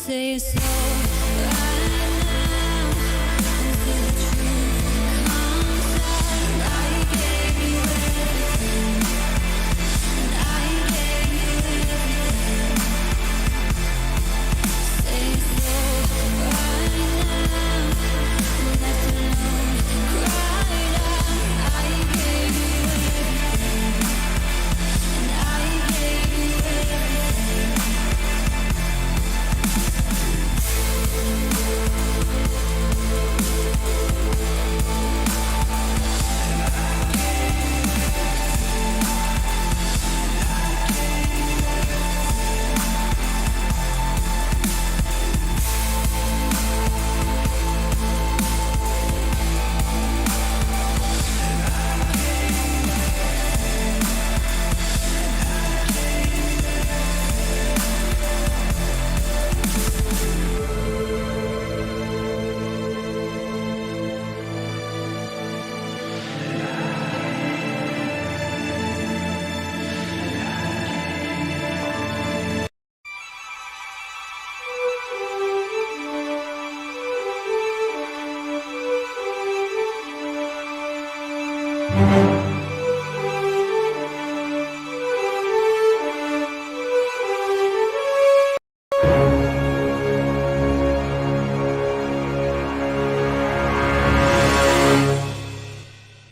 Say so right now until the truth comes out. I gave you everything, and I gave you everything. Say so right now, left alone, cried out. I gave you everything, and I gave you everything.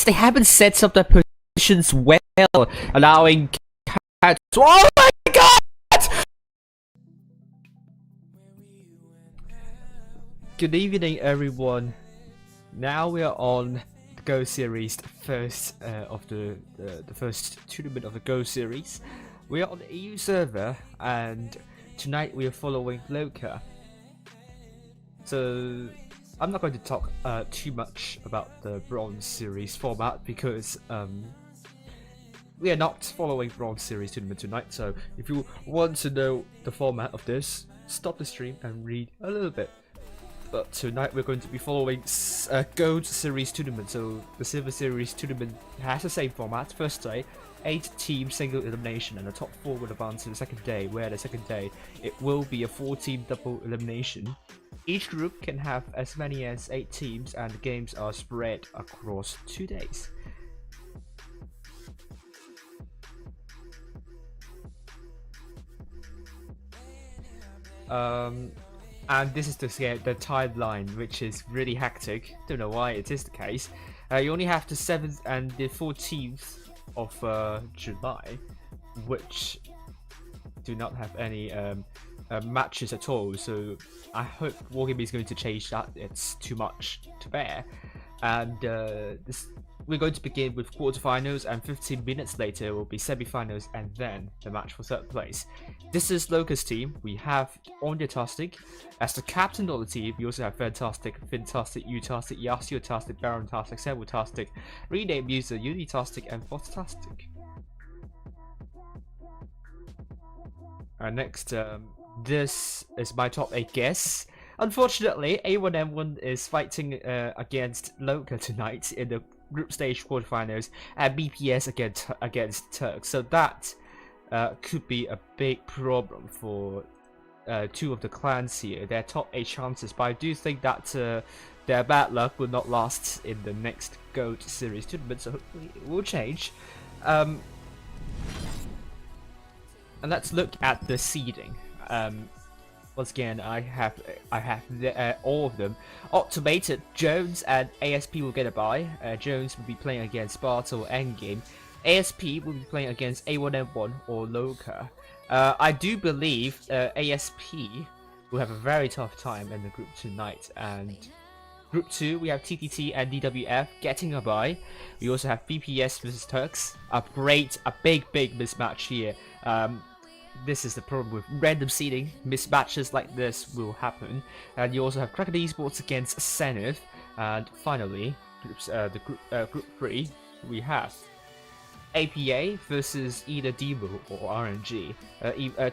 They haven't set up their positions well, allowing cats. Oh my god! Good evening, everyone. Now we are on the Go Series, the first of the first tournament of the Go Series. We are on the EU server, and tonight we are following Loka. So I'm not going to talk too much about the Bronze Series format because we are not following Bronze Series tournament tonight. So if you want to know the format of this, stop the stream and read a little bit. But tonight we're going to be following Gold Series tournament. So the Silver Series tournament has the same format. First day, 8 team single elimination, and the top 4 will advance to the second day, where the second day it will be a 4-team double elimination. Each group can have as many as 8 teams, and the games are spread across 2 days. And this is the timeline, which is really hectic. Don't know why it is the case. You only have the 7th and the 14th of July, which do not have any matches at all. So I hope Wargaming is going to change that. It's too much to bear. And we're going to begin with quarterfinals, and 15 minutes later will be semi-finals, and then the match for third place. This is Loka's team. We have Onyatastic as the captain of the team. We also have Fantastic, Fintastic, Utastic, Yasiotastic, Barontastic, Sevutastic, Rename User, Unitastic, and Botastic. Next, this is my top 8 guests. Unfortunately, A1M1 is fighting against Loka tonight in the group stage quarterfinals, and BPS against Turks. So that could be a big problem for 2 of the clans here. Their top 8 chances, but I do think that their bad luck will not last in the next Gold Series tournament, so hopefully it will change. And let's look at the seeding. Once again, I have all of them automated. Jones and ASP will get a bye. Jones will be playing against Sparta or Endgame. ASP will be playing against A1M1 or Loka. I do believe ASP will have a very tough time in the group tonight. And Group 2, we have TTT and DWF getting a bye. We also have BPS versus Turks. A big mismatch here. This is the problem with random seeding. Mismatches like this will happen. And you also have Kraken Esports against Zenith. And finally, Group 3, we have APA versus either Demo or RNG.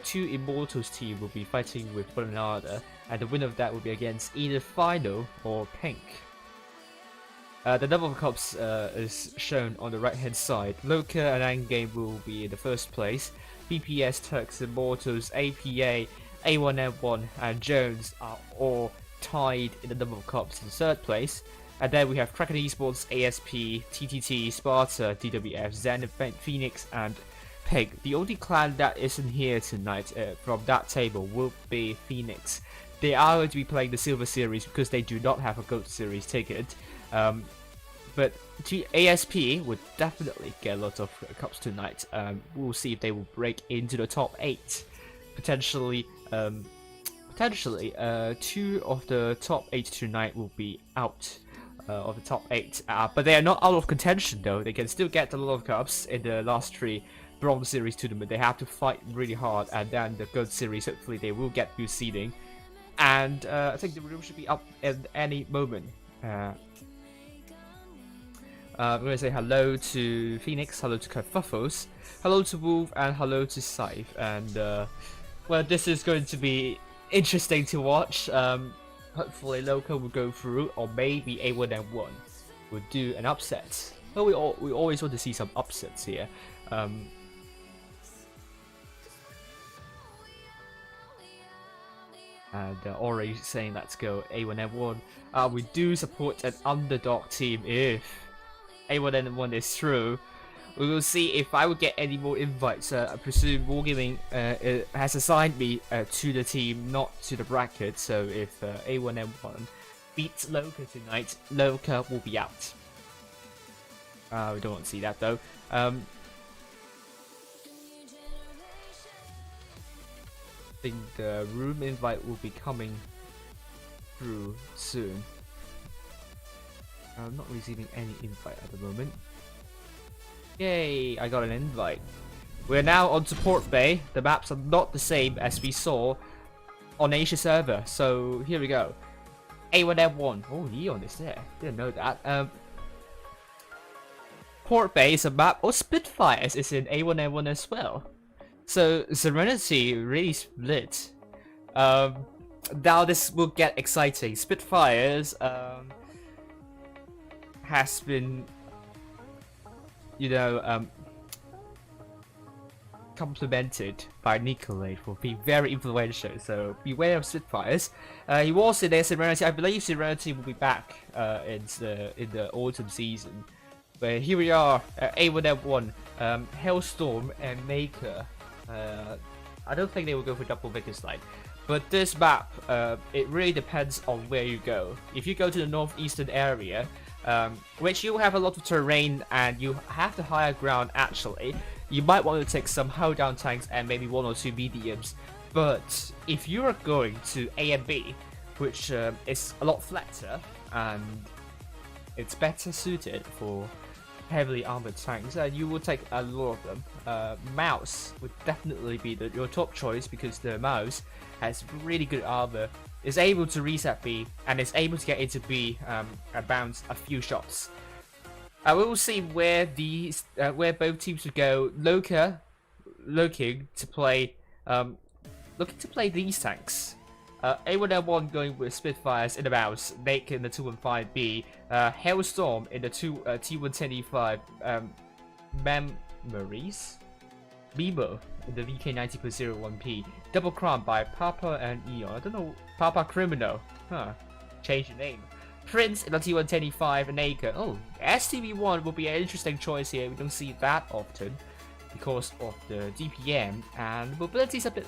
2 Immortals team will be fighting with Bonanada, and the winner of that will be against either Final or Pink. The number of cups is shown on the right hand side. Loka and Endgame will be in the first place. BPS, Turks, Immortals, APA, A1M1 and Jones are all tied in the number of cups in third place. And then we have Kraken Esports, ASP, TTT, Sparta, DWF, Zen, Phoenix, and Pig. The only clan that isn't here tonight from that table will be Phoenix. They are going to be playing the Silver Series because they do not have a Gold Series ticket. But ASP would definitely get a lot of cups tonight. We'll see if they will break into the top 8. Potentially, 2 of the top 8 tonight will be out of the top 8. But they are not out of contention though. They can still get a lot of cups in the last 3 Bronze Series tournament. They have to fight really hard, and then the Gold Series, hopefully they will get good seeding. And I think the room should be up at any moment. I'm going to say hello to Phoenix, hello to Kerfuffles, hello to Wolf, and hello to Scythe. And well, this is going to be interesting to watch. Hopefully Loka will go through, or maybe A1M1 will do an upset. Well, we always want to see some upsets here. And already saying let's go A1M1. We do support an underdog team if A1M1 is through. We will see if I will get any more invites. I presume Wargaming has assigned me to the team, not to the bracket. So if A1M1 beats Loka tonight, Loka will be out. We don't want to see that though. I think the room invite will be coming through soon. I'm not receiving any invite at the moment. Yay, I got an invite. We're now on Support Bay. The maps are not the same as we saw on Asia server. So here we go. A1M1. Oh, Leon is there. Didn't know that. Port Bay is a map. Oh, Spitfires is in A1M1 as well. So Serenity really split. Now this will get exciting. Spitfires has been, you know, complimented by Nicolay for being very influential. So beware of Spitfires. He was in there. Serenity. I believe Serenity will be back in the autumn season. But here we are, A1M1, Hellstorm and Maker. I don't think they will go for double Vickers slide. But this map, it really depends on where you go. If you go to the northeastern area, which you have a lot of terrain and you have the higher ground actually, you might want to take some hold down tanks and maybe 1 or 2 mediums. But if you are going to A and B, which is a lot flatter and it's better suited for heavily armored tanks, you will take a lot of them. Mouse would definitely be your top choice because the mouse has really good armor, is able to reset B, and is able to get into B and bounce a few shots. We will see where these where both teams would go. Loka looking to play these tanks. A1M1 going with Spitfires in the mouse, Naked in the 215B, Hellstorm in the T110E5, Memories, Mimo in the VK90.01P, Double Crown by Papa and Eon. I don't know, Papa Criminal, change the name. Prince in the T110E5 and Naked. Oh, STB1 will be an interesting choice here. We don't see that often because of the DPM and mobility's a bit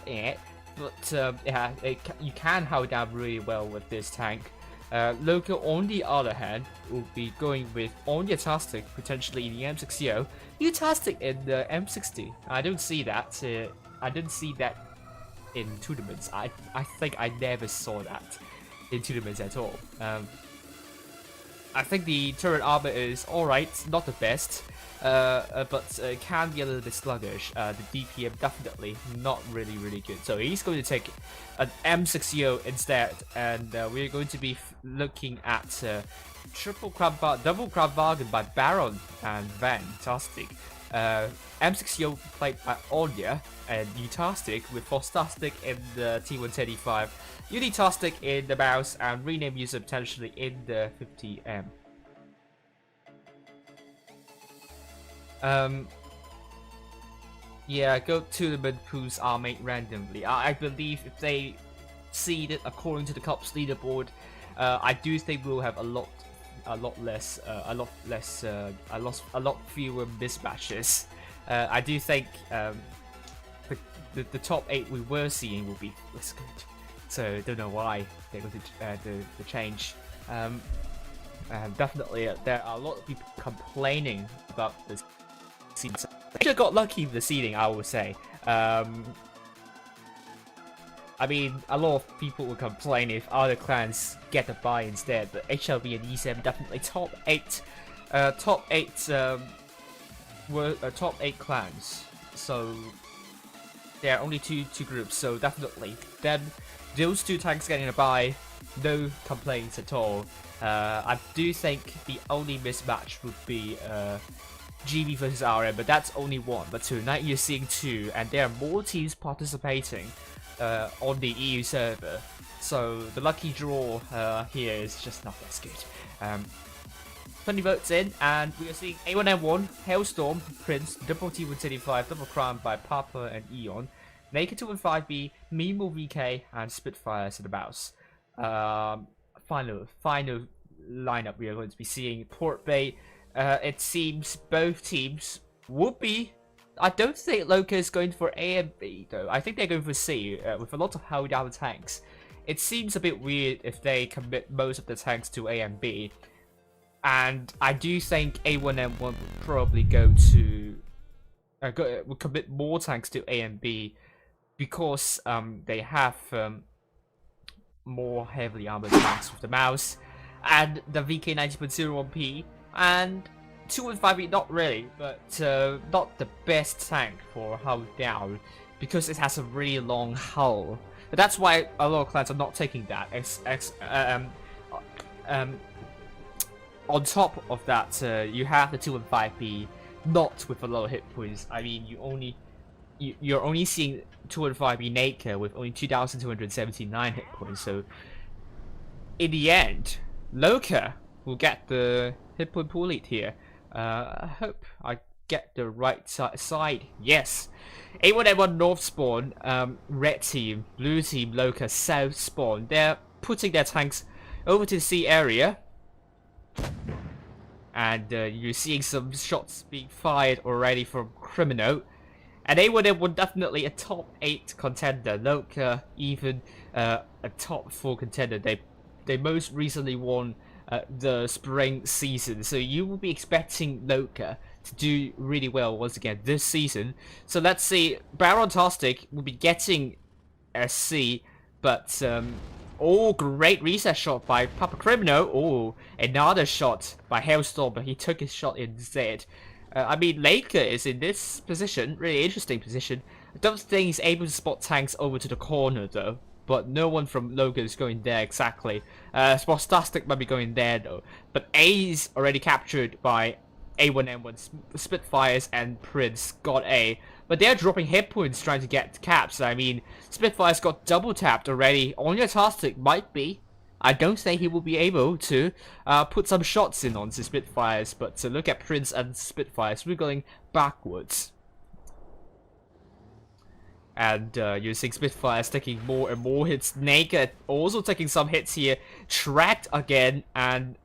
but yeah, you can hold down really well with this tank. Loka, on the other hand, will be going with Onyatastic, potentially in the M60. Utastic in the M60. I don't see that. I didn't see that in tournaments. I think I never saw that in tournaments at all. I think the turret armor is alright, not the best. But can be a little bit sluggish. The DPM definitely not really good. So he's going to take an M60 instead, and we're going to be looking at double crab bargain by Baron and Fantastic. M60 played by Onya and Utastic with Fostastic in the T110E5, Unitastic in the mouse, and rename user potentially in the 50M. Yeah, go tournament pools are made randomly. I believe if they seed it according to the Cup's leaderboard, I do think we'll have a lot fewer mismatches. I do think the top 8 we were seeing will be less good. So don't know why they're going to the change. Definitely, there are a lot of people complaining about this seeding. They should got lucky with the seeding, I would say. I mean, a lot of people will complain if other clans get a buy instead, but HLB and E7 definitely top 8 were top 8 clans. So there are only two groups, so definitely then those 2 tanks getting a buy, no complaints at all. I do think the only mismatch would be GB versus RM, but that's only 1. But tonight you're seeing 2, and there are more teams participating on the EU server. So the lucky draw here is just not as good. 20 votes in, and we are seeing A1M1, Hailstorm, Prince, Double T135, Double Crown by Papa and Eon, Naked 215B, Mimo VK, and Spitfires in the mouse. Final lineup we are going to be seeing Port Bay. It seems both teams would be. I don't think Loka is going for A and B though. I think they're going for C with a lot of hold down tanks. It seems a bit weird if they commit most of the tanks to A and B. And I do think A1M1 would probably go to would commit more tanks to A and B because they have more heavily armored tanks with the mouse and the VK 90.01p and 215B not really, but not the best tank for hold down because it has a really long hull. But that's why a lot of clans are not taking that. On top of that, you have the 215B not with a lot of hit points. I mean, you're only seeing 215B naked with only 2,279 hit points. So in the end, Loka will get the hit point pool lead here. I hope I get the right side. Yes. A1M1 North spawn, red team, blue team, Loka South spawn. They're putting their tanks over to the C area. And you're seeing some shots being fired already from Criminal. And A1M1 definitely a top 8 contender. Loka even a top 4 contender. They most recently won the spring season, so you will be expecting Loka to do really well once again this season. So let's see, Baron-tastic will be getting a C, but oh, great reset shot by Papa Criminal. Oh, another shot by Hailstorm, but he took his shot instead. I mean, Loka is in this position, really interesting position. I don't think he's able to spot tanks over to the corner though. But no one from Loka is going there exactly. Sportastic might be going there though. But A is already captured by A1M1 Spitfires and Prince got A. But they're dropping hit points trying to get caps. I mean, Spitfires got double tapped already. Sportastic might be. I don't think he will be able to put some shots in onto Spitfires. But to look at Prince and Spitfires, we're going backwards. And you're seeing Spitfires taking more and more hits. Naked also taking some hits here. Tracked again, and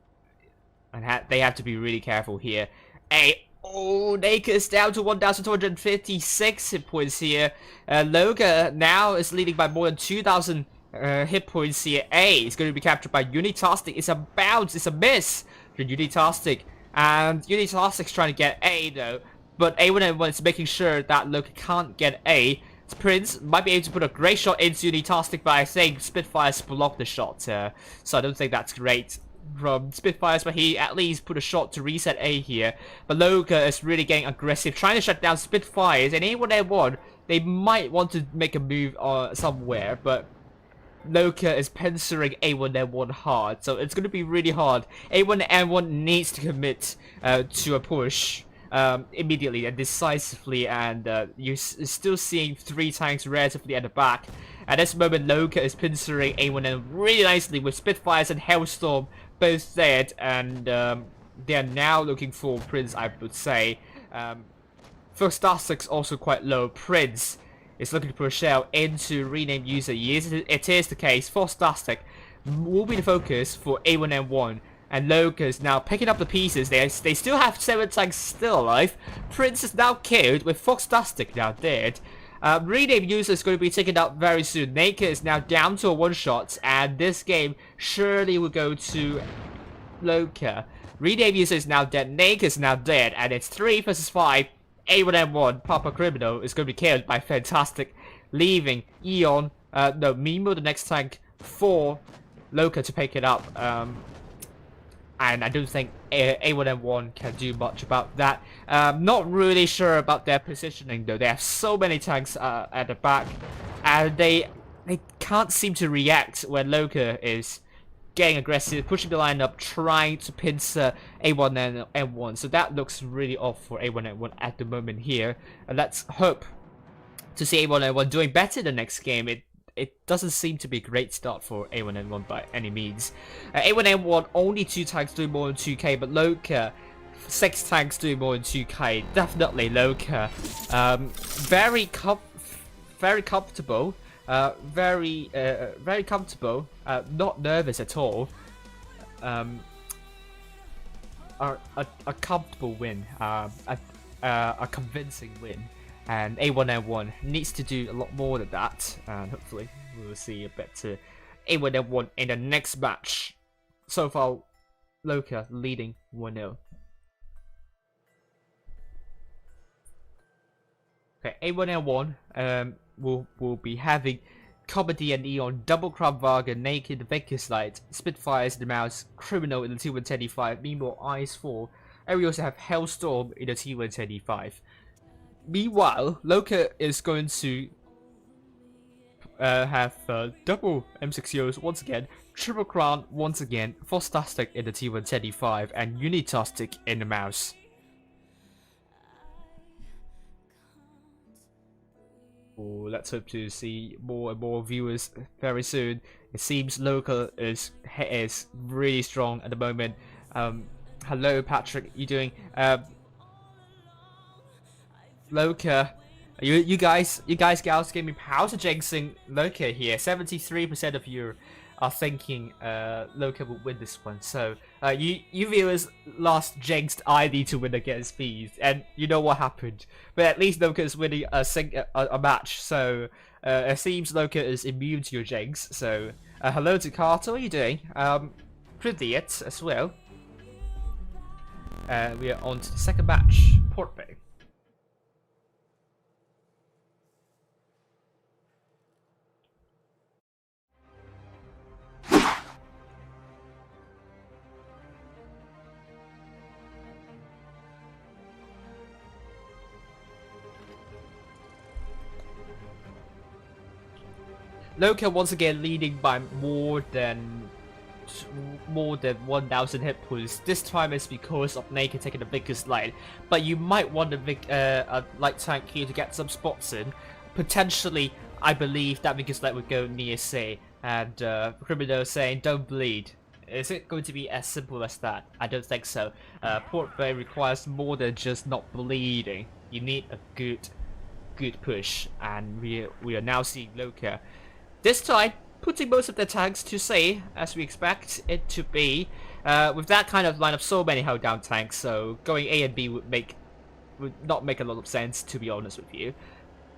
they have to be really careful here. Naked is down to 1,256 hit points here. Loka now is leading by more than 2,000 hit points here. A is going to be captured by Unitastic. It's a bounce, it's a miss for Unitastic. And Unitastic's trying to get A though. But A1M1 is making sure that Loka can't get A. Prince might be able to put a great shot into Unitastic, but I think Spitfires blocked the shot, so I don't think that's great from Spitfires, but he at least put a shot to reset A here. But Loka is really getting aggressive, trying to shut down Spitfires, and A1M1, they might want to make a move somewhere, but Loka is pincer-ing A1M1 hard, so it's going to be really hard. A1M1 needs to commit to a push. Immediately and decisively, and you're still seeing 3 tanks relatively at the back. At this moment, Loka is pincering A1M really nicely with Spitfires and Hailstorm both dead, and they're now looking for Prince, I would say. Foxtastic's also quite low. Prince is looking to push out into rename user. It is the case. Foxtastic will be the focus for A1M1. And Loka is now picking up the pieces. They still have 7 tanks still alive. Prince is now killed with Foxtastic now dead. Rename user is going to be taken out very soon. Naka is now down to a 1-shot, and this game surely will go to Loka. Rename user is now dead. Naka is now dead, and it's 3 versus 5. A1M1 Papa Criminal is going to be killed by Fantastic, leaving Eon, Mimo the next tank for Loka to pick it up. And I don't think A1M1 can do much about that. Not really sure about their positioning though. They have so many tanks at the back, and they can't seem to react when Loka is getting aggressive, pushing the line up, trying to pincer A1M1. So that looks really off for A1M1 at the moment here. And let's hope to see A1M1 doing better the next game. It doesn't seem to be a great start for A1M1 by any means. A1M1 only 2 tanks doing more than 2k, but Loka 6 tanks doing more than 2k. Definitely Loka. Very comfortable. Very comfortable. Not nervous at all. A comfortable win. A convincing win. And A1M1 needs to do a lot more than that, and hopefully we will see a better A1M1 in the next match. So far, Loka leading 1-0. Okay, A1M1 will be having Comedy and Eon, Double Crab Varga, Naked, Vicus Light, Spitfires in the Mouse, Criminal in the T125, Mimo, Ice4, and we also have Hellstorm in the T125. Meanwhile, Loka is going to have double M60s once again, Triple Crown once again, Foxtastic in the T125, and Unitastic in the Mouse. Oh, let's hope to see more and more viewers very soon. It seems Loka is really strong at the moment. Hello Patrick, you doing? Loka, you guys gals gave me power to jinxing Loka here. 73% of you are thinking Loka will win this one. So you viewers last jinxed ID to win against Bees, and you know what happened. But at least Loka is winning a match, so it seems Loka is immune to your jinx. So hello to Carter, what are you doing? Pretty it as well. We are on to the second match, Port Bay. Loka once again leading by more than 1,000 hit points. This time it's because of Naked taking the biggest light, but you might want a light tank here to get some spots in. Potentially, I believe that biggest light would go near C, and Criminal saying don't bleed. Is it going to be as simple as that? I don't think so. Port Bay requires more than just not bleeding. You need a good push, and we are now seeing Loka this time putting most of their tanks to C, as we expect it to be. With that kind of lineup, so many held down tanks, so going A and B would not make a lot of sense, to be honest with you.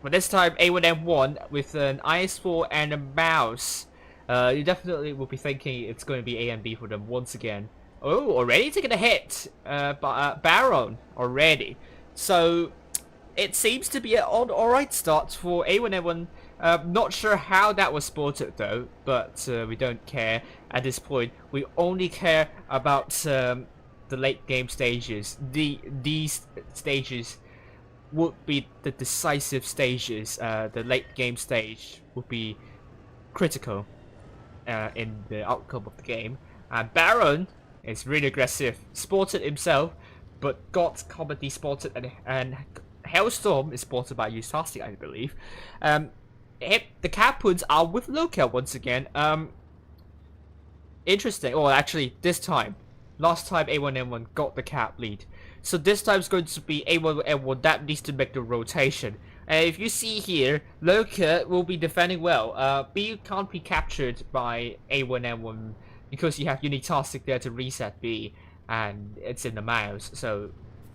But this time A1M1 with an IS4 and a mouse, you definitely will be thinking it's going to be A and B for them once again. Oh, already taking a hit by Baron already. So it seems to be an alright start for A1M1. Not sure how that was spotted though, but we don't care at this point. We only care about the late game stages. These stages would be the decisive stages. The late game stage would be critical in the outcome of the game. Baron is really aggressive, spotted himself, but got Comedy spotted, and Hellstorm is spotted by Unitastic, I believe. The Capuns are with Loka once again. Interesting. Oh, actually, this time Last time A1M1 got the cap lead. So this time it's going to be A1M1 that needs to make the rotation. And if you see here, Loka will be defending well. B can't be captured by A1M1 because you have Unitastic there to reset B, and it's in the mouse, so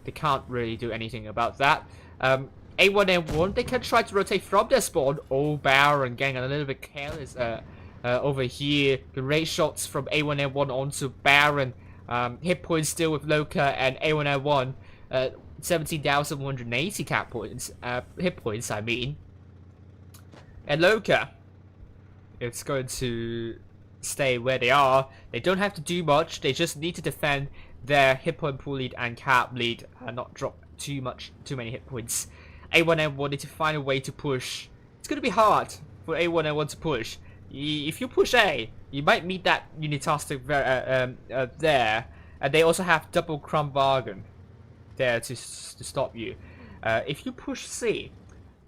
they can't really do anything about that. A1M1, they can try to rotate from their spawn. Oh, Baron getting a little bit careless over here. Great shots from A1M1 onto Baron. Hit points still with Loka and A1M1. 17,180 cap points. Hit points, I mean. And Loka, it's going to stay where they are. They don't have to do much. They just need to defend their hit point pool lead and cap lead, not drop too many hit points. A1M1 need to find a way to push. It's going to be hard for A1M1 to push. If you push A, you might meet that Unitastic there, and they also have double crumb bargain there to stop you. If you push C,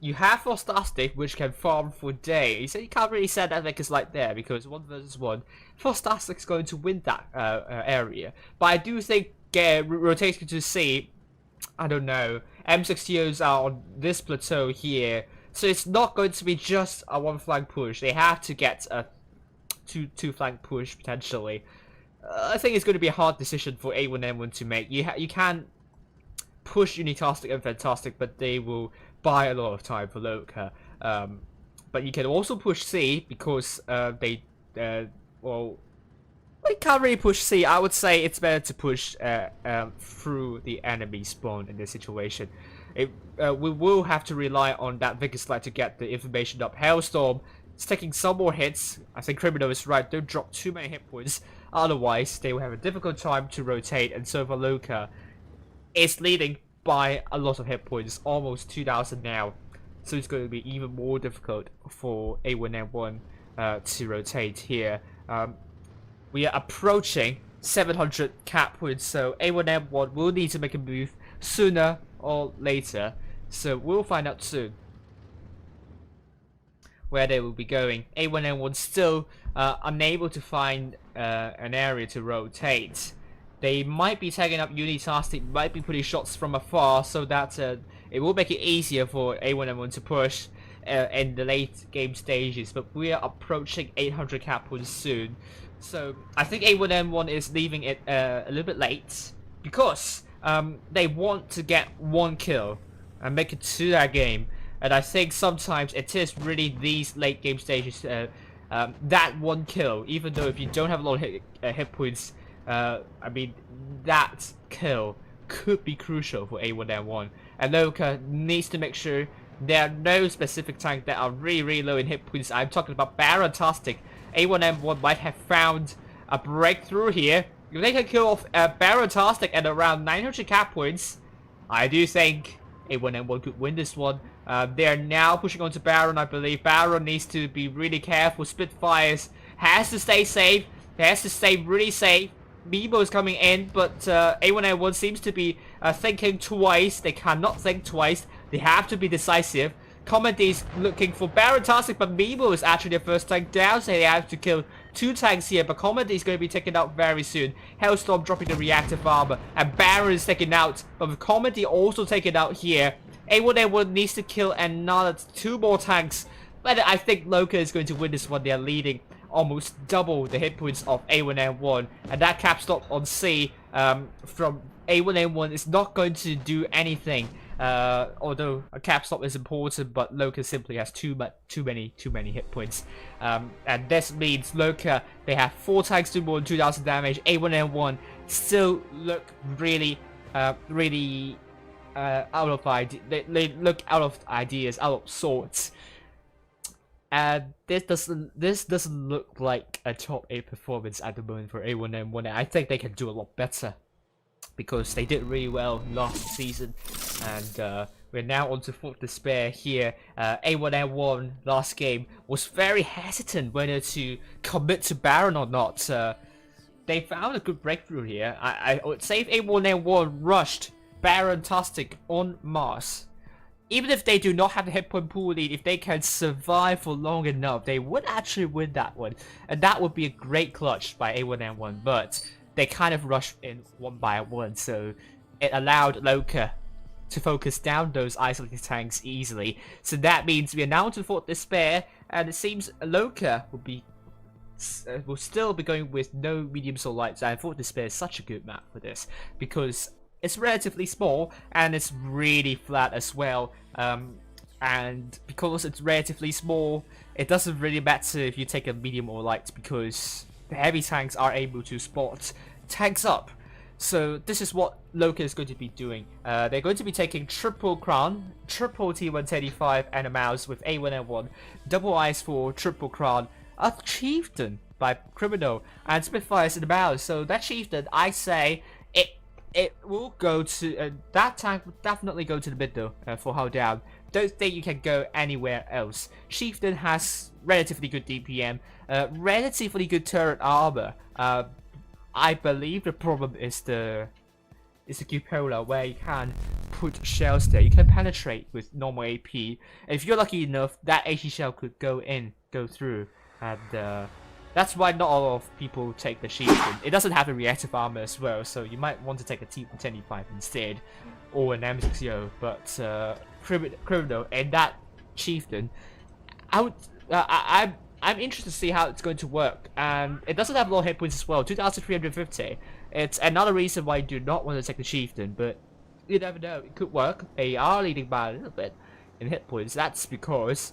you have Fantastic, which can farm for days. So you can't really set that because like there, because 1 versus 1, Fantastic's going to win that area. But I do think rotating to C, I don't know. M60Os are on this plateau here, so it's not going to be just a 1 flank push. They have to get a two flank push potentially. I think it's going to be a hard decision for A1M1 to make. You can push Unitastic and Fantastic, but they will buy a lot of time for Loka. But you can also push C because they can't really push C. I would say it's better to push through the enemy spawn in this situation. We will have to rely on that Vickers Slide to get the information up. Hailstorm is taking some more hits. I think Criminal is right. Don't drop too many hit points. Otherwise, they will have a difficult time to rotate. And so for Loka, it's leading by a lot of hit points, almost 2,000 now. So it's going to be even more difficult for A1M1 to rotate here. We are approaching 700 cap points, so A1M1 will need to make a move sooner or later. So we'll find out soon where they will be going. A1M1 still unable to find an area to rotate. They might be tagging up Unitastic, might be putting shots from afar, so that it will make it easier for A1M1 to push in the late game stages. But we are approaching 800 cap points soon. So I think A1M1 is leaving it a little bit late because they want to get 1 kill and make it to that game. And I think sometimes it is really these late game stages that 1 kill, even though if you don't have a lot of hit points, I mean that kill could be crucial for A1M1. And Loka needs to make sure there are no specific tanks that are really low in hit points. I'm talking about Barontastic. A1M1 might have found a breakthrough here. If they can kill off Barontastic at around 900 cap points, I do think A1M1 could win this one. They are now pushing on to Baron, I believe. Baron needs to be really careful. Spitfires has to stay safe. He has to stay really safe. Mimo is coming in, but A1M1 seems to be thinking twice. They cannot think twice. They have to be decisive. Comedy is looking for Barontastic, but Mimo is actually the first tank down, so they have to kill 2 tanks here. But Comedy is going to be taken out very soon. Hailstorm dropping the reactive armor, and Baron is taken out. But with Comedy also taken out here, A1M1 needs to kill another 2 more tanks. But I think Loka is going to win this one. They are leading almost double the hit points of A1M1, and that cap stop on C from A1M1 is not going to do anything. Although a cap stop is important, but Loka simply has too many hit points, and this means Loka, they have 4 tanks to more than 2,000 damage. A1M1 still look really out of ideas. They look out of ideas, out of sorts. And this doesn't look like a top 8 performance at the moment for A1M1. I think they can do a lot better because they did really well last season, and we're now on to 4th Despair here. A1M1 last game was very hesitant whether to commit to Baron or not. They found a good breakthrough here. I would say if A1M1 rushed Barontastic on Mars, even if they do not have a hit point pool lead, if they can survive for long enough, they would actually win that one. And that would be a great clutch by A1M1. But they kind of rushed in one by one, so it allowed Loka to focus down those isolated tanks easily. So that means we are now to Fort Despair, and it seems Loka will still be going with no medium soul lights, and Fort Despair is such a good map for this because it's relatively small and it's really flat as well. And because it's relatively small, it doesn't really matter if you take a medium or light because the heavy tanks are able to spot tanks up. So this is what Loka is going to be doing. They're going to be taking triple crown, triple T135 and a mouse with A1N1, double eyes for triple crown, a chieftain by Criminal, and Spitfires in the mouse. So that chieftain, I say, it will go to that tank will definitely go to the middle for hold down. Don't think you can go anywhere else. Chieftain has relatively good DPM, relatively good turret armor. I believe the problem is the cupola, where you can put shells there. You can penetrate with normal AP. And if you're lucky enough, that AP shell could go through, and that's why not all of people take the chieftain. It doesn't have a reactive armor as well, so you might want to take a T125 instead, or an M60. But Criminal and that chieftain, I'm interested to see how it's going to work, and it doesn't have low hit points as well, 2,350. It's another reason why I do not want to take the chieftain, but you never know, it could work. They are leading by a little bit in hit points. That's because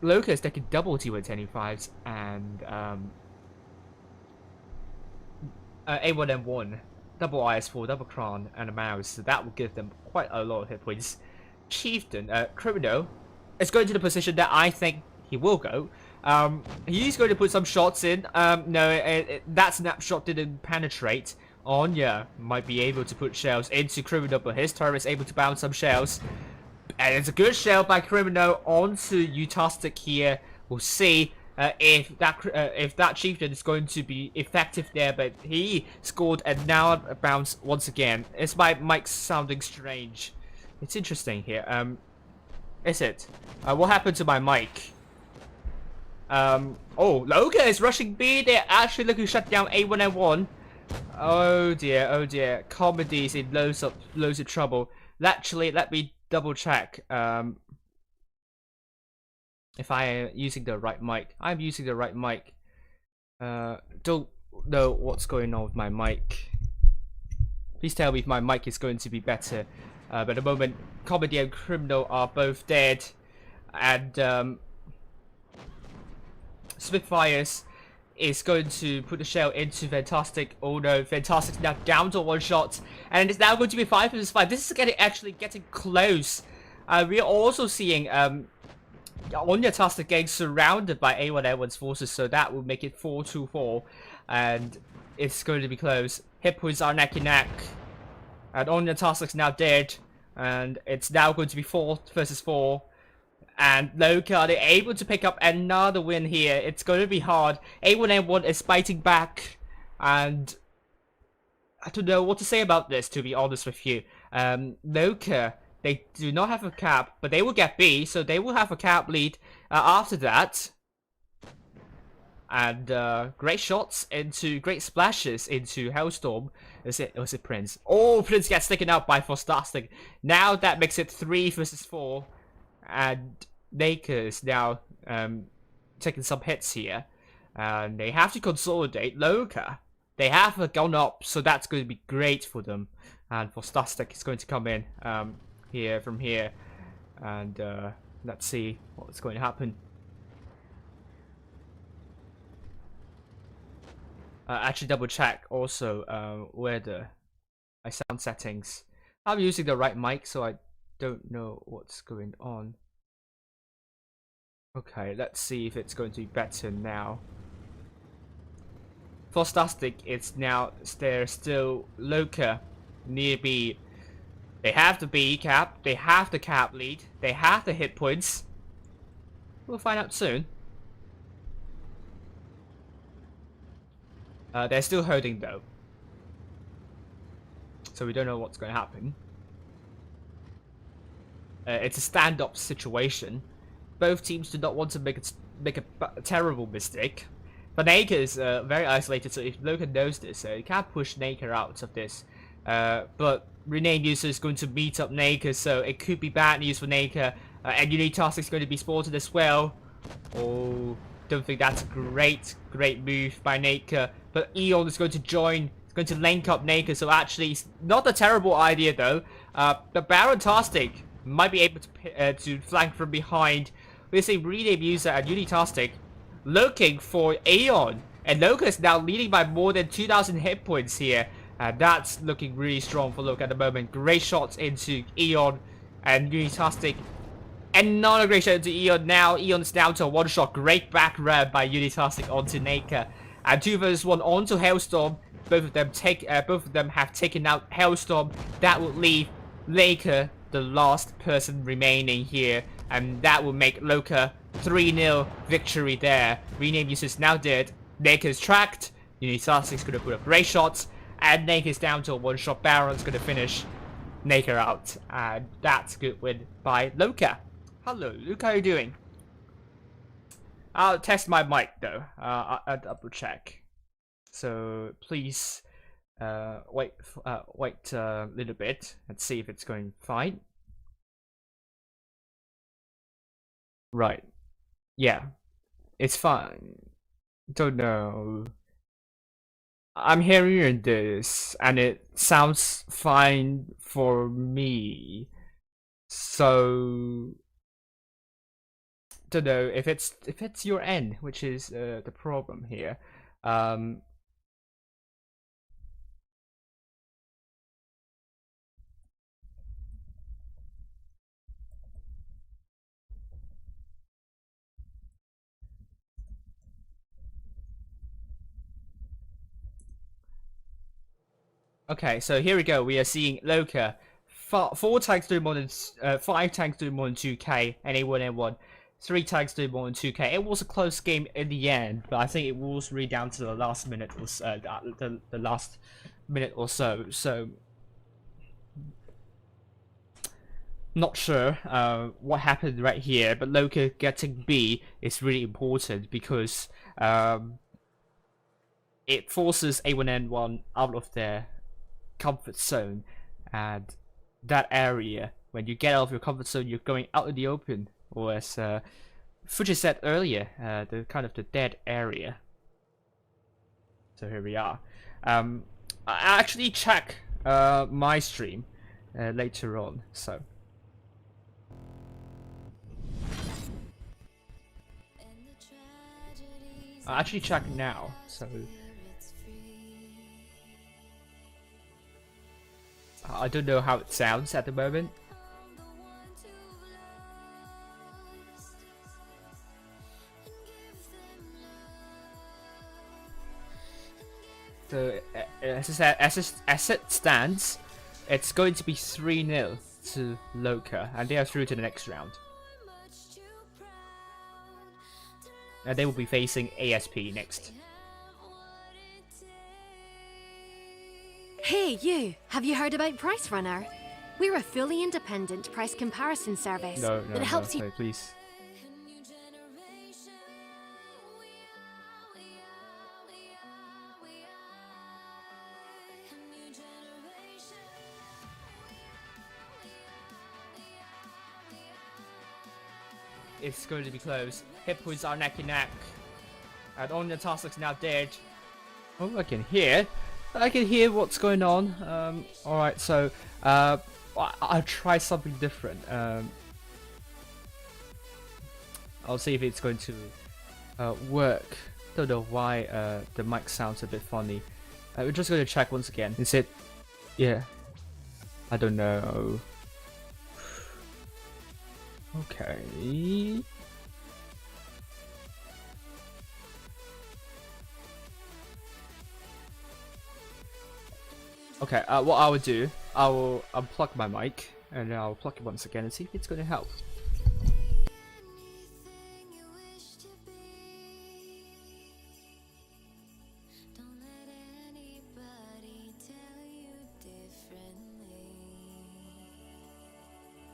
Loka is taking double T125s and A1M1, double IS4, double Kron, and a mouse, so that will give them quite a lot of hit points. Chieftain, Criminal, is going to the position that I think he will go. He's going to put some shots in. No, that snapshot didn't penetrate. Onya might be able to put shells into Criminal, but his turret is able to bounce some shells. And it's a good shell by Criminal onto Utastic here. We'll see if that chieftain is going to be effective there, but he scored and now a bounce once again. Is my mic sounding strange? It's interesting here. Is it? What happened to my mic? Oh, Loka is rushing B. They're actually looking to shut down A1N1. Oh dear, oh dear. Comedy's in loads of trouble. Actually, let me double check if I am using the right mic. I'm using the right mic. Don't know what's going on with my mic. Please tell me if my mic is going to be better. But at the moment, Comedy and Criminal are both dead, and Spitfires is going to put the shell into Fantastic. Oh no, Fantastic's now down to one shot, and it's now going to be 5 vs 5. This is actually getting close. We are also seeing Fantastic getting surrounded by A1N1's forces, so that will make it 4-2-4, and it's going to be close. Hit points are neck and neck, and Fantastic's now dead, and it's now going to be 4 vs 4. And Loka, they're able to pick up another win here. It's going to be hard. A1N1 is fighting back, and I don't know what to say about this, to be honest with you. Loka, they do not have a cap, but they will get B, so they will have a cap lead after that. And great shots into, great splashes into Hellstorm. Was it Prince? Oh, Prince gets taken out by Fantastic. Now that makes it 3 vs 4. And Loka is now taking some hits here, and they have to consolidate. Loka, they have gone up, so that's going to be great for them. And Fantastic is going to come in here from here, and let's see what's going to happen. Actually, double check also where my sound settings. I'm using the right mic, so I don't know what's going on. Okay, let's see if it's going to be better now. Fantastic, it's now, there's still Loka near B. They have the B cap, they have the cap lead, they have the hit points. We'll find out soon. They're still holding though, so we don't know what's going to happen. It's a stand-up situation. Both teams do not want to make a terrible mistake. But Naka is very isolated, so if Loka knows this, he can't push Naka out of this. But rename user is going to meet up Naka, so it could be bad news for Naka. And Unitask is going to be spotted as well. Oh, don't think that's a great move by Naka. But Eon is going to join. It's going to link up Naka, so actually it's not a terrible idea though. The Baron-tastic might be able to flank from behind. We see rename user and Unitastic looking for Aeon, and Loka is now leading by more than 2,000 hit points here. That's looking really strong for Loka at the moment. Great shots into Aeon and Unitastic. Another great shot into Aeon. Now Aeon's down to a one shot. Great back run by Unitastic onto Naka. And 2 vs 1 onto Hailstorm. Both of them have taken out Hailstorm. That would leave Naka the last person remaining here. And that will make Loka 3-0 victory there. Rename user is now dead. Naka is tracked. Unitastic is going to put up great shots. And Naka is down to a one-shot. Baron's going to finish Naka out. And that's a good win by Loka. Hello, Luke, how are you doing? I'll test my mic though. I'll double check. So please wait a little bit and see if it's going fine. Right. Yeah. It's fine. Don't know. I'm hearing this and it sounds fine for me. So don't know if it's your end, which is the problem here. Okay, so here we go. We are seeing Loka. 4 tanks doing more than 5 tanks doing more than 2k, and A1N1. 3 tanks doing more than 2k. It was a close game in the end, but I think it was really down to the last minute or the last minute or so. So not sure what happened right here, but Loka getting B is really important because it forces A1N1 out of their comfort zone, and that area, when you get out of your comfort zone, you're going out in the open, or as Fuji said earlier, the kind of the dead area. So here we are. I actually check my stream later on, so I actually check now, so I don't know how it sounds at the moment. So as it stands, it's going to be 3-0 to Loka, and they are through to the next round. And they will be facing ASP next. Hey, you! Have you heard about Price Runner? We're a fully independent price comparison service that helps you. Sorry, please. It's going to be close. Hit points are neck and neck. And Unitastic's now dead. Oh, I can hear what's going on. Alright, so I'll try something different. I'll see if it's going to work. Don't know why the mic sounds a bit funny. We're just going to check once again. Is it? Yeah. I don't know. Okay. Okay, what I will do, I will unplug my mic and then I'll plug it once again and see if it's going to help.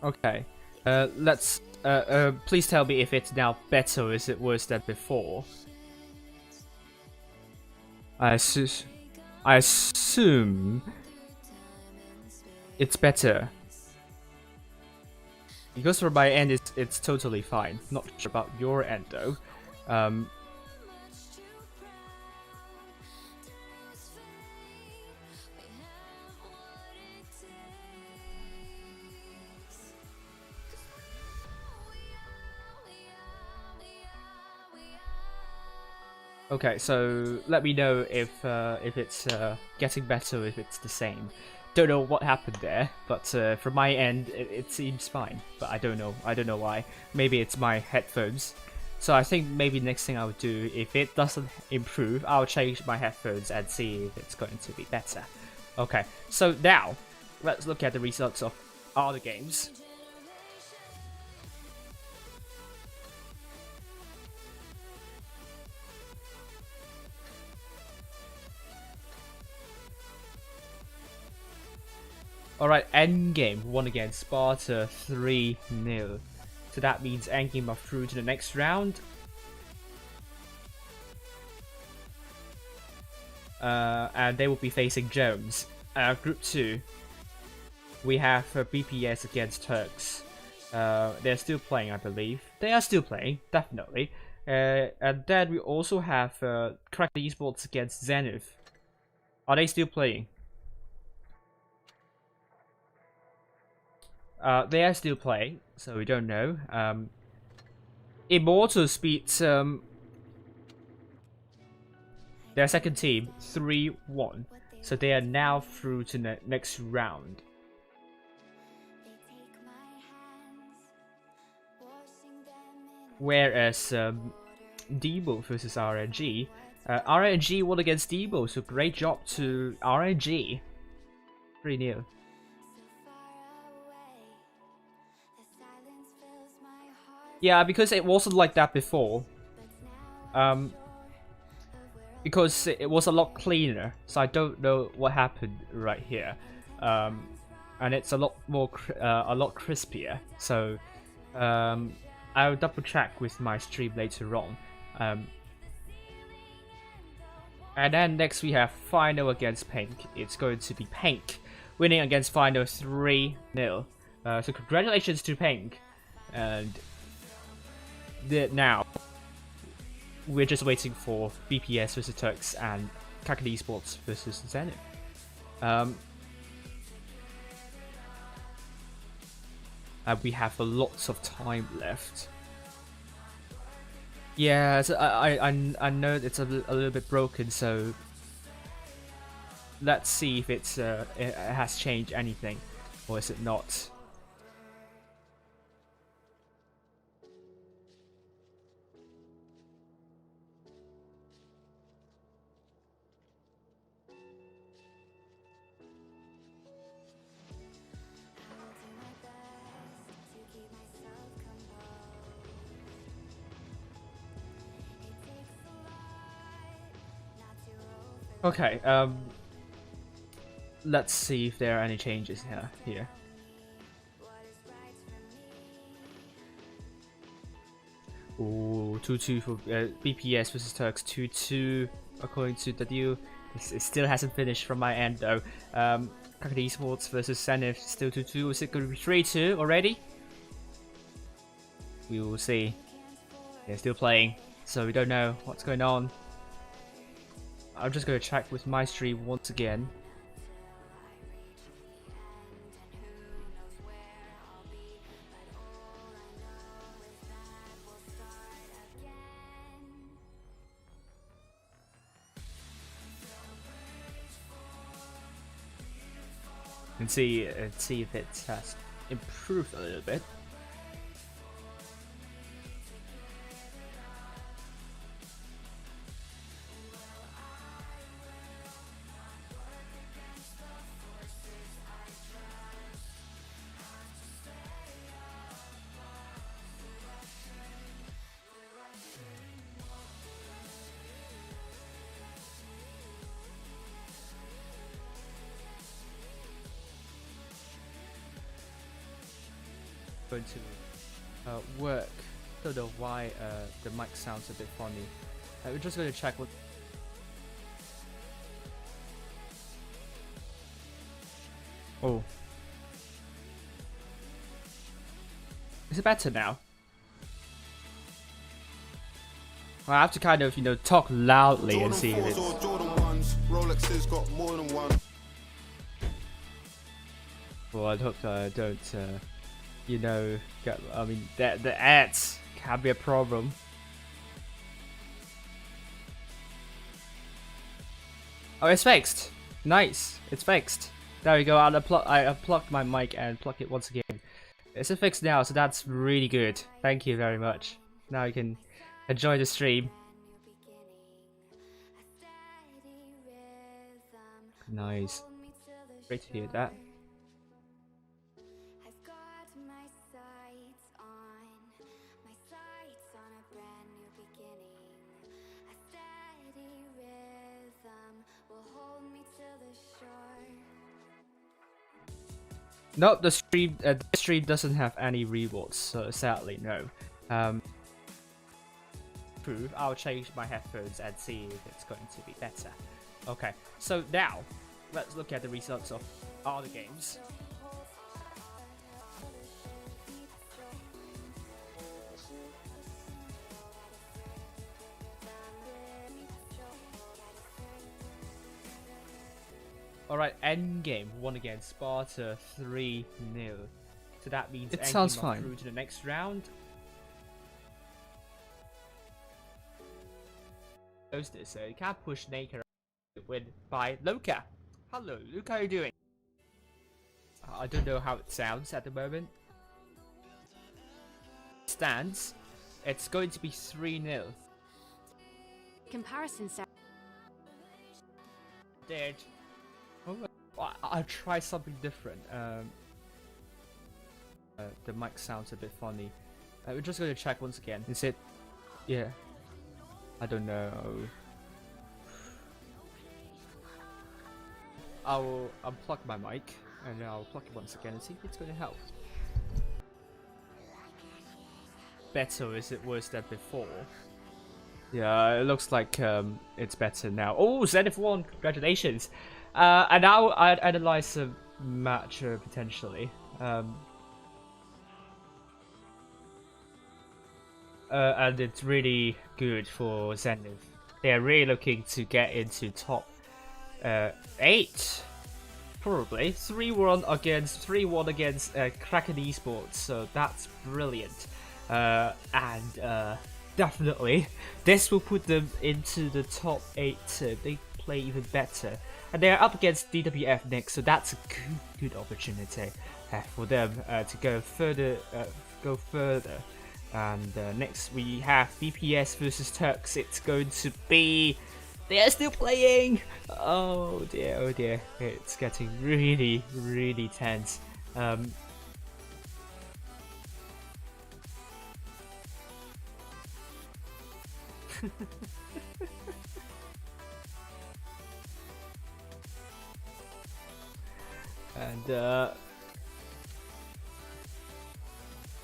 Okay, let's please tell me if it's now better or is it worse than before. I assume it's better. Because for my end, it's totally fine. Not sure about your end though. Okay, so let me know if it's getting better, if it's the same. Don't know what happened there, but from my end, it seems fine. But I don't know why. Maybe it's my headphones. So I think maybe next thing I would do, if it doesn't improve, I'll change my headphones and see if it's going to be better. Okay, so now let's look at the results of other games. Alright, Endgame won against Sparta 3-0. So that means Endgame are through to the next round. And they will be facing Jones. Group 2, we have BPS against Turks. They're still playing, I believe. They are still playing, definitely. And then we also have Cracked Esports against Zenith. Are they still playing? They are still playing, so we don't know. Immortals beat their second team 3-1, so they are now through to the next round. Whereas Debo versus RNG, RNG won against Debo, so great job to RNG. 3-0. Yeah, because it wasn't like that before. Because it was a lot cleaner, so I don't know what happened right here. And it's a lot more, a lot crispier. So I'll double check with my stream later on. And then next we have Final against Pink. It's going to be Pink winning against Final 3-0. So congratulations to Pink. And now we're just waiting for BPS versus Turks and Cracked Esports versus Zenith. And we have lots of time left. Yeah, so I know it's a little bit broken, so let's see if it has changed anything, or is it not. Okay, let's see if there are any changes here. Ooh, 2-2 for BPS versus Turks, 2-2 according to the deal. It still hasn't finished from my end though. Cracked Esports versus Zenith, still 2-2. Is it going to be 3-2 already? We will see. They're still playing, so we don't know what's going on. I'm just going to check with my stream once again. And see if it has improved a little bit. Going to work. Don't know why the mic sounds a bit funny. We're just going to check what. Oh. Is it better now? I have to kind of, you know, talk loudly and see if it's... Well, I hope I don't, you know, get... I mean, the ads can be a problem. Oh, it's fixed. Nice. It's fixed. There we go. I unplugged my mic and plugged it once again. It's fixed now, so that's really good. Thank you very much. Now you can enjoy the stream. Nice. Great to hear that. No, the stream doesn't have any rewards, so sadly no. I'll change my headphones and see if it's going to be better. Okay, so now let's look at the results of other games. Alright, Endgame won against Sparta 3-0. So that means it sounds fine. Through to the next round. So you can't push Naked win by Loka. Hello, Luke, how are you doing? I don't know how it sounds at the moment. Stands, it's going to be 3-0. Comparison set. Dead. Oh, I'll try something different. The mic sounds a bit funny. We're just going to check once again. Is it? Yeah. I don't know. I'll unplug my mic and then I'll plug it once again and see if it's going to help. Better, or is it worse than before? Yeah, it looks like it's better now. Oh, Zenith won! Congratulations! And now I'd analyze the match potentially. And it's really good for Zenith. They are really looking to get into top 8, probably 3-1 against Kraken Esports. So that's brilliant. And definitely, this will put them into the top 8. They play even better. And they are up against DWF next, so that's a good opportunity for them to go further. And next we have BPS versus Turks. It's going to be... They are still playing! Oh dear. It's getting really, really tense. And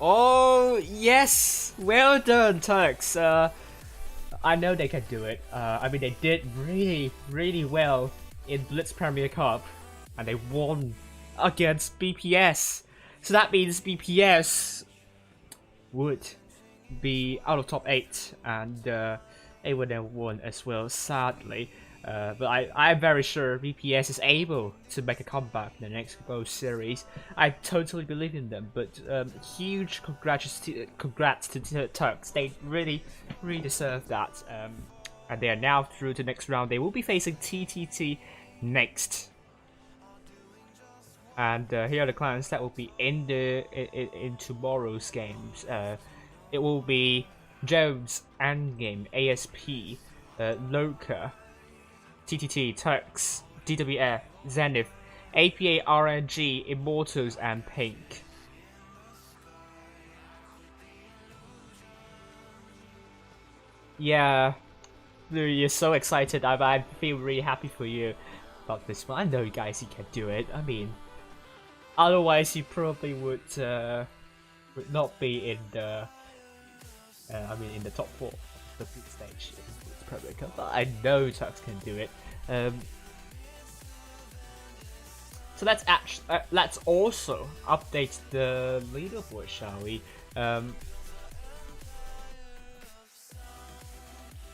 oh yes, well done, Turks. I know they can do it. I mean, they did really well in Blitz Premier Cup, and they won against BPS. So that means BPS would be out of top 8, and they would have won as well, sadly. But I'm very sure BPS is able to make a comeback in the next Go series. I totally believe in them. But huge congrats to the Turks. They really deserve that. And they are now through to the next round. They will be facing TTT next. And here are the clients that will be in tomorrow's games. It will be Jones, Endgame, ASP, Loka, TTT, Turks, DWF, Zenith, APA, RNG, Immortals, and Pink. Yeah, you're so excited. I feel really happy for you about this one. I know you guys, you can do it. I mean, otherwise you probably would not be in the in the top 4, the group stage. Premier Cup, but I know Turks can do it. So let's also update the leaderboard, shall we?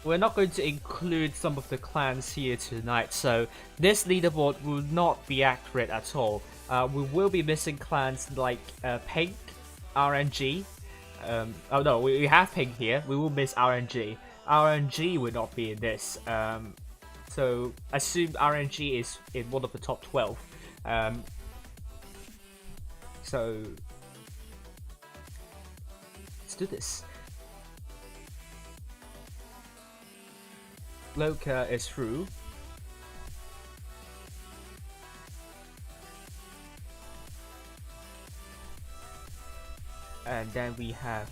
We're not going to include some of the clans here tonight, so this leaderboard will not be accurate at all. We will be missing clans like Pink, RNG. Oh no, we have Pink here. We will miss RNG. RNG will not be in this. So assume RNG is in one of the top 12. So let's do this. Loka is through. And then we have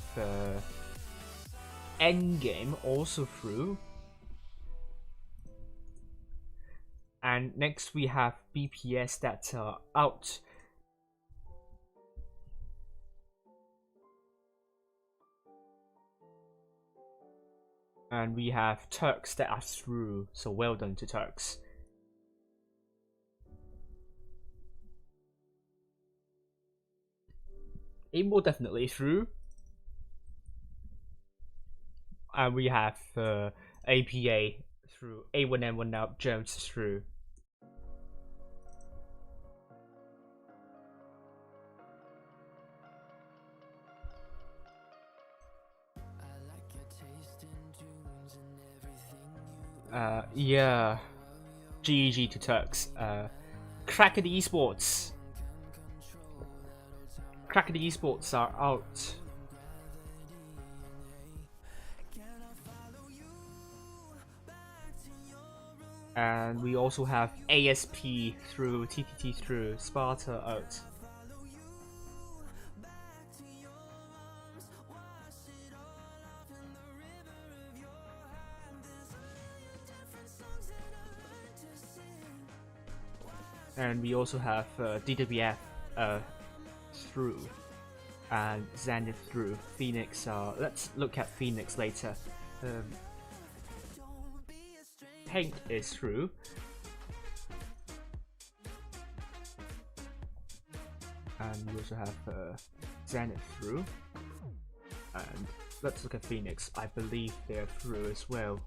Endgame also through. And next we have BPS that are out. And we have Turks that are through, so well done to Turks. Amo definitely through. And we have APA through, A1N1 out, Jones through. Yeah, GG to Turks. Kraken Esports. Kraken Esports are out. And we also have ASP through, TTT through, Sparta out. And we also have DWF through, and Zenith through. Phoenix, let's look at Phoenix later. Pink is through. And we also have Zenith through. And let's look at Phoenix. I believe they're through as well.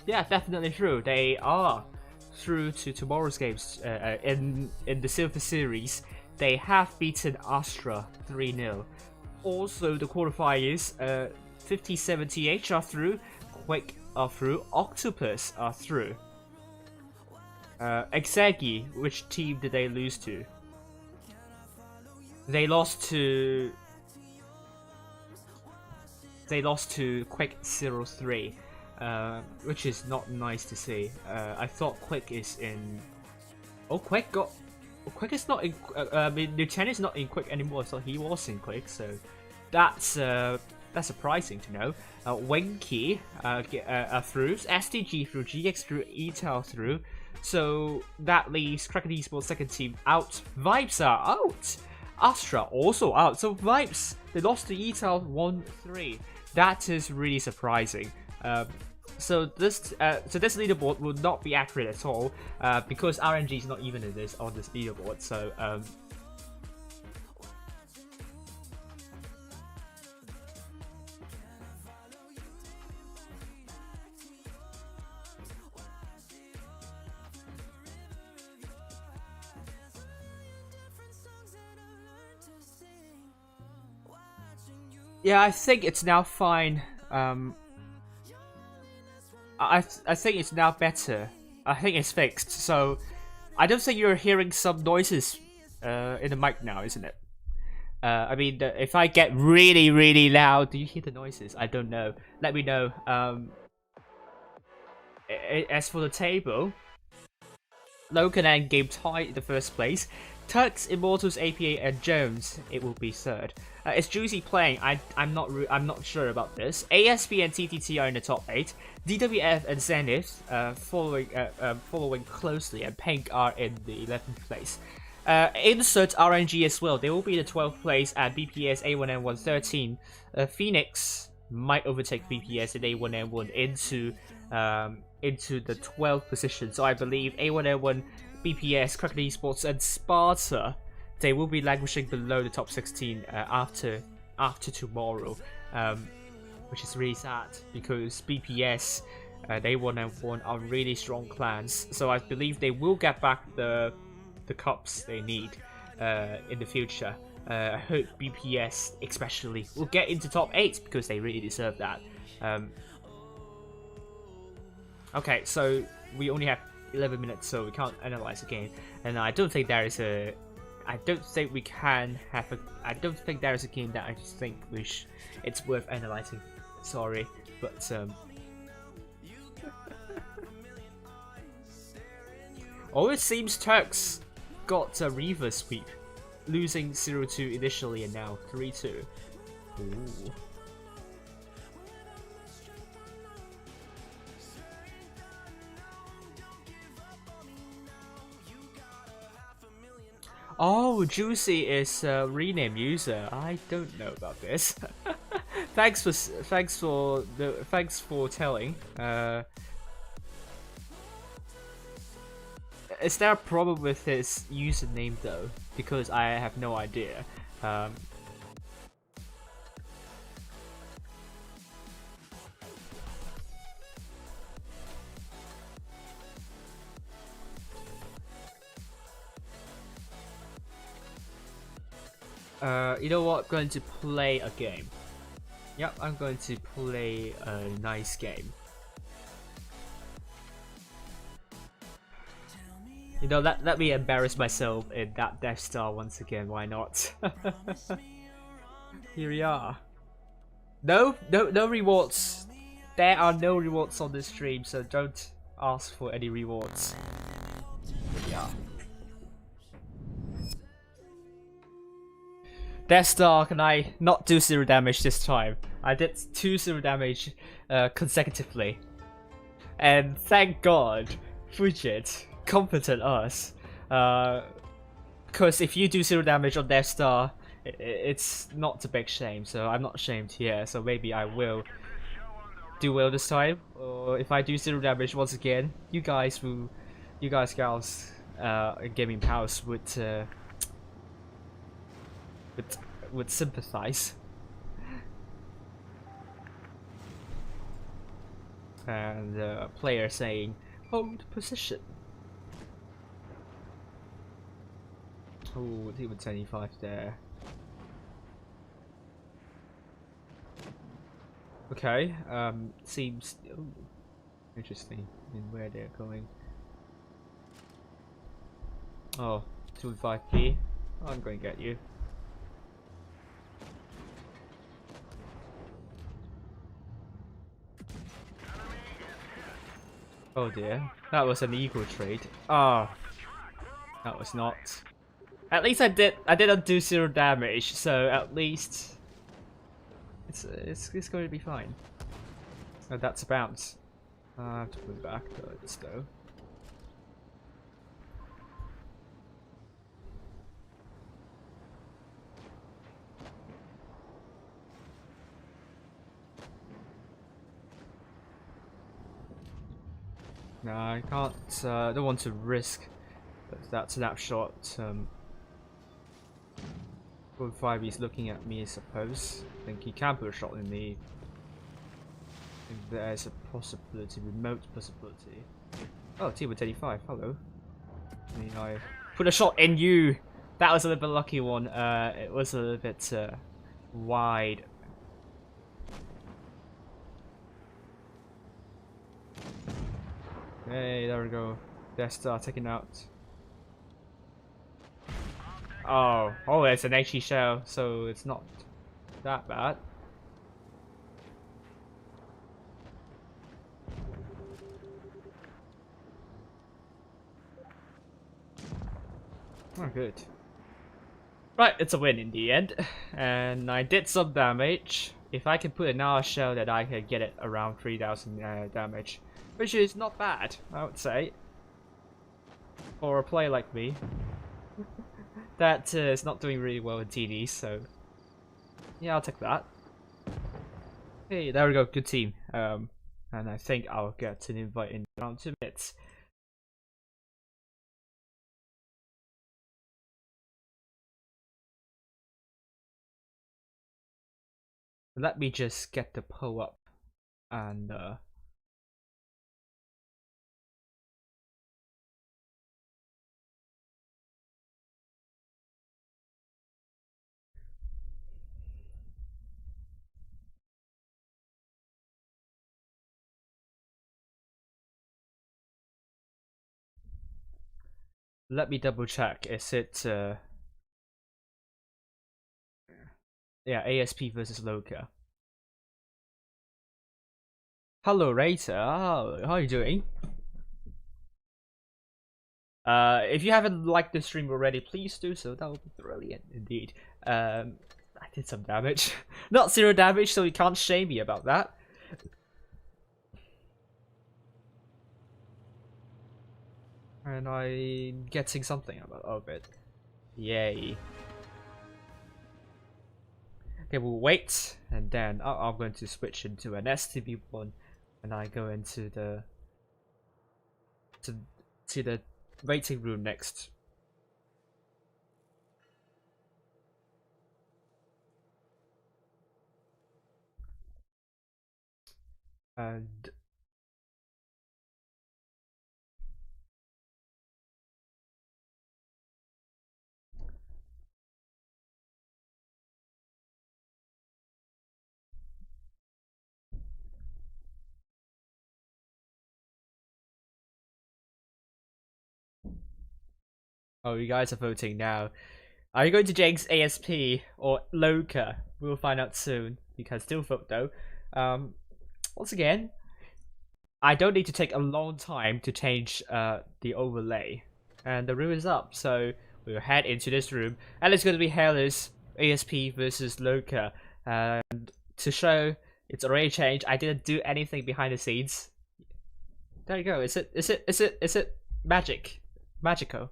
Yeah, definitely through. They are through to tomorrow's games. In the Silver Series, they have beaten Astra 3-0. Also, the quarterfinals, 5070H are through, Quake are through, Octopus are through. Exegi, which team did they lose to? They lost to Quake 03. Which is not nice to see. I thought Quick is in. Oh, Quick is not in. I mean, Lieutenant is not in Quick anymore. So he was in Quick, so that's surprising to know. Winky are through, STG through, GX through, ETAL through. So that leaves Kraken Esports second team out. Vibes are out. Astra also out. So Vibes, they lost to ETAL 1-3. That is really surprising. So this leaderboard will not be accurate at all because RNG is not even in this on this leaderboard. So yeah, I think it's now fine. I think it's now better. I think it's fixed. So I don't think you're hearing some noises in the mic now, isn't it? I mean, if I get really loud, do you hear the noises? I don't know. Let me know. As for the table, Loka and Game tied in the first place. Turks, Immortals, APA, and Jones, it will be third. Is Juicy playing? I'm not sure about this. ASP and TTT are in the top 8. DWF and Zenith following closely, and Pink are in the 11th place. Insert RNG as well. They will be in the 12th place, and BPS A1N113. Phoenix might overtake BPS and A1N1 into the 12th position. So I believe A1N1, BPS, Kraken Esports, and Sparta, they will be languishing below the top 16 after tomorrow, which is really sad because BPS and A1N1 are really strong clans. So I believe they will get back the cups they need in the future. I hope BPS especially will get into top 8 because they really deserve that. Okay, so we only have 11 minutes, so we can't analyze the game, and I don't think there is a. I don't think we can have a. I don't think there is a game that I just think it's worth analyzing. Sorry, but oh, it seems Turks got a reverse sweep, losing 0-2 initially and now 3-2. Ooh. Oh, Juicy is a rename user. I don't know about this. thanks for telling. Is there a problem with his username though? Because I have no idea. You know what? I'm going to play a game. Yep, I'm going to play a nice game. You know, let me embarrass myself in that Death Star once again, why not? Here we are. No rewards. There are no rewards on this stream, so don't ask for any rewards. Here we are. Death Star, can I not do 0 damage this time? I did 2 0 damage consecutively. And thank God, Fujit comforted us. Because if you do 0 damage on Death Star, it's not a big shame, so I'm not shamed here, so maybe I will do well this time. Or if I do 0 damage once again, you guys gals in Gaming Pals would sympathize. And a player saying, hold position. Oh, team with 25 there. Okay, seems interesting in where they're going. Oh, 2.5p. I'm going to get you. Oh dear, that was an equal trade. Ah, that was not. At least I didn't do 0 damage, so at least it's going to be fine. Oh, that's a bounce. I have to put it back though. No, I can't. I don't want to risk that snapshot. 5 he's looking at me, I suppose. I think he can put a shot in me. If there's a possibility, remote possibility. Oh, team with 85. Hello. I mean, I put a shot in you. That was a little bit lucky one. It was a little bit wide. Hey, there we go. Death Star taken out. Oh, it's an HE shell, so it's not that bad. Oh, good. Right, it's a win in the end, and I did some damage. If I can put another shell, that I can get it around 3,000 damage. Which is not bad, I would say, for a player like me that is not doing really well in TDs, so yeah, I'll take that. Hey, there we go. Good team. And I think I'll get an invite in around 2 minutes. Let me just get the poll up and let me double check. Is it yeah, ASP versus Loka. Hello Raider, how are you doing? If you haven't liked the stream already, please do so. That would be brilliant indeed. I did some damage. Not 0 damage, so you can't shame me about that. And I'm getting something out of it. Yay. Okay, we'll wait, and then I'm going to switch into an STV one, and I go into the to the waiting room next. And oh, you guys are voting now. Are you going to Jake's ASP or Loka? We'll find out soon. You can still vote though. Once again, I don't need to take a long time to change the overlay. And the room is up, so we'll head into this room. And it's going to be Hairless ASP versus Loka. And to show it's already changed, I didn't do anything behind the scenes. There you go. Is it magical?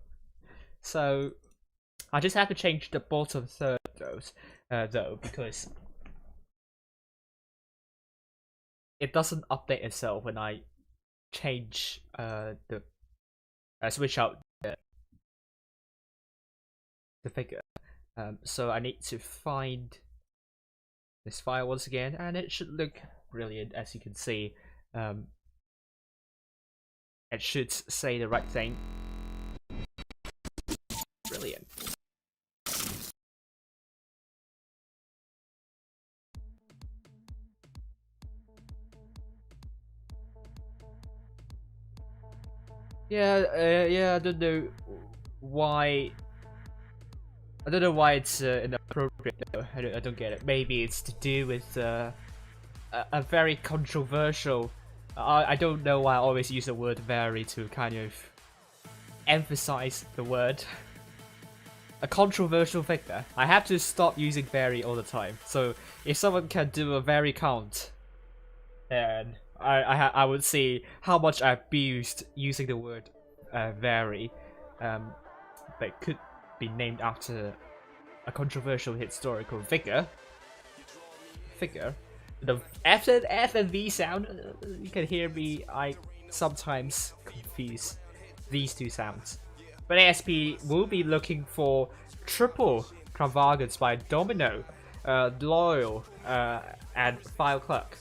So I just have to change the bottom third though, because it doesn't update itself when I change switch out the figure. So I need to find this file once again, and it should look brilliant. As you can see, it should say the right thing. Brilliant. Yeah, I don't know why. I don't know why it's inappropriate though. I don't get it. Maybe it's to do with a very controversial. I don't know why I always use the word "very" to kind of emphasize the word. A controversial figure. I have to stop using "very" all the time. So if someone can do a "very" count, then I would see how much I abused using the word "very." But it could be named after a controversial historical figure. The F and V sound, you can hear me, I sometimes confuse these two sounds. But ASP will be looking for triple Kravagans by Domino, Loyal, and File Cluck.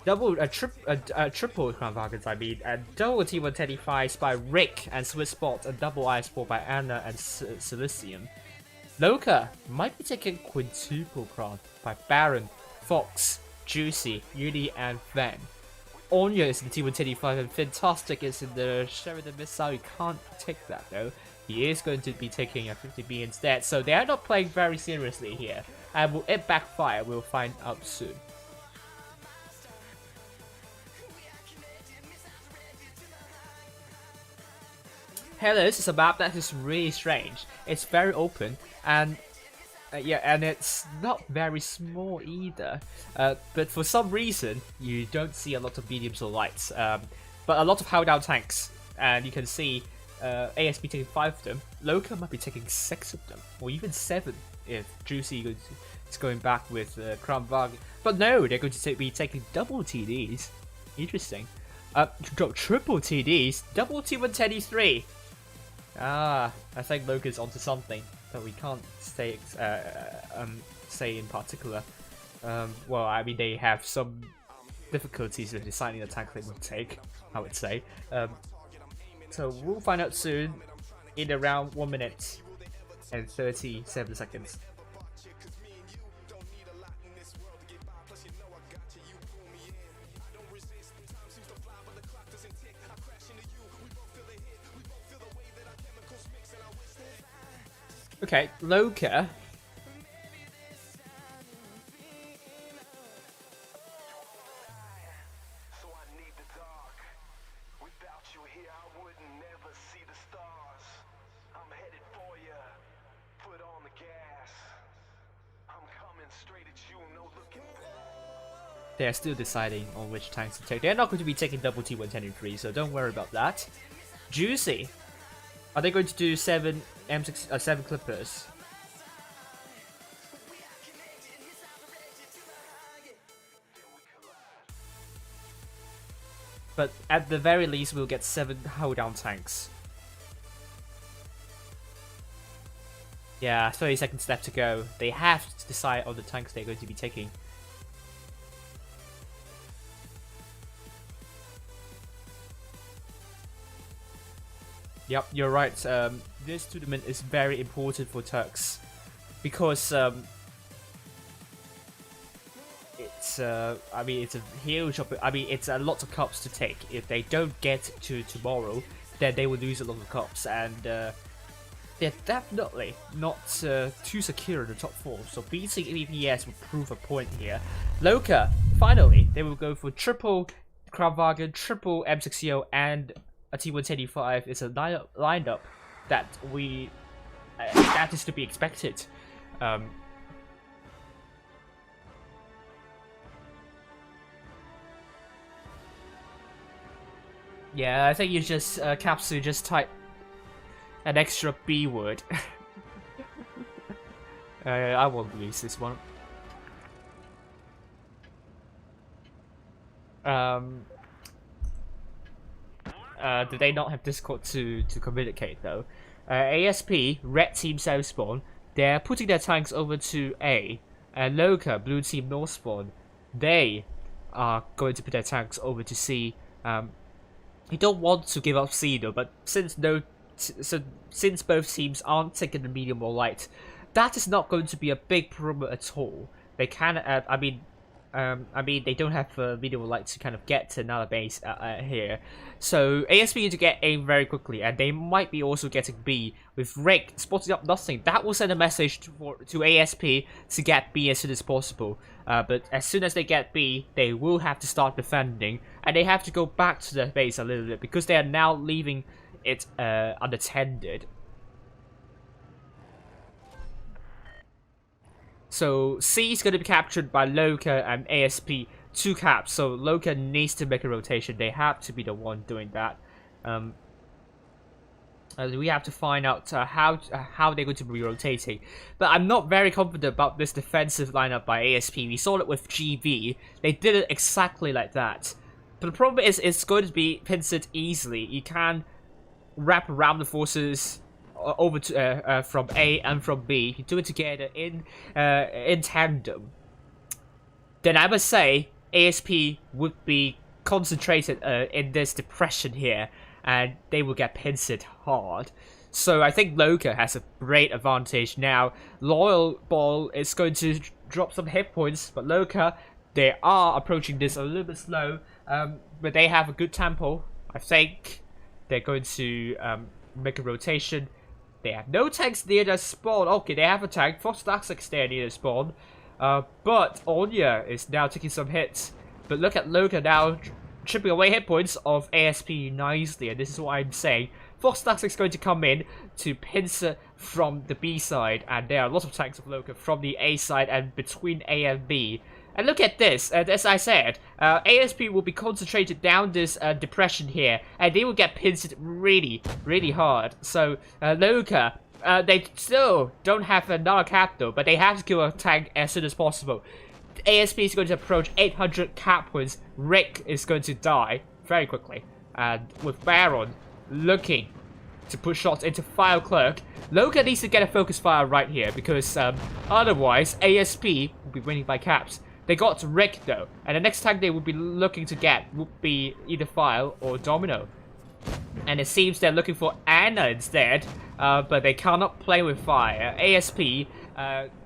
Triple Kravagans, I mean, and double T125s by Rick and Swiss Spot, and double Ice Ball by Anna and Silicium. Loka might be taking quintuple Kran by Baron, Fox, Juicy, Yuli, and Van. Onya is in T125 and Fantastic is in the Sheridan Missile. You can't take that though. He is going to be taking a 50B instead, so they are not playing very seriously here. And will it backfire? We'll find out soon. Hellas is a map that is really strange. It's very open and yeah, and it's not very small either. But for some reason, you don't see a lot of mediums or lights. But a lot of held down tanks, and you can see ASP taking 5 of them. Loka might be taking 6 of them, or even 7. if Juicy is going back with Kramvag. But no, they're going to be taking double TDs. Interesting. Triple TDs? Double T123! Ah, I think Loka's onto something, but we can't say in particular. Well, I mean, they have some difficulties with deciding the tank they will take, I would say. So we'll find out soon in around 1 minute and 37 seconds. Okay, Loka. They're still deciding on which tanks to take. They're not going to be taking double T123, so don't worry about that. Juicy. Are they going to do 7 M6 7 Clippers? But at the very least, we'll get 7 hold down tanks. Yeah, 30 seconds left to go. They have to decide on the tanks they're going to be taking. Yep, you're right. This tournament is very important for Turks because it's I mean, it's a huge. I mean, it's a lot of cups to take. If they don't get to tomorrow, then they will lose a lot of cups, and they're definitely not too secure in the top 4. So beating EPS will prove a point here. Loka, finally, they will go for triple Kravwagen, triple M60, and a T125 is a lineup that that is to be expected. Yeah, I think you just Capsule just type an extra B word. I won't release this one. Do they not have Discord to communicate though? ASP, Red Team South Spawn, they're putting their tanks over to A. And Loka, Blue Team North Spawn, they are going to put their tanks over to C. You don't want to give up C though, but since both teams aren't taking the medium or light, that is not going to be a big problem at all. They can, I mean, they don't have medium or light to kind of get to another base here. So ASP need to get A very quickly, and they might be also getting B with Rick spotting up nothing. That will send a message to ASP to get B as soon as possible. But as soon as they get B, they will have to start defending, and they have to go back to their base a little bit because they are now leaving it unattended. So C is going to be captured by Loka and ASP 2 caps. So Loka needs to make a rotation. They have to be the one doing that. We have to find out how they're going to be rotating. But I'm not very confident about this defensive lineup by ASP. We saw it with GV. They did it exactly like that. But the problem is it's going to be pincered easily. You can wrap around the forces over to from A and from B. You do it together in tandem. Then I must say ASP would be concentrated in this depression here, and they will get pincered hard. So I think Loka has a great advantage now. Loyal Ball is going to drop some hit points, but Loka, they are approaching this a little bit slow, but they have a good tempo. I think they're going to make a rotation. They have no tanks near their spawn. Okay, they have a tank. Fox there near their spawn. But Onya is now taking some hits. But look at Loka now chipping away hit points of ASP nicely. And this is what I'm saying. Fox is going to come in to pincer from the B side. And there are lots of tanks of Loka from the A side and between A and B. And look at this, as I said, ASP will be concentrated down this depression here, and they will get pincered really, really hard. So Loka They still don't have another cap though, but they have to kill a tank as soon as possible. ASP is going to approach 800 cap points. Rick is going to die very quickly. And with Baron looking to put shots into Fire Clerk, Loka needs to get a focus fire right here because otherwise ASP will be winning by caps. They got Rick though, and the next tank they would be looking to get would be either Fire or Domino. And it seems they're looking for Anna instead, but they cannot play with fire. ASP,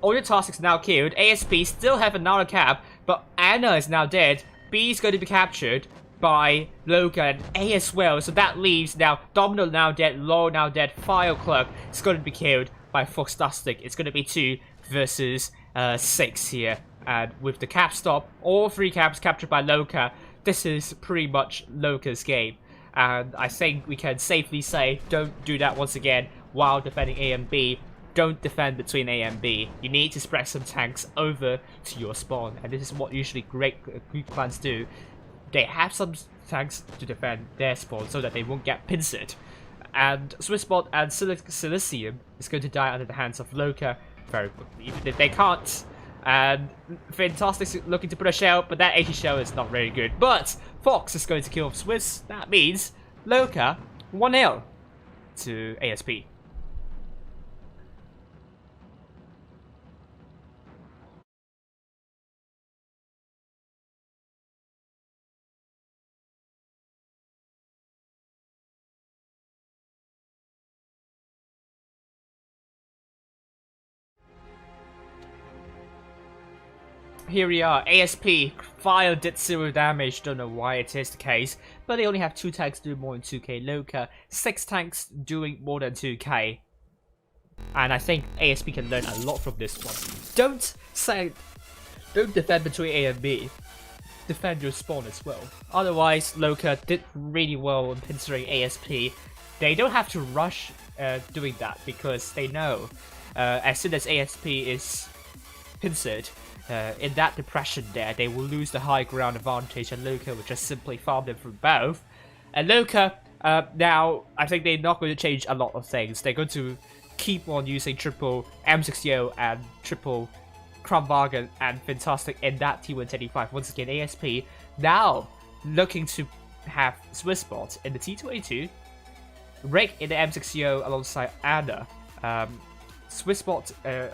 all your tasks now killed. ASP still have another cap, but Anna is now dead. B is going to be captured by Loka and A as well, so that leaves now Domino now dead, Law now dead, Fire Clerk is going to be killed by Foxtastic. It's going to be 2 versus 6 here. And with the cap stop, all 3 caps captured by Loka, this is pretty much Loka's game. And I think we can safely say, don't do that once again while defending A and B. Don't defend between A and B. You need to spread some tanks over to your spawn. And this is what usually great clans do. They have some tanks to defend their spawn so that they won't get pincered. And Swissbot and Silicium is going to die under the hands of Loka very quickly, even if they can't. And Fantastic's looking to put a shell, but that 80 shell is not very good. But Fox is going to kill Swiss. That means Loka 1-0 to ASP. Here we are, ASP, Fire did 0 damage, don't know why it is the case, but they only have 2 tanks doing more than 2k, Loka, 6 tanks doing more than 2k. And I think ASP can learn a lot from this one. Don't defend between A and B, defend your spawn as well. Otherwise, Loka did really well in pincering ASP. They don't have to rush doing that because they know as soon as ASP is pincered, in that depression there, they will lose the high ground advantage and Loka will just simply farm them from both. And Loka, now, I think they're not going to change a lot of things. They're going to keep on using triple M60 and triple Kramwagen and Fantastic in that T125. Once again, ASP now looking to have Swissbot in the T282, Rick in the M60 alongside Anna. Swissbot,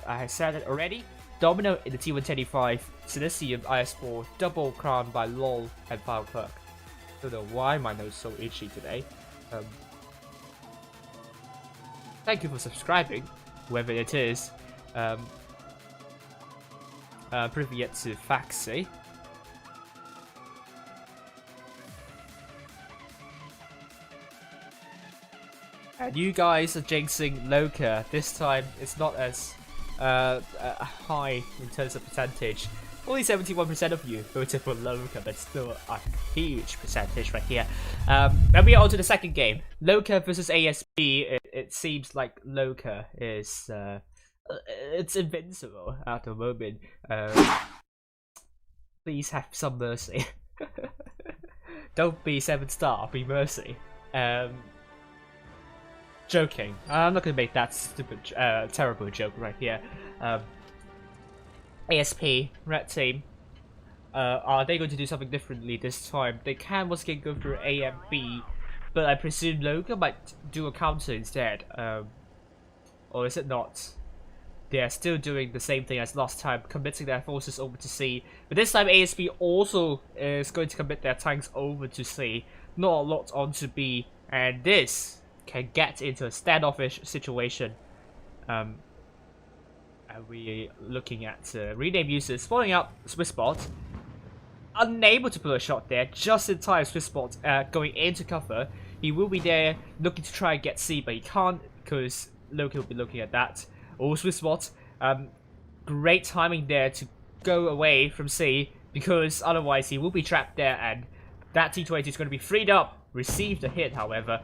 I said it already. Domino in the T125, Silicium IS4, double crown by LOL and Fire Clerk. Don't know why my nose is so itchy today. Thank you for subscribing, whoever it is. Privyet to Faxi. And you guys are jinxing Loka. This time it's not as high in terms of percentage. Only 71% of you voted for Loka, but still a huge percentage right here. And we are on to the second game. Loka versus ASP. It seems like Loka is it's invincible at the moment. Please have some mercy. Don't be 7-star, be mercy. Joking. I'm not gonna make that stupid, terrible joke right here. ASP, red team. Are they going to do something differently this time? They can once again go through A and B, but I presume Loka might do a counter instead. Or is it not? They are still doing the same thing as last time, committing their forces over to C. But this time ASP also is going to commit their tanks over to C. Not a lot onto B, and this can get into a standoffish situation. And we're looking at rename users following up Swissbot. Unable to pull a shot there, just in time. Swissbot going into cover. He will be there looking to try and get C, but he can't because Loki will be looking at that. Oh, Swissbot, great timing there to go away from C because otherwise he will be trapped there, and that T20 is going to be freed up. Received a hit, however.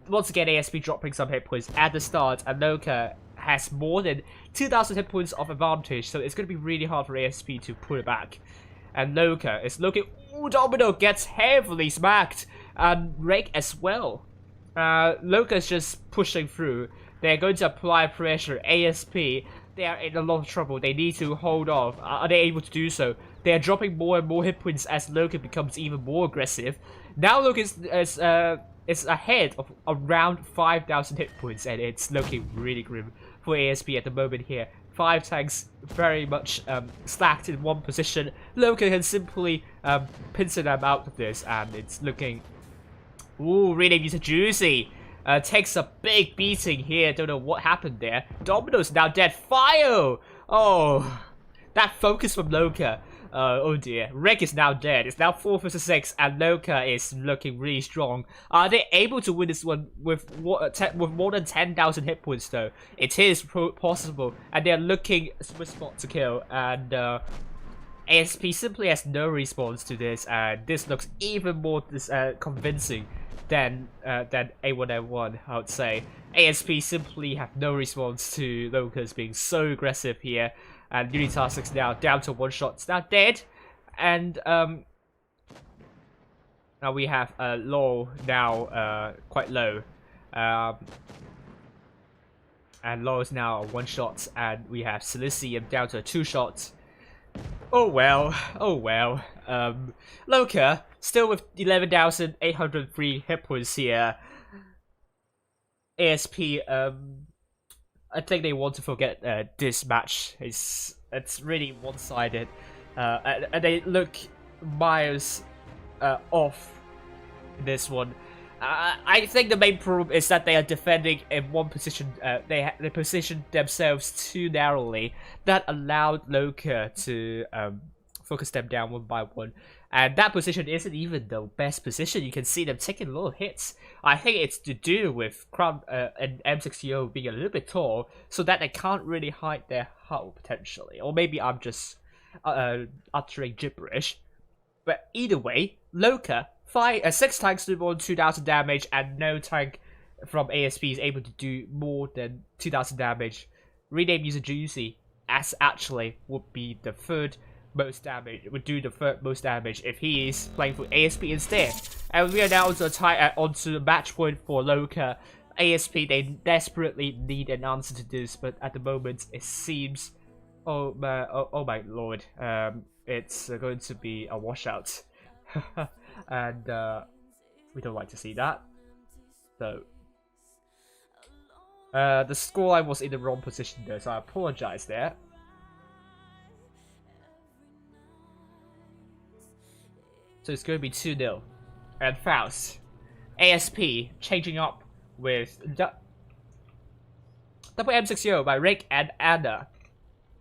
Once again, ASP dropping some hit points at the start, and Loka has more than 2,000 hit points of advantage, so it's going to be really hard for ASP to pull it back. And Loka is looking. Ooh, Domino gets heavily smacked, and Rake as well. Loka is just pushing through. They're going to apply pressure. ASP, they are in a lot of trouble. They need to hold off. Are they able to do so? They are dropping more and more hit points as Loka becomes even more aggressive. Now Loka is ahead of around 5,000 hit points, and it's looking really grim for ASP at the moment here. 5 tanks very much stacked in one position. Loka can simply pincer them out of this, and it's looking... Ooh, rename user Juicy. Takes a big beating here. Don't know what happened there. Domino's now dead. Fire! Oh, that focus from Loka. Oh dear. Rick is now dead. It's now 4 vs 6, and Loka is looking really strong. Are they able to win this one with more than 10,000 hit points though? It is possible, and they're looking Swiss spot to kill, and ASP simply has no response to this, and this looks even more convincing than A1M1, I would say. ASP simply have no response to Loka's being so aggressive here. And Unitas is now down to 1 shot. It's now dead. And now we have Law now quite low. And Law is now 1 shot. And we have Silicium down to 2 shots. Oh well. Oh well. Loka still with 11,803 hit points here. ASP, I think they want to forget this match. It's really one-sided, and they look miles off in this one. I think the main problem is that they are defending in one position. They positioned themselves too narrowly. That allowed Loka to focus them down 1 by 1. And that position isn't even the best position. You can see them taking a lot of hits. I think it's to do with Crown and M60O being a little bit tall, so that they can't really hide their hull, potentially. Or maybe I'm just uttering gibberish. But either way, Loka, 6 tanks do more than 2,000 damage, and no tank from ASP is able to do more than 2,000 damage. Rename user Juicy, as actually would be the third most damage, would do the third most damage if he is playing for ASP instead. And we are now onto the match point for Loka. ASP, they desperately need an answer to this, but at the moment it seems, oh my lord, it's going to be a washout. And we don't like to see that. So the scoreline was in the wrong position there, so I apologize there. So it's going to be 2-0. And Faust, ASP changing up with double M60 by Rick and Anna.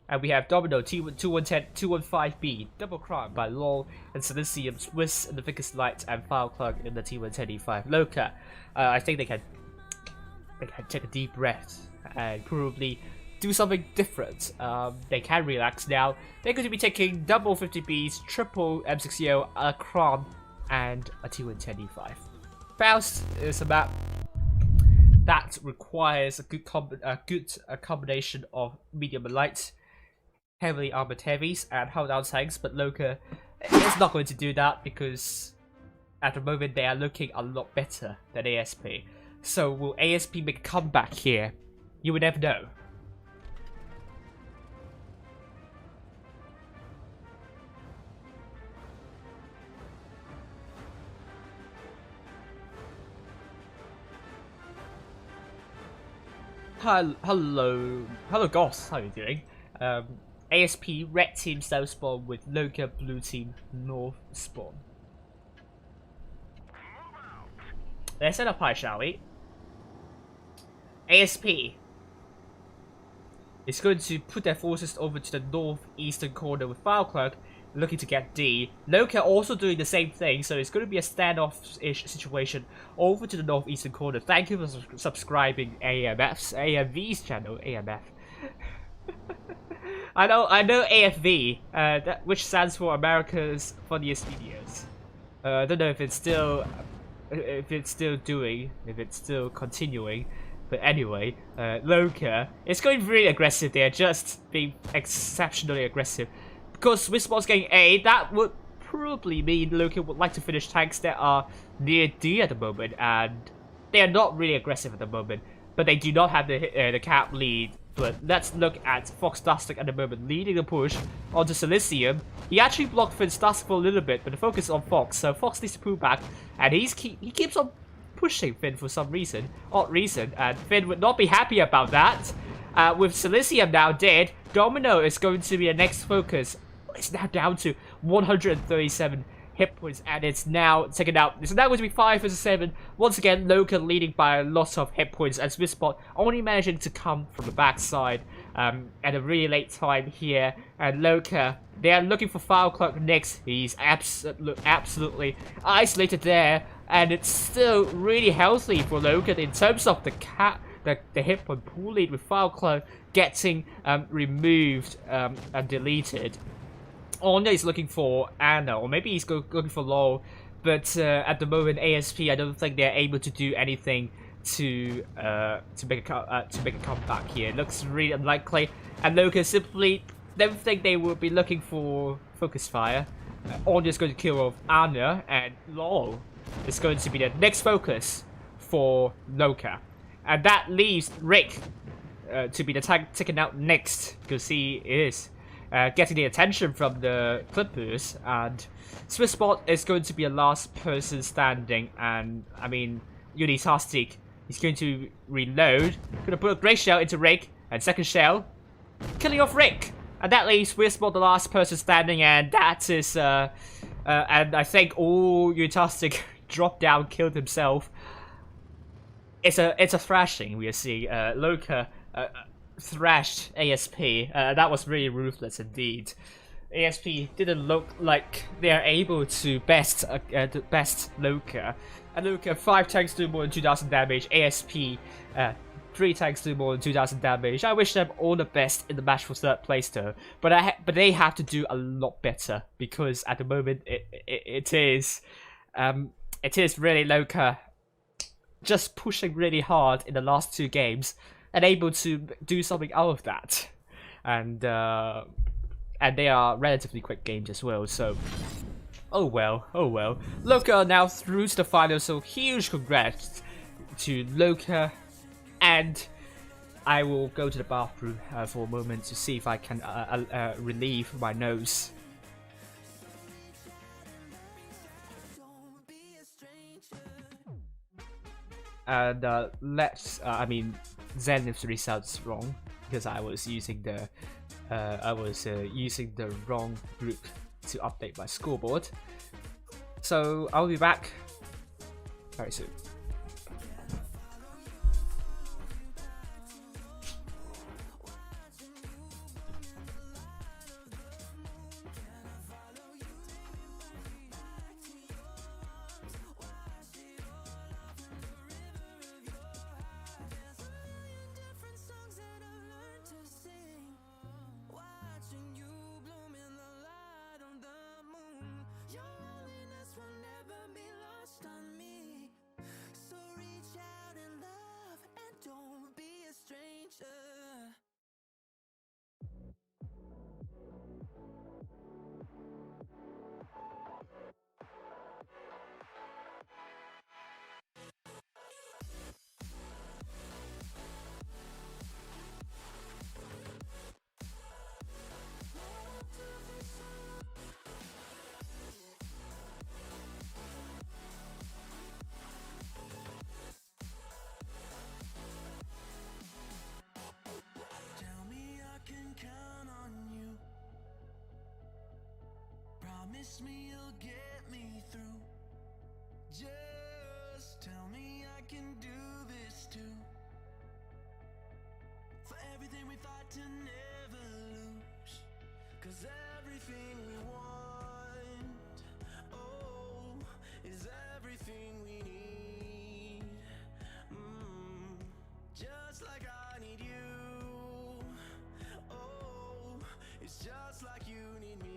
And we have Domino, T2110-215B, Double Crown by LOL, and Silicium, Swiss, and the Vicus Light, and Fireclug in the T110E5. Loka, I think they can take a deep breath and probably do something different. They can relax now. They're going to be taking double 50Bs, triple M60, a Crown, and a T110E5. Faust is a map that requires a good combination of medium and light, heavily armored heavies, and hold down tanks, but Loka is not going to do that because at the moment they are looking a lot better than ASP. So will ASP make a comeback here? You would never know. Hello Goss, how are you doing? ASP, red team south spawn with Loka, blue team north spawn. Let's set up high, shall we? ASP is going to put their forces over to the northeastern corner with Fireclug, looking to get D. Loka also doing the same thing, so it's going to be a standoff-ish situation over to the northeastern corner. Thank you for subscribing AMV's channel, AMF. I know AFV, which stands for America's Funniest Videos. I don't know if it's still continuing, but anyway, Loka, it's going really aggressive. They're just being exceptionally aggressive. Because Swiss Spot's getting A, that would probably mean Loka would like to finish tanks that are near D at the moment, and they are not really aggressive at the moment. but they do not have the cap lead. But let's look at Fox Dustic at the moment, leading the push onto Silicium. He actually blocked Finn's Dusk for a little bit, but the focus is on Fox, so Fox needs to pull back, and he keeps on pushing Finn for some reason, odd reason, and Finn would not be happy about that. With Silicium now dead, Domino is going to be the next focus. It's now down to 137 hit points, and it's now taken out. It's now going to be 5 versus 7. Once again, Loka leading by a lot of hit points, and Swissbot only managing to come from the backside at a really late time here. And Loka, they are looking for File Clock next. He's absolutely isolated there, and it's still really healthy for Loka in terms of the hit point pool lead, with File Clock getting removed and deleted. Anya is looking for Anna, or maybe he's looking for Lol, but at the moment ASP, I don't think they're able to do anything to make a comeback here. It looks really unlikely, and Loka simply don't think they will be looking for Focus Fire. Anya's going to kill off Anna, and Lol is going to be the next focus for Loka, and that leaves Rick to be the tag taken out next, because he is getting the attention from the Clippers, and Swissbot is going to be a last person standing, and I mean, Unitastic, he's going to reload, gonna put a great shell into Rick, and second shell, killing off Rick, and that leaves Swissbot the last person standing, and that is, and I think all Unitastic dropped down, killed himself. It's a thrashing we are seeing. Loka thrashed ASP. That was really ruthless indeed. ASP didn't look like they're able to best Loka. And Loka 5 tanks do more than 2,000 damage. ASP 3 tanks do more than 2,000 damage. I wish them all the best in the match for third place though. But they have to do a lot better, because at the moment it is really Loka just pushing really hard in the last 2 games, and able to do something out of that, and they are relatively quick games as well. So, oh well. Loka now through to the final, so huge congrats to Loka, and I will go to the bathroom for a moment to see if I can relieve my nose. And I mean, Zenith's results wrong, because I was using the wrong group to update my scoreboard. So I'll be back very soon. Promise me you'll get me through. Just tell me I can do this too. For everything we fight to never lose. 'Cause everything we want, oh, is everything we need. Just like I need you. Oh, it's just like you need me.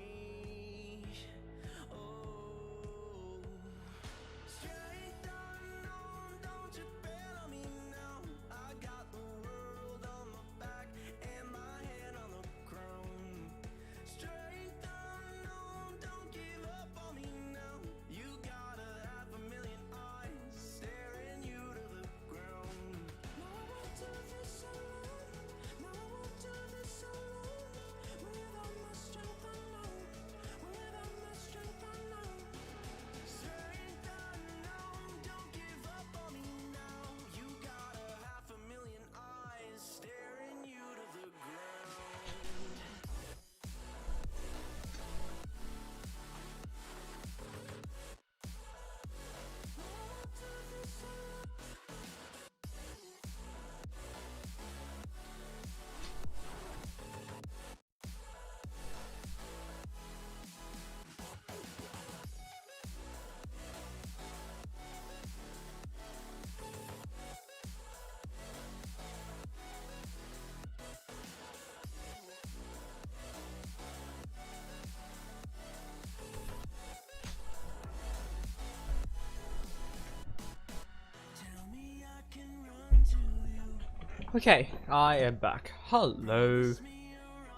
Okay, I am back. Hello.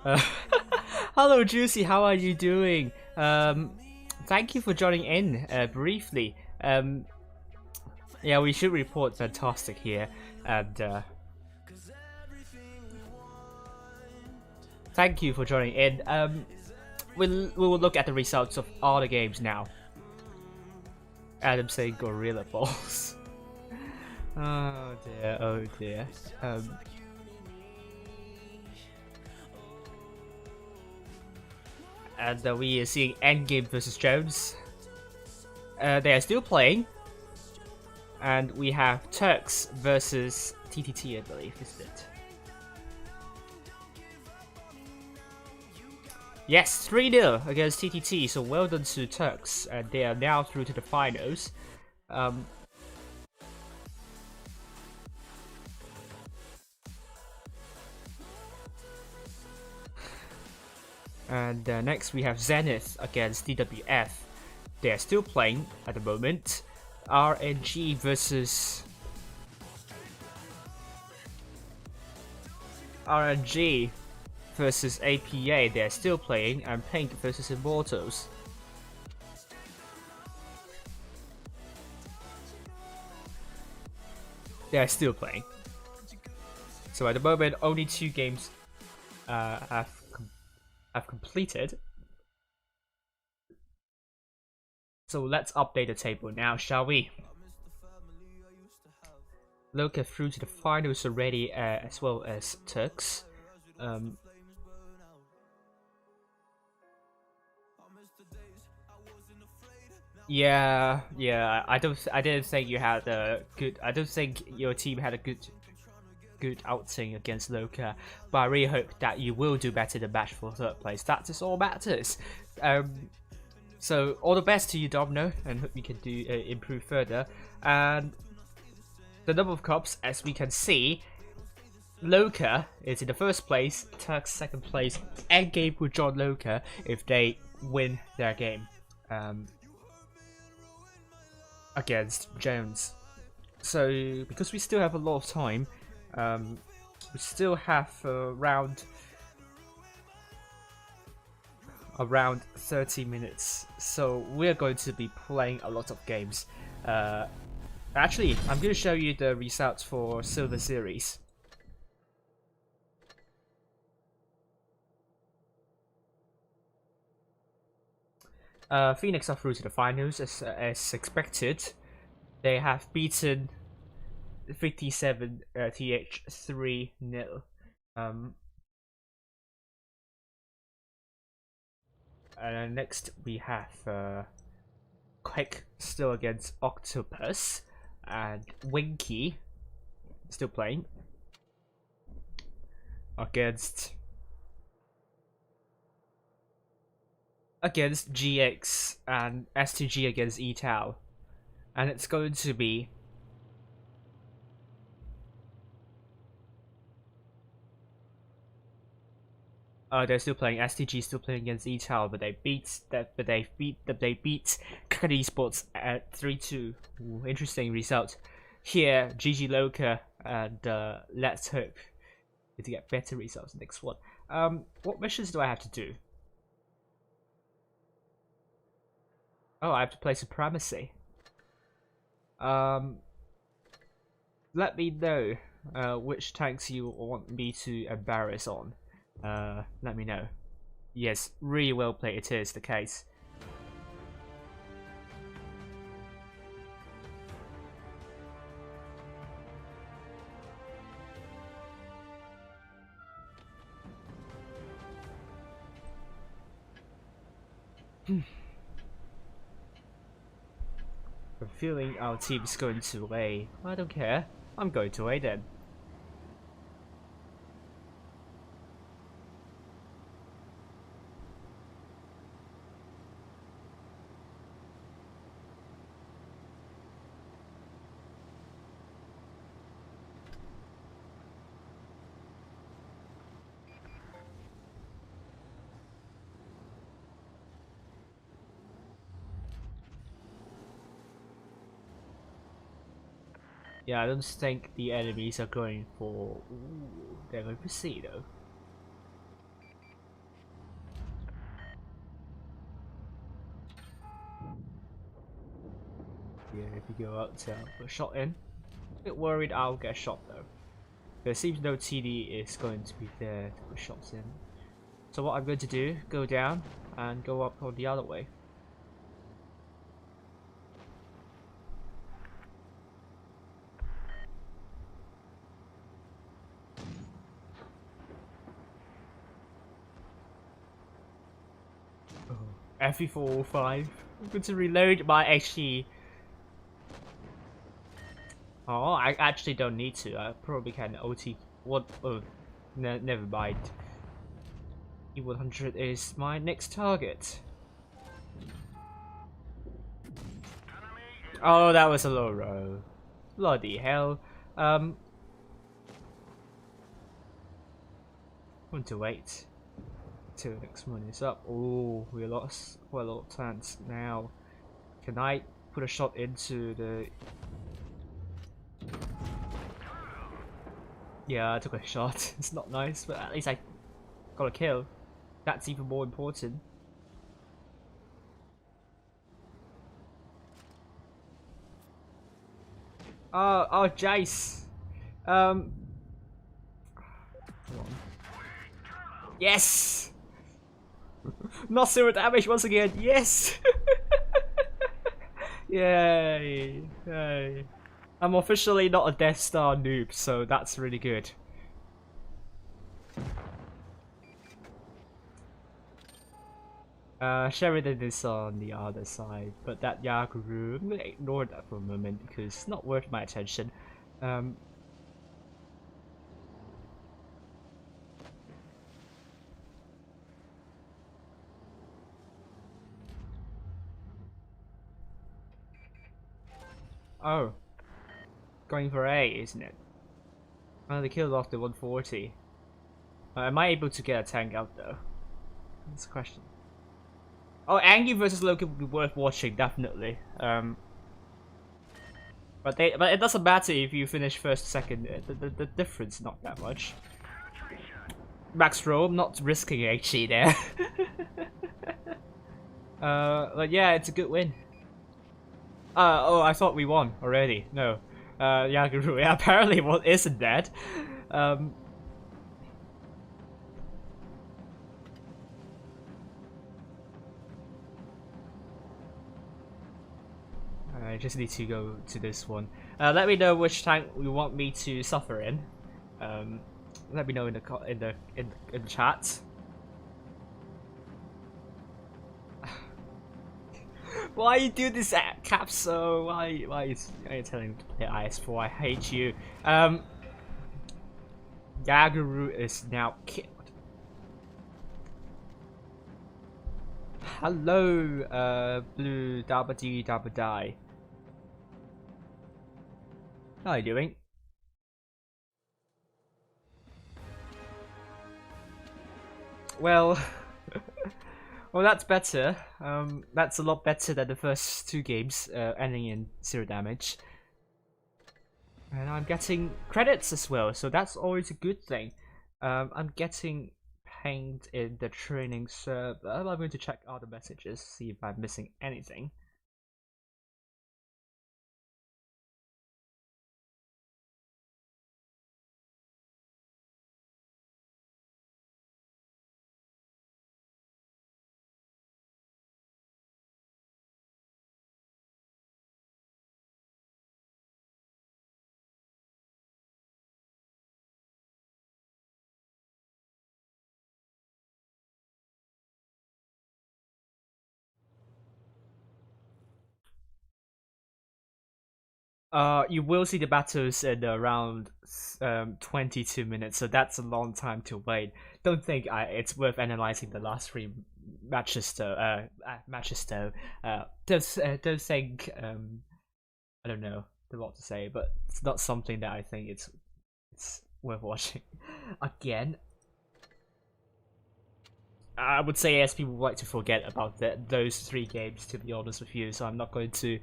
Uh, hello, Juicy. How are you doing? Thank you for joining in briefly. Yeah, we should report fantastic here, and thank you for joining in. We will look at the results of all the games now. Adam saying Gorilla Balls. Oh dear, oh dear. And we are seeing Endgame versus Jones. They are still playing. And we have Turks versus TTT, I believe, isn't it? Yes, 3-0 against TTT, so well done to Turks. And they are now through to the finals. And next we have Zenith against DWF. They are still playing at the moment. RNG versus RNG versus APA. They are still playing, and Pink versus Immortals. They are still playing. So at the moment, only 2 games have completed. So let's update the table now, shall we? Loka through to the finals already, as well as Turks. Yeah. I didn't think you had a good. I don't think your team had a good outing against Loka, but I really hope that you will do better than match for 3rd place. That is all matters. So all the best to you, Domino, and hope you can do improve further. And the number of cups, as we can see, Loka is in the 1st place, Turks 2nd place, Endgame will join Loka if they win their game against Jones. So because we still have a lot of time, we still have around 30 minutes, so we're going to be playing a lot of games. Actually, I'm going to show you the results for Silver Series. Phoenix are through to the finals as expected. They have beaten 57 TH 3-0. And next we have Quick still against Octopus, and Winky still playing against GX, and STG against ETAL, and it's going to be they're still playing. STG still playing against ETAL, but they beat Cricket Esports at 3-2. Interesting result here. GG Loka, and let's hope to get better results next one. What missions do I have to do? Oh, I have to play Supremacy. Let me know which tanks you want me to embarrass on. Let me know. Yes, really well played, it is the case. I'm feeling our team is going to A. I don't care. I'm going to A then. Yeah, I don't think the enemies are going for... Ooh, they're going for C though. Yeah, if you go out to put a shot in. A bit worried I'll get a shot though. There seems no TD is going to be there to put shots in. So what I'm going to do, go down and go up on the other way. Oh, FE405. I'm going to reload my HE. Oh, I actually don't need to. I probably can OT. What? Oh, never mind. E100 is my next target. Oh, that was a low row. Bloody hell. I'm going to wait till the next one is up. Oh, we lost quite a lot of tanks now. Can I put a shot into the... Yeah, I took a shot. It's not nice, but at least I got a kill. That's even more important. Oh, Jace. Come on. Yes. Not 0 damage once again. Yes. Yay! Yay! I'm officially not a Death Star noob, so that's really good. Sheridan is on the other side, but that Yaguru, I'm gonna ignore that for a moment because it's not worth my attention. Oh, going for A, isn't it? Oh, they killed off the 140. Am I able to get a tank out though? That's the question. Oh, Angie versus Loka would be worth watching, definitely. But it doesn't matter if you finish first, second. The difference not that much. Max roll, I'm not risking HE there. But yeah, it's a good win. Oh, I thought we won already. No. Yaguru, yeah, apparently what isn't dead. I just need to go to this one. Let me know which tank you want me to suffer in. Let me know in the chat. Why you do this at Capso? Why are you telling me to play IS4? I hate you. Yaguru is now killed. Hello, Blue Dabadi Dabadai. How are you doing? Well, well, that's better. That's a lot better than the first two games, ending in 0 damage. And I'm getting credits as well, so that's always a good thing. I'm getting pinged in the training server. I'm going to check out the messages, see if I'm missing anything. You will see the battles in around 22 minutes, so that's a long time to wait. Don't think it's worth analyzing the last 3 matches though. Don't think I don't know what to say, but it's not something that I think it's worth watching. Again, I would say as people would like to forget about those 3 games, to be honest with you, so I'm not going to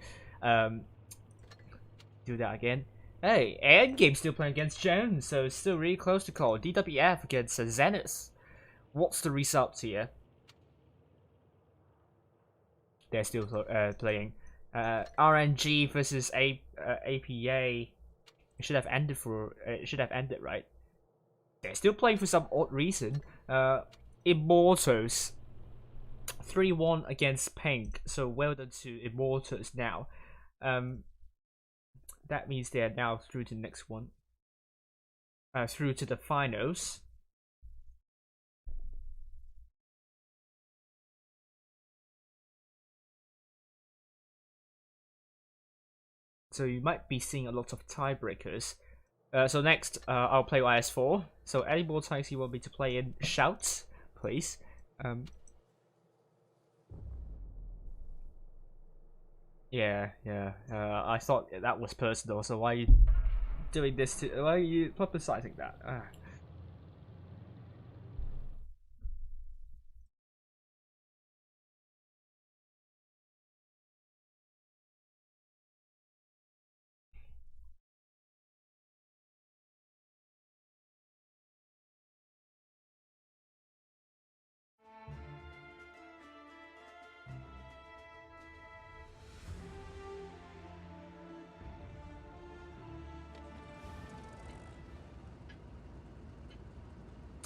do that again. Hey, Endgame's still playing against Jones, so it's still really close to call. DWF against Zenith. What's the result here? They're still playing. RNG versus APA. It should have ended right. They're still playing for some odd reason. Immortals 3-1 against Pink. So well done to Immortals now. That means they're now through to the next one. Through to the finals. So you might be seeing a lot of tiebreakers. So next, I'll play IS4. So any more tanks you want me to play in, shout, please. Yeah. I thought that was personal. So why are you doing this? Why are you publicizing that?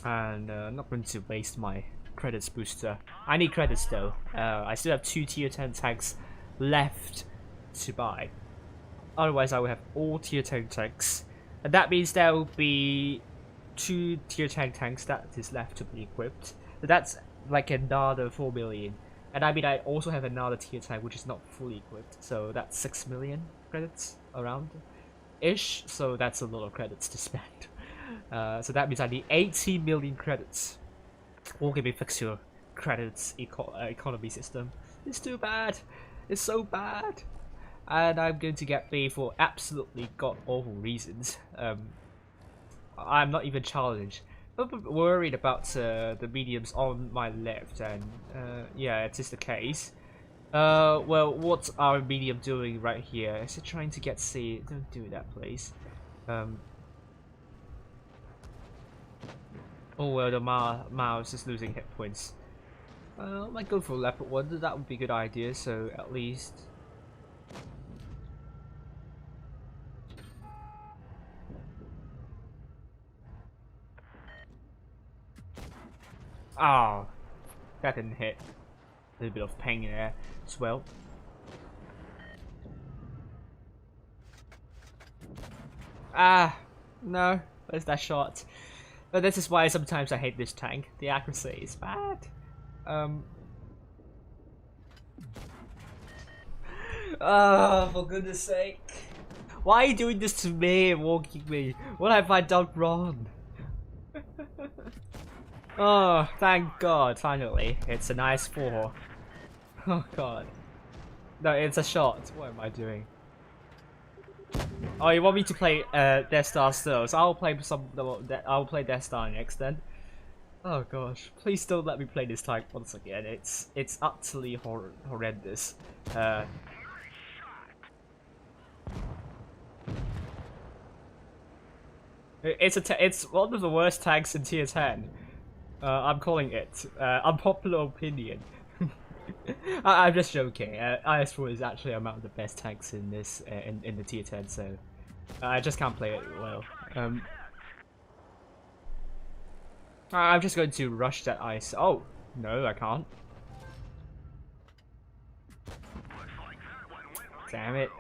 And I'm not going to waste my credits booster. I need credits though. I still have 2 tier 10 tanks left to buy. Otherwise I will have all tier 10 tanks. And that means there will be 2 tier 10 tanks that is left to be equipped. So that's like another 4 million. And I mean I also have another tier tank which is not fully equipped. So that's 6 million credits around ish. So that's a lot of credits to spend. So that means I need 80 million credits. Or can we fix your credits economy system? It's too bad. It's so bad. And I'm going to get paid for absolutely god-awful reasons. I'm not even challenged. I'm worried about the mediums on my left, and yeah, it is the case. Well, what's our medium doing right here? Is it trying to get C? Don't do that, please. Oh well, the mouse is losing hit points. I might go for leopard one. That would be a good idea. So at least. Oh, that didn't hit. A little bit of pain in there as well. Ah, no, where's that shot? But this is why sometimes I hate this tank. The accuracy is bad. Oh, for goodness sake. Why are you doing this to me and walking me? What have I done wrong? Oh, thank God, finally. It's a nice 4. Oh God. No, it's a shot. What am I doing? Oh, you want me to play Death Star still? So I'll play I'll play Death Star next then. Oh gosh, please don't let me play this tank once again. It's utterly horrendous. It's one of the worst tanks in tier 10. I'm calling it. Unpopular opinion. I'm just joking. IS4 is actually among the best tanks in this in the tier 10, so I just can't play it well. I'm just going to rush that ice. Oh no, I can't. Damn it.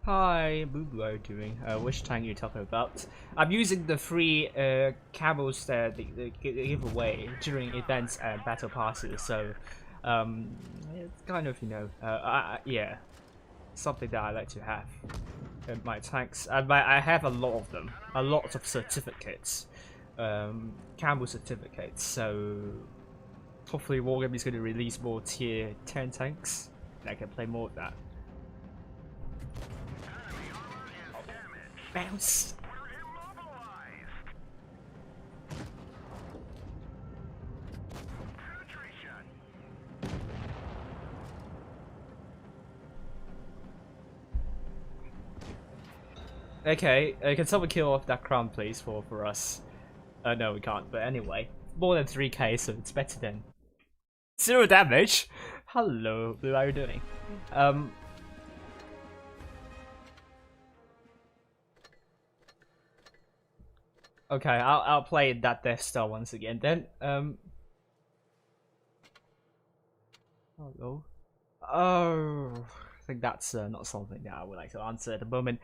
Hi, Boo-Boo, how are you doing? Which tank are you talking about? I'm using the free camels that they give away during events and battle passes, so it's kind of, you know, yeah, something that I like to have in my tanks. And I have a lot of them, a lot of certificates, camel certificates, so hopefully Wargame is going to release more tier 10 tanks and I can play more of that. Bounce. Okay, can someone kill off that crown, please, for us? No, we can't. But anyway, more than 3k, so it's better than 0 damage. Hello, Blue, how are you doing? Okay, I'll play that Death Star once again. Then, hello. Oh, I think that's not something that I would like to answer at the moment.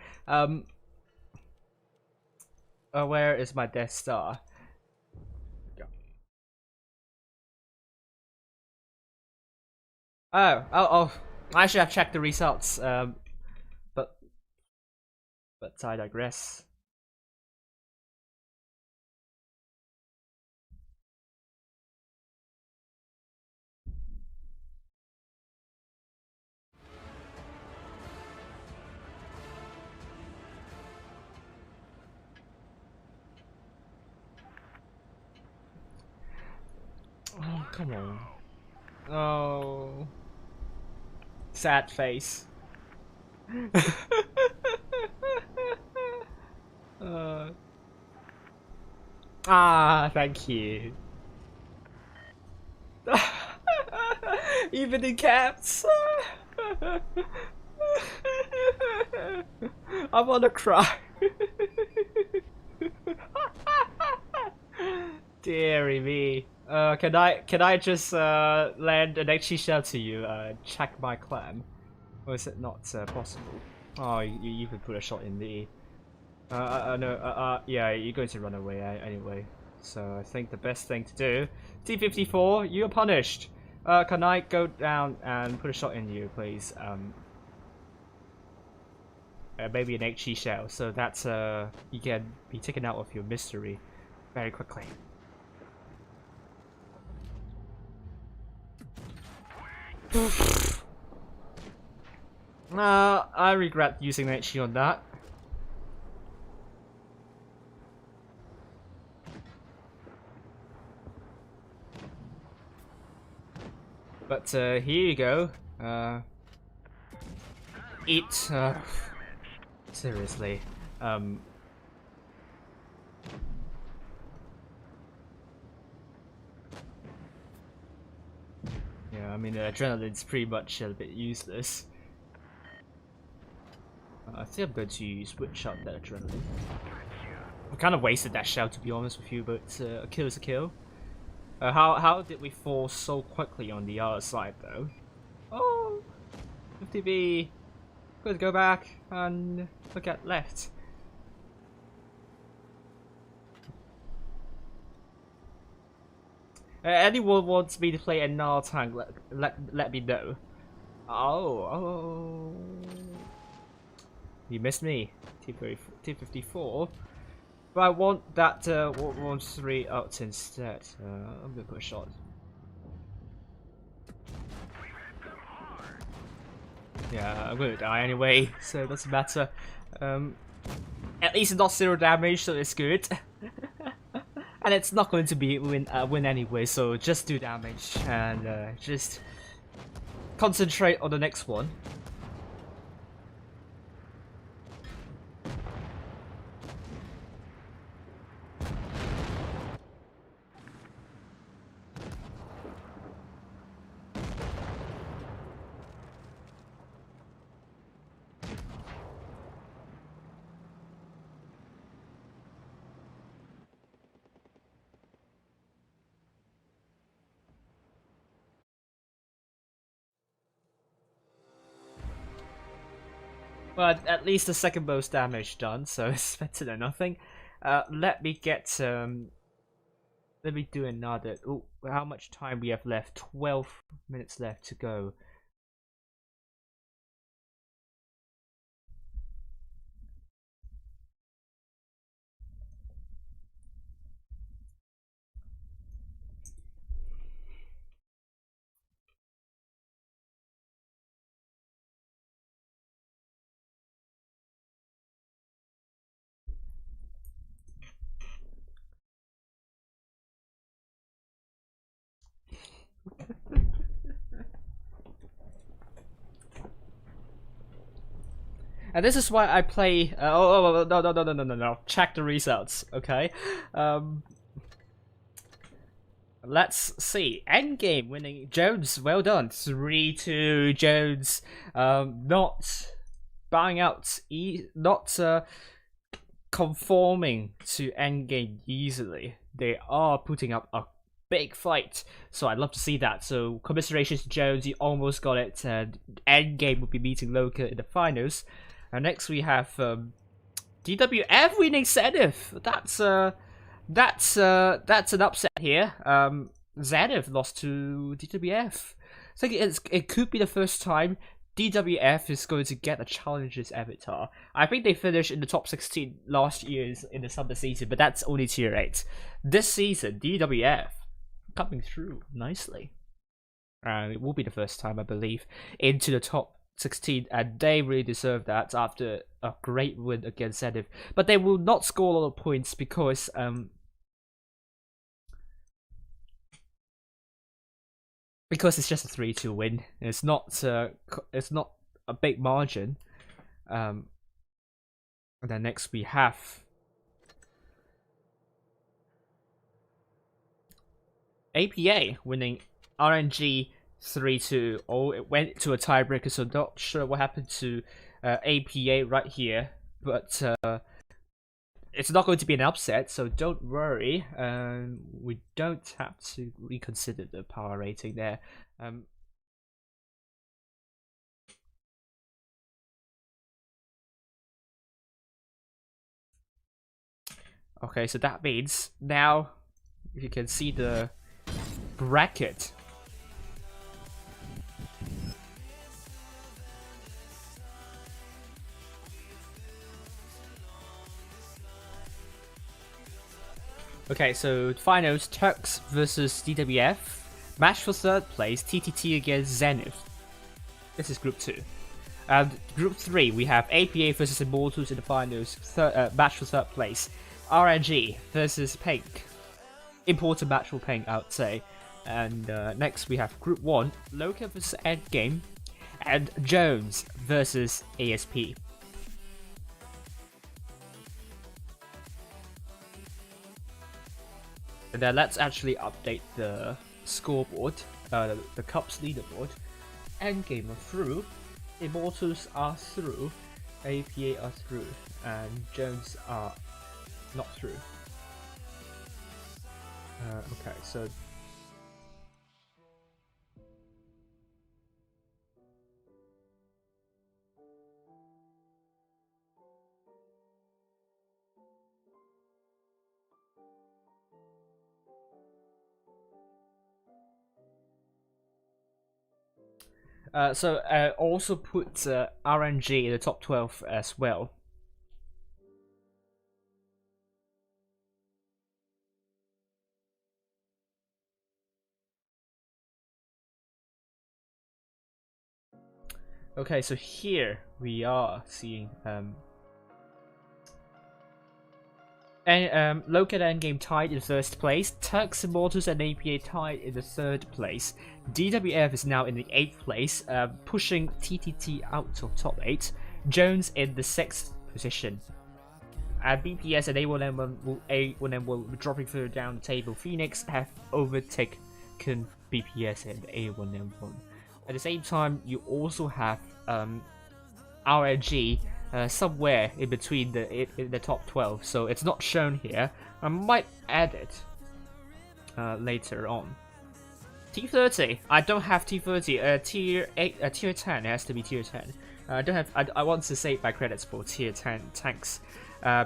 Where is my Death Star? Oh! I should have checked the results. But I digress. Oh, come on. Oh. Sad face. Thank you. Even in caps. I wanna cry. Deary me. Can I just land an XG shell to you? Check my clan, or is it not possible? Oh, you could put a shot in the. No. Yeah, you're going to run away anyway. So I think the best thing to do. T54, you're punished. Can I go down and put a shot in you, please? Maybe an HE shell, so that you can be taken out of your mystery very quickly. I regret using HE on that. But here you go. Eat. Seriously. Yeah, I mean, adrenaline's pretty much a bit useless. I think I'm going to switch up that adrenaline. I kind of wasted that shell, to be honest with you, but a kill is a kill. How did we fall so quickly on the other side, though? Oh, 50B. Good, go back and look at left. Anyone wants me to play another tank? Let me know. Oh. You missed me. T54. But I want that 113 out instead. I'm gonna put a shot. Yeah, I'm gonna die anyway, so it doesn't matter. At least it's not 0 damage, so it's good. And it's not going to be win anyway, so just do damage and just concentrate on the next one. But at least the second most damage done, so it's better than nothing. Let me get let me do another. Oh, how much time we have left? 12 minutes left to go. And this is why I play. No. Check the results, okay? Let's see. Endgame winning Jones. Well done. 3-2 Jones. Not bowing out. Not conforming to Endgame easily. They are putting up a big fight. So I'd love to see that. So commiserations to Jones. You almost got it. And Endgame will be meeting Loka in the finals. And next we have DWF winning Zenith. That's an upset here. Zenith lost to DWF. So it could be the first time DWF is going to get a Challenger's avatar. I think they finished in the top 16 last year in the summer season, but that's only tier 8. This season, DWF coming through nicely. It will be the first time, I believe, into the top 16, and they really deserve that after a great win against Zenith. But they will not score a lot of points because it's just a 3-2 win. It's not a big margin. And then next we have APA winning RNG 3-2. Oh, it went to a tiebreaker, so not sure what happened to APA right here, but it's not going to be an upset, so don't worry. We don't have to reconsider the power rating there. Okay, so that means now, if you can see the bracket. Okay, so finals, Turks versus DWF. Match for third place, TTT against Zenith. This is Group 2. Group 3, we have APA versus Immortals in the finals. Match for third place. RNG versus Pink. Important match for Pink, I would say. And next we have Group 1, Loka versus Endgame. And Jones versus ASP. And then let's actually update the scoreboard, the Cups leaderboard. Endgame are through, Immortals are through, APA are through, and Jones are not through. Okay, so also put RNG in the top 12 as well. Okay, so here we are seeing Loka and Endgame tied in first place, Turks, Immortals and APA tied in the third place. DWF is now in the 8th place, pushing TTT out of top 8. Jones in the 6th position. BPS and A1M will be dropping further down the table. Phoenix have overtaken BPS and A1M1. At the same time, you also have RNG somewhere in between in the top 12, so it's not shown here. I might add it later on. T30, I don't have T30. Tier 8, tier 10 has to be tier 10. I don't have. I want to save my credits for tier 10 tanks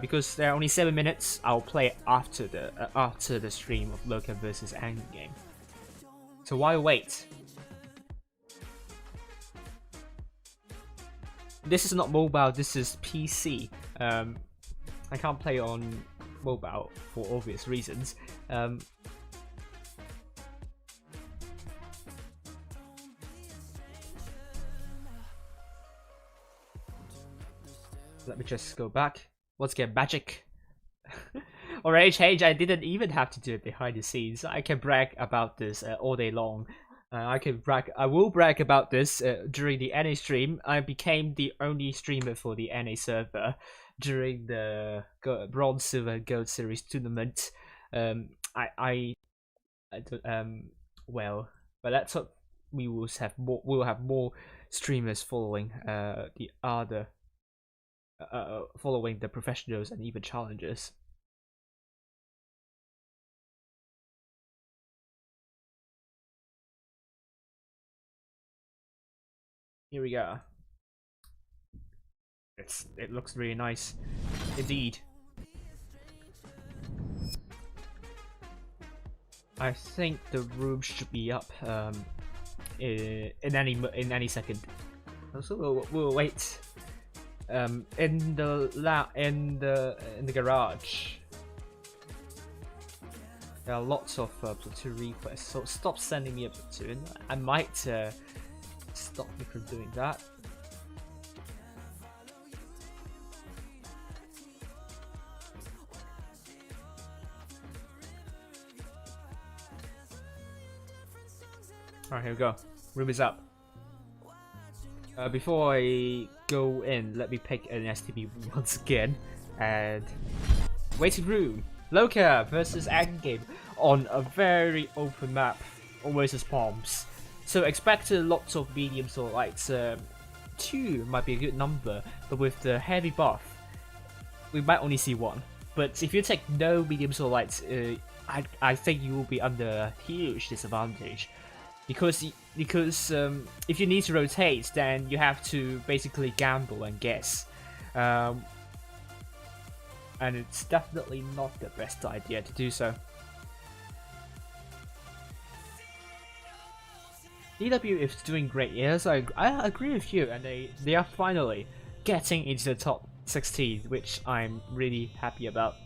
because there are only 7 minutes. I'll play after the stream of Loka versus Endgame. So why wait? This is not mobile, this is PC. I can't play on mobile for obvious reasons. Let me just go back. Let's get magic. Or HH, I didn't even have to do it behind the scenes. I can brag about this all day long. I will brag about this. During the NA stream, I became the only streamer for the NA server during the Bronze, Silver, and Gold Series tournament. Well, but let's hope we will have more. We'll have more streamers following the other, following the professionals and even challengers. Here we go. It looks really nice, indeed. I think the room should be up in any second. So we'll wait. In the garage, there are lots of platoon requests. So stop sending me a platoon. I might stop me from doing that. Alright, here we go. Room is up. Before I go in, let me pick an STB once again. And waiting room. Loka versus Endgame on a very open map, almost as palms. So expect lots of mediums or lights. 2 might be a good number, but with the heavy buff, we might only see 1. But if you take no mediums or lights, I think you will be under a huge disadvantage. Because if you need to rotate, then you have to basically gamble and guess. And it's definitely not the best idea to do so. DW is doing great, yes, I agree with you, and they are finally getting into the top 16, which I'm really happy about.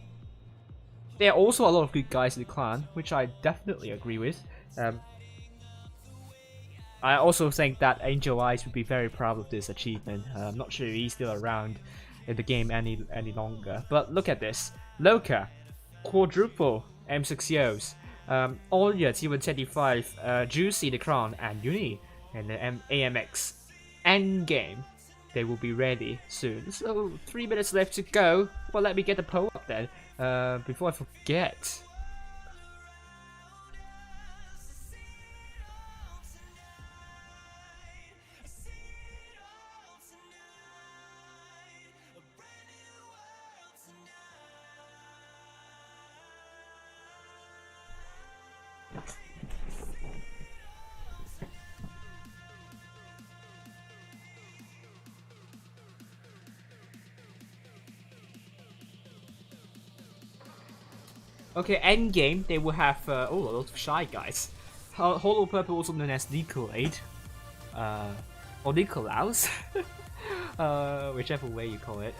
There are also a lot of good guys in the clan, which I definitely agree with. I also think that Angel Eyes would be very proud of this achievement. I'm not sure if he's still around in the game any longer. But look at this. Loka, quadruple M60s. Onya T125, Juicy the Crown, and Uni and the AMX. Endgame. They will be ready soon. So 3 minutes left to go. Well, let me get the poll up then. Before I forget. Okay, endgame, they will have a lot of shy guys. Hollow Purple, also known as Nicolade, or Nicolaus, whichever way you call it.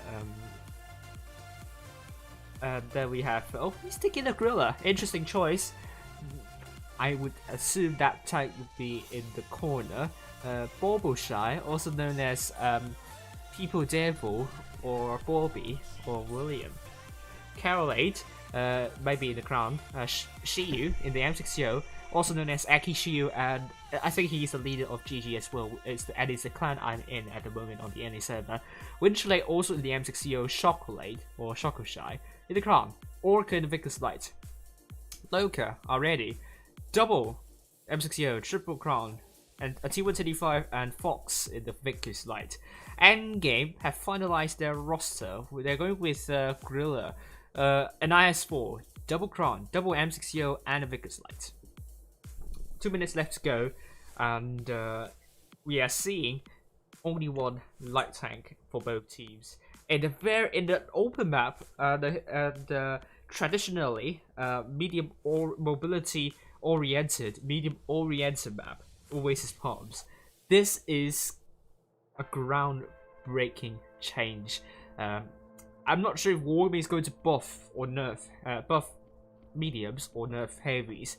And then we have, he's taking a Gorilla. Interesting choice. I would assume that type would be in the corner. Bobo Shy, also known as People Devil, or Bobby, or William. Carolade, maybe in the crown. Shiyu in the M60, also known as Aki Shiyu, and I think he's the leader of GG as well. It's the clan I'm in at the moment on the NA server. Windchlade also in the M60, Chocolate or Shokoshy in the crown. Orca in the Vickers Light. Loka already. Double M60, triple crown, and a T125 and Fox in the Vickers Light. Endgame have finalized their roster. They're going with Gorilla. An IS4, double crown, double M60, and a Vickers Light. 2 minutes left to go, and we are seeing only one light tank for both teams. In the open map, traditionally medium or mobility oriented, medium oriented map always is palms. This is a groundbreaking change. I'm not sure if Wargaming is going to buff or nerf, buff mediums or nerf heavies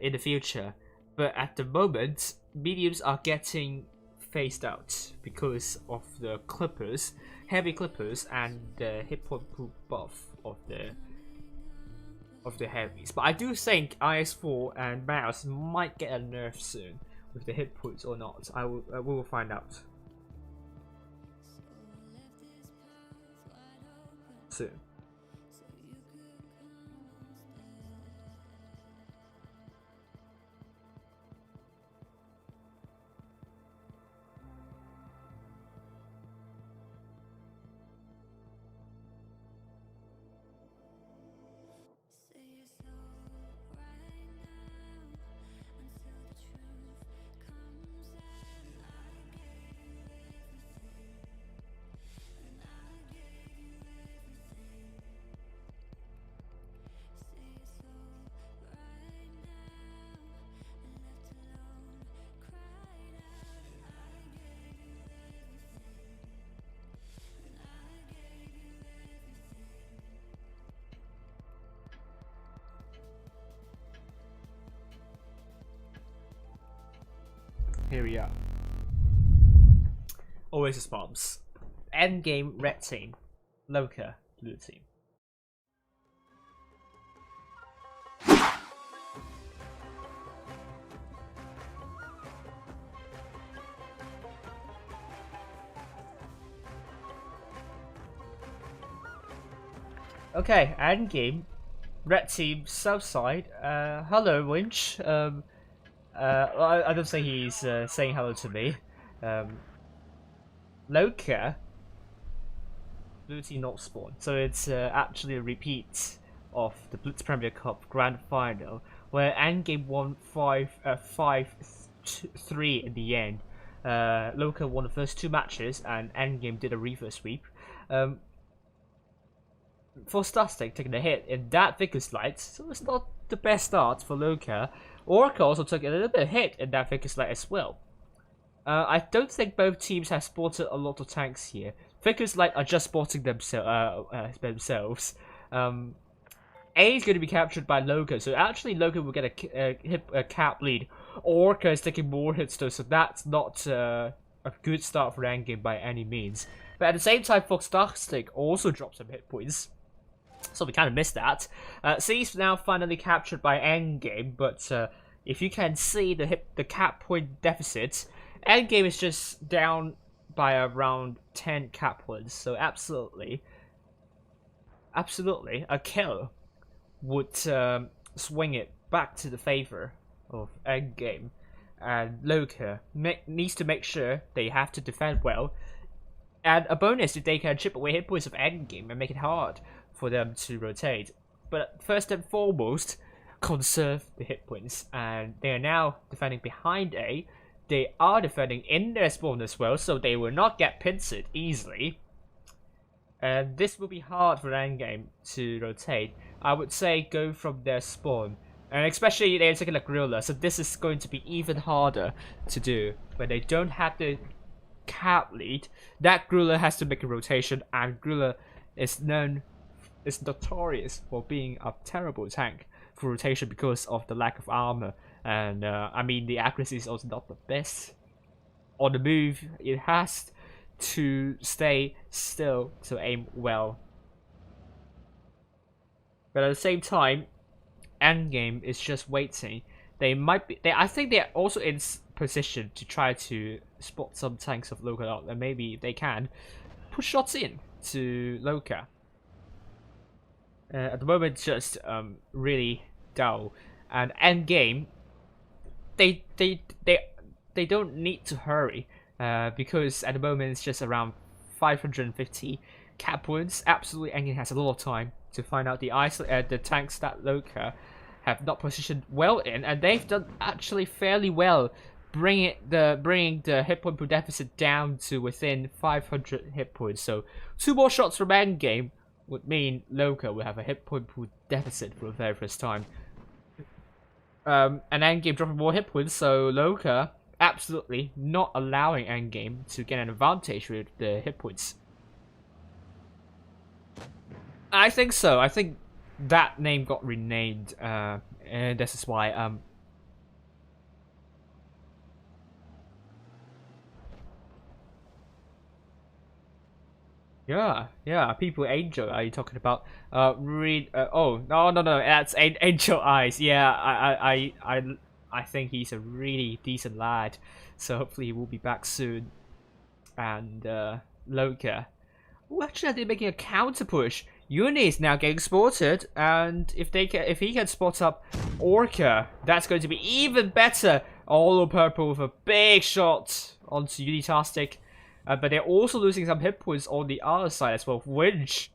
in the future, but at the moment, mediums are getting phased out because of the clippers, heavy clippers, and the hip hop buff of the heavies. But I do think IS4 and Mouse might get a nerf soon. with the hit points or not. We will find out soon. Here we are. Oasis bombs. Endgame red team. Loka blue team. Okay, endgame. Red team, south side. Hello, Winch. I don't think he's saying hello to me. Loka, blue team not spawn. So it's actually a repeat of the Blitz Premier Cup Grand Final, where endgame won 5-3 in the end. Loka won the first 2 matches, and endgame did a reverse sweep. For Static taking a hit in that Vickers slide, so it's not the best start for Loka. Orca also took a little bit of hit in that Vickers slide as well. I don't think both teams have spotted a lot of tanks here. Vickers Light are just spotting themselves. A is going to be captured by Loka, so actually Loka will get a cap lead. Orca is taking more hits though, so that's not a good start for endgame by any means. But at the same time, Fox Darkstick also dropped some hit points, so we kind of missed that. CEST now finally captured by endgame, but if you can see the cap point deficit, endgame is just down by around 10 cap points. So absolutely, a kill would swing it back to the favor of endgame, and Loka needs to make sure they have to defend well. And a bonus if they can chip away hit points of endgame and make it hard for them to rotate. But first and foremost, conserve the hit points. And they are now defending behind A. They are defending in their spawn as well, so they will not get pincered easily. And this will be hard for endgame to rotate. I would say go from their spawn. And especially they're taking a gorilla, so this is going to be even harder to do. When they don't have the cap lead, that gorilla has to make a rotation, and gorilla is notorious for being a terrible tank for rotation because of the lack of armor. And I mean, the accuracy is also not the best. On the move, it has to stay still to aim well. But at the same time, endgame is just waiting. They might be. I think they're also in position to try to spot some tanks of Loka out, and maybe they can push shots in to Loka. At the moment, just really dull. And endgame, they don't need to hurry because at the moment it's just around 550 cap points. Absolutely, endgame has a lot of time to find out the tanks that Loka have not positioned well in, and they've done actually fairly well, bringing the hit point per deficit down to within 500 hit points. So 2 more shots from endgame would mean Loka will have a hit point pool deficit for the very first time. And endgame dropping more hit points, so Loka absolutely not allowing endgame to get an advantage with the hit points. I think so. I think that name got renamed, and this is why. Yeah. People, Angel, are you talking about? Oh, no, that's Angel Eyes. Yeah, I think he's a really decent lad, so hopefully he will be back soon. And Loka, well, actually, they're making a counter push. Uni is now getting spotted, and if he can spot up Orca, that's going to be even better. All purple with a big shot onto Unitastic, but they're also losing some hit points on the other side as well. Winch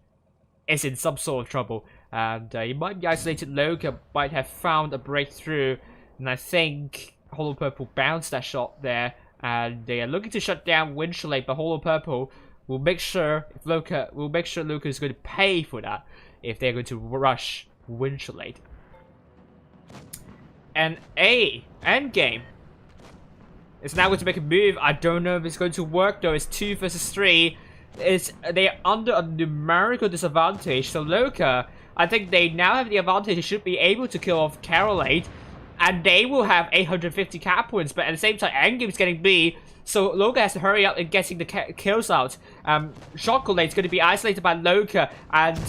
is in some sort of trouble, and he might be isolated. Loka might have found a breakthrough, and I think Hollow Purple bounced that shot there, and they are looking to shut down Winchellate, but Hollow Purple will make sure Loka is going to pay for that if they're going to rush Winchellate. And Endgame is now going to make a move. I don't know if it's going to work though. It's 2 versus 3. They're under a numerical disadvantage. So Loka, I think they now have the advantage. They should be able to kill off Carolade, and they will have 850 cap points. But at the same time, Endgame's getting B. So Loka has to hurry up in getting the kills out. Chocolate's going to be isolated by Loka, and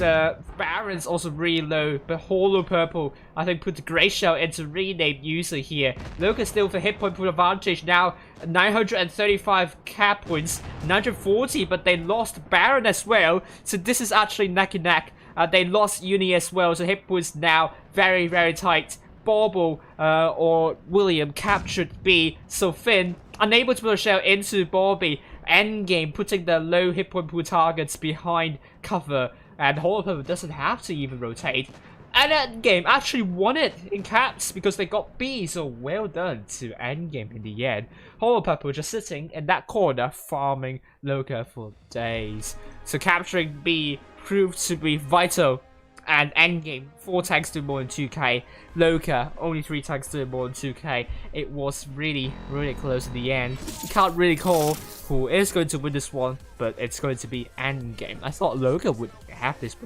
Baron's also really low. But Hollow Purple, I think, put the Grey Shell into rename user here. Loka still for hit point advantage now. 935 cap points, 940, but they lost Baron as well. So this is actually neck and neck. They lost Uni as well, so hit points now very, very tight. Bauble or William captured B, so Finn unable to put a shell into Bobby. Endgame putting the low hit point pool targets behind cover, and Hollow Purple doesn't have to even rotate. And Endgame actually won it in caps because they got B, so well done to Endgame in the end. Hollow Purple just sitting in that corner farming Loka for days. So capturing B proved to be vital. And Endgame, 4 tanks doing more than 2k. Loka, only 3 tanks doing more than 2k. It was really, really close in the end. You can't really call who is going to win this one, but it's going to be Endgame. I thought Loka would have this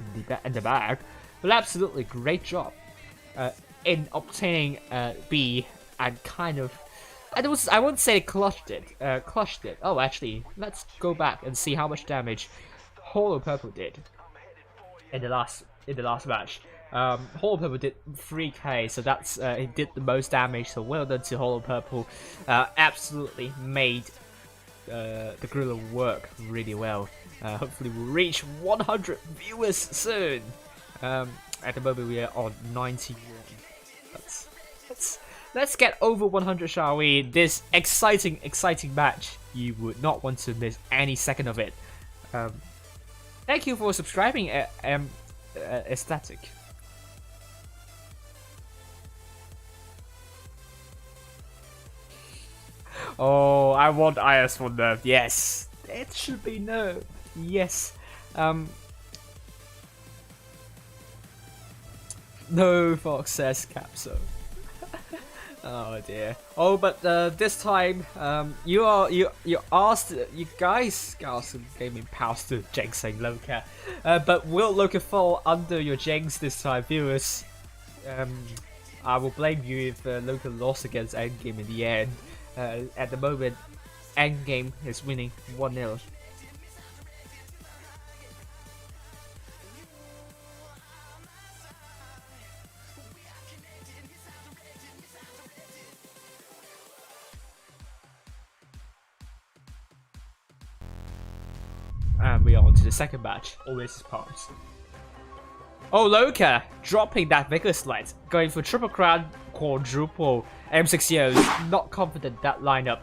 in the bag, but absolutely great job in obtaining B, and kind of, I wouldn't say clutched it. Oh, actually, let's go back and see how much damage Hollow Purple did in the last match. Hollow Purple did 3k, so that's he did the most damage, so well done to Hollow Purple. Absolutely made the gorilla work really well. Hopefully we'll reach 100 viewers soon. At the moment we are on 91. Let's get over 100, shall we? This exciting match. You would not want to miss any second of it. Thank you for subscribing, Aesthetic. Oh, I want IS for nerf. Yes, it should be nerfed. Yes. No Fox says Capso. Oh dear. Oh, but this time, you guys asked gaming pals to jinxing Loka, but will Loka fall under your jinx this time, viewers? I will blame you if Loka lost against Endgame in the end. At the moment, Endgame is winning 1-0. And we are on to the second match. Always is parts. Oh, Loka dropping that Vigor Slide, going for triple crown, quadruple M60. Not confident that lineup,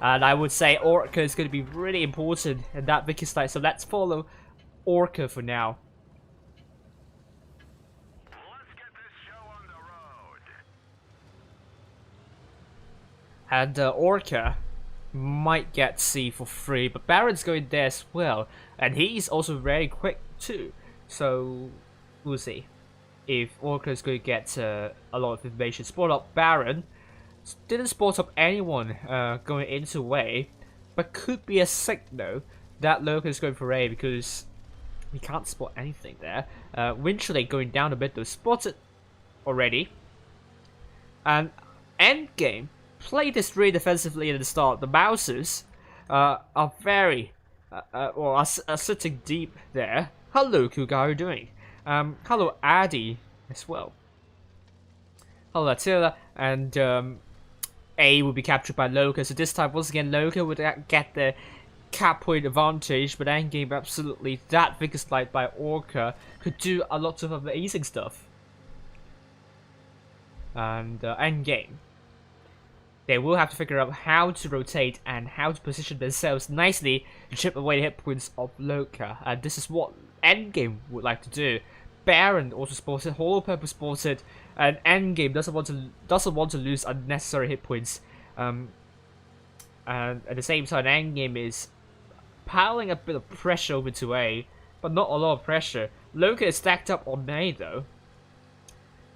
and I would say Orca is going to be really important in that Vigor Slide. So let's follow Orca for now. Let's get this show on the road. And Orca might get C for free, but Baron's going there as well, and he's also very quick too. So we'll see if Orca is going to get a lot of information. Spot up Baron. Didn't spot up anyone going into way, but could be a signal that Loka is going for A because we can't spot anything there. Winchellate going down a bit though, spotted already. And Endgame played this really defensively at the start. The Mousers are very, are sitting deep there. Hello, Kuga, how are you doing? Hello, Addy as well. Hello, Attila, and A will be captured by Loka. So this time, once again, Loka would get the cap point advantage, but endgame absolutely that Vigorous Light by Orca could do a lot of amazing stuff. And endgame, they will have to figure out how to rotate and how to position themselves nicely to chip away the hit points of Loka. And this is what endgame would like to do. Baron also spotted, Hollow Purple spotted, and endgame doesn't want to lose unnecessary hit points. And at the same time, endgame is piling a bit of pressure over to A, but not a lot of pressure. Loka is stacked up on A though,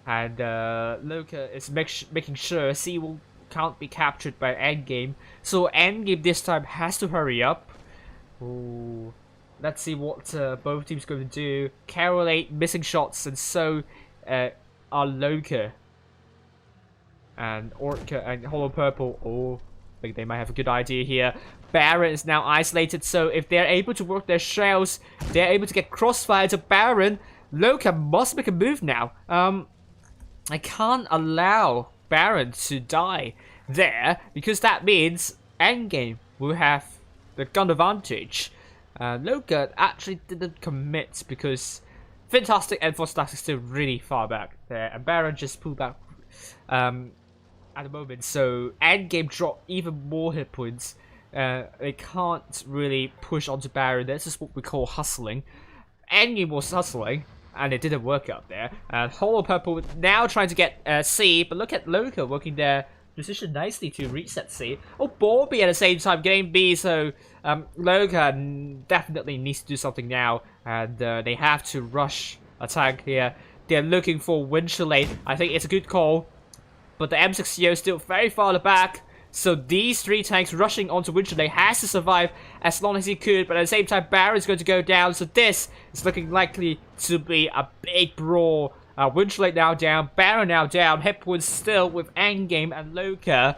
and Loka is making sure C can't be captured by endgame. So endgame this time has to hurry up. Ooh. Let's see what both teams are going to do. Carol 8 missing shots, and so are Loka and Orca and Hollow Purple. Oh, I think they might have a good idea here. Baron is now isolated, so if they're able to work their shells, they're able to get crossfire to Baron. Loka must make a move now. I can't allow Baron to die there, because that means endgame will have the gun advantage. Loka actually didn't commit because Fantastic and Fantastic is still really far back there, and Baron just pulled back at the moment, so endgame dropped even more hit points. They can't really push onto Baron. This is what we call hustling. Endgame was hustling, and it didn't work out there. Hollow Purple now trying to get C, but look at Loka working their position nicely to reset C. Oh, Bobby at the same time getting B, so Loka definitely needs to do something now, and they have to rush attack here. They're looking for Winchellate. I think it's a good call, but the M60 is still very far the back. So these three tanks rushing onto Winchellate has to survive as long as he could, but at the same time Baron's going to go down, so this is looking likely to be a big brawl. Winchellate now down, Baron now down, hit points still with endgame and Loka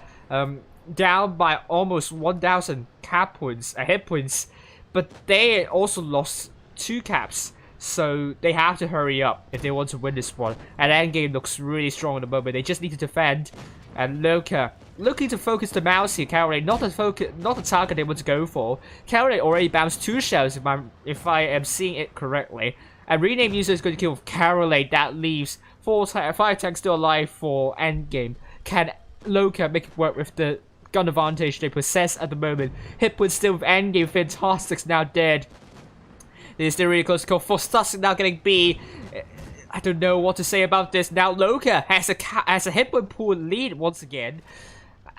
down by almost 1,000 hit points, but they also lost 2 caps, so they have to hurry up if they want to win this one. And endgame looks really strong at the moment. They just need to defend, and Loka looking to focus the mouse here. Carol, not the target they want to go for. Carol already bounced 2 shells if I am seeing it correctly. And rename user is going to kill Carol. That leaves 5 tanks still alive for endgame. Can Loka make it work with the gun advantage they possess at the moment? Hit points still with endgame. Fantastic's now dead. This is still really close to call. Fantastic now getting B. I don't know what to say about this. Now Loka has a hit point pool lead once again.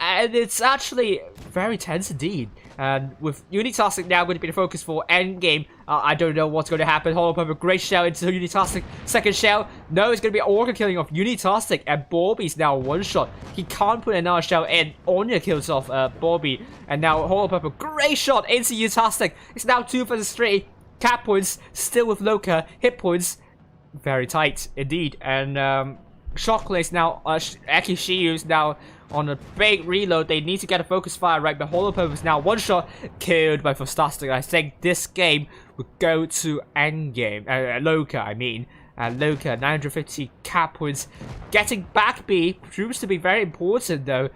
And it's actually very tense indeed. And with Unitastic now going to be the focus for endgame, I don't know what's going to happen. Hollow Purple, great shell into Unitastic. Second shell. No, it's going to be Orca killing off Unitastic. And Bobby's now one shot. He can't put another shell in. Onya kills off Bobby. And now Hollow Purple, great shot into Unitastic. It's now 2 versus 3. Cap points still with Loka. Hit points very tight indeed. And Shocklace now, Akishiu's now on a big reload. They need to get a focus fire right, but Hollow Purple is now one shot killed by Fantastic. I think this game will go to endgame. Loka, I mean. Loka, 950 cap points. Getting back B proves to be very important though.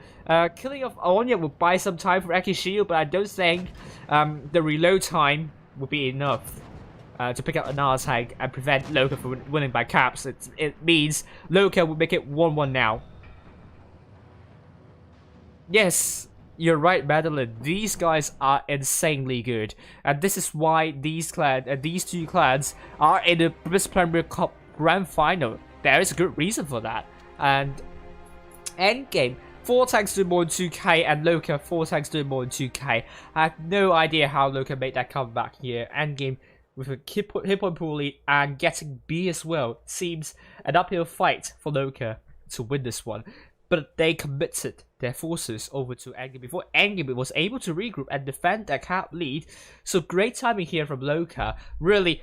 Killing off Onya will buy some time for Akishiu, but I don't think the reload time will be enough to pick up another tank and prevent Loka from winning by caps. It means Loka will make it 1-1 now. Yes, you're right, Madeline. These guys are insanely good, and this is why these two clans are in the Blitz Premier Cup Grand Final. There is a good reason for that. And endgame, 4 tanks doing more than 2k, and Loka 4 tanks doing more than 2k. I have no idea how Loka made that comeback here. Endgame with a hit point pool lead and getting B as well. Seems an uphill fight for Loka to win this one. But they committed their forces over to endgame before endgame was able to regroup and defend their cap lead. So great timing here from Loka, really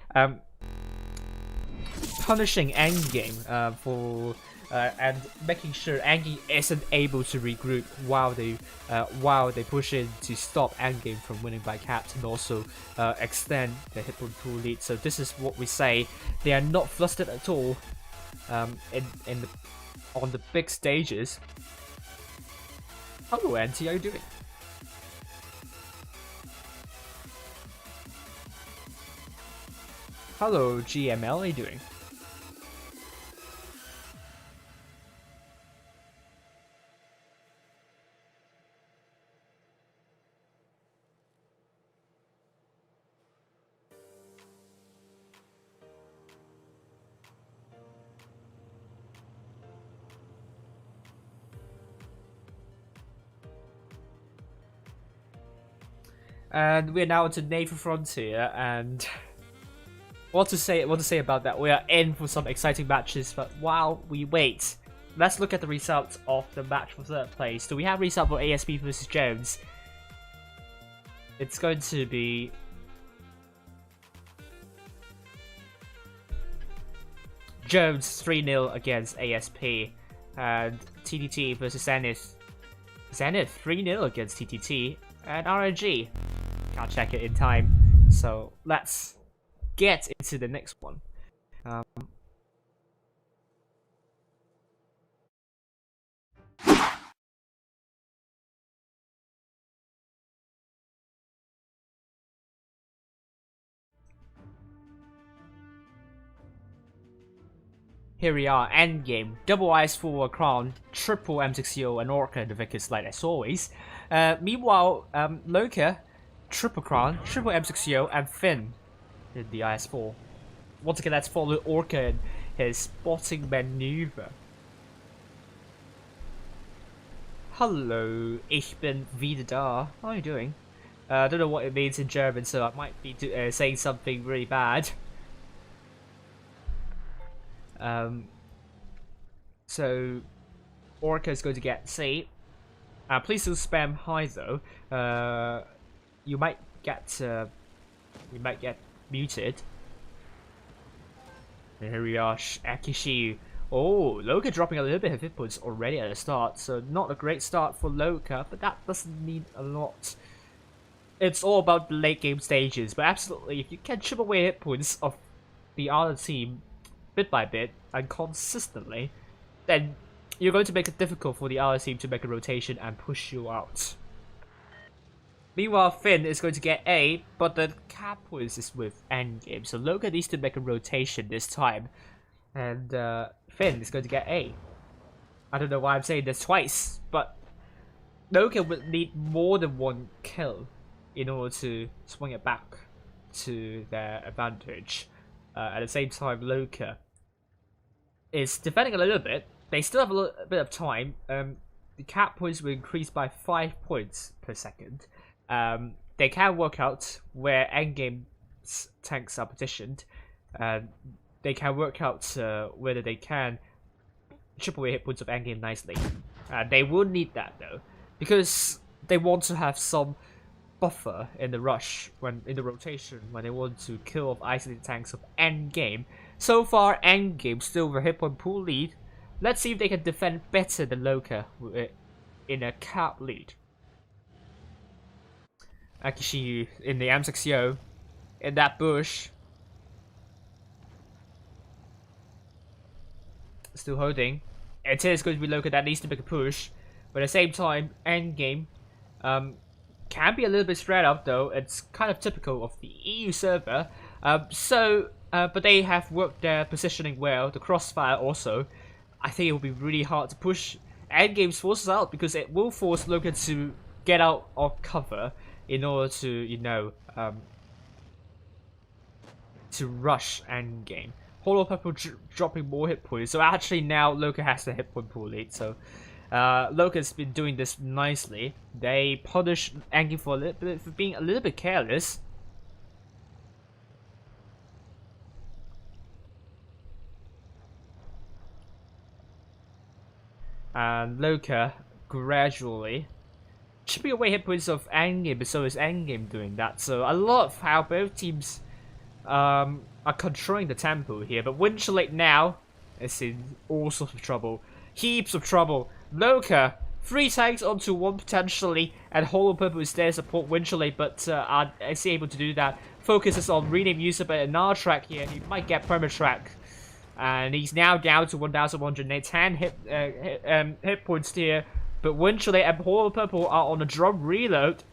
punishing endgame for and making sure endgame isn't able to regroup while they push in to stop endgame from winning by caps and also extend the hit point pool lead. So this is what we say, they are not flustered at all on the big stages. Hello, Auntie, how you doing? Hello, GML, how you doing? And we're now to Naval Frontier, and what to say about that? We are in for some exciting matches, but while we wait, let's look at the results of the match for third place. Do we have result for ASP versus Jones? It's going to be Jones 3-0 against ASP, and TTT versus Zenith. Zenith 3-0 against TTT, and RNG. Can't check it in time, so let's get into the next one. Here we are, endgame. Double Ice for a crown, triple M60 and Orca the Vickers light as always. Meanwhile, Loka, triple crown, triple M60 and Finn in the IS4. Once again, let's follow Orca in his spotting maneuver. Hello, ich bin wieder da. How are you doing? I don't know what it means in German, so I might be saying something really bad. So Orca is going to get C. Please don't spam high though. You might get muted. And here we are, Akishiu. Oh, Loka dropping a little bit of hit points already at the start, so not a great start for Loka, but that doesn't mean a lot. It's all about the late game stages, but absolutely, if you can chip away hit points of the other team bit by bit and consistently, then you're going to make it difficult for the other team to make a rotation and push you out. Meanwhile, Finn is going to get A, but the cap points is with endgame, so Loka needs to make a rotation this time, and Finn is going to get A. I don't know why I'm saying this twice, but Loka would need more than one kill in order to swing it back to their advantage. At the same time, Loka is defending a little bit. They still have a little bit of time. The cap points will increase by 5 points per second. They can work out where endgame tanks are positioned. They can work out whether they can chip away hit points of endgame nicely. They will need that though, because they want to have some buffer in the rush, when in the rotation, when they want to kill off isolated tanks of endgame. So far, endgame still with a hit point pool lead. Let's see if they can defend better than Loka in a cap lead. Akishiu in the M60 in that bush. Still holding. It is going to be Loka that needs to make a push, but at the same time, endgame can be a little bit spread out though. It's kind of typical of the EU server. But they have worked their positioning well. The crossfire also. I think it will be really hard to push endgame's forces out, because it will force Loka to get out of cover in order to, you know, to rush endgame. Hollow Purple dropping more hit points, so actually now Loka has the hit point pool lead. So Loka's been doing this nicely. They punish endgame for being a little bit careless. And Loka gradually chipping away hit points of endgame, but so is endgame doing that. So I love how both teams are controlling the tempo here, but Winchellate now is in all sorts of trouble. Heaps of trouble. Loka, 3 tanks onto 1 potentially, and Hollow Purple is there to support Winchellate, but is he able to do that? Focuses on rename user, but another track here, he might get permatrack. And he's now down to 1,110 hit points here But Winchellate and Holo Purple are on a drum reload,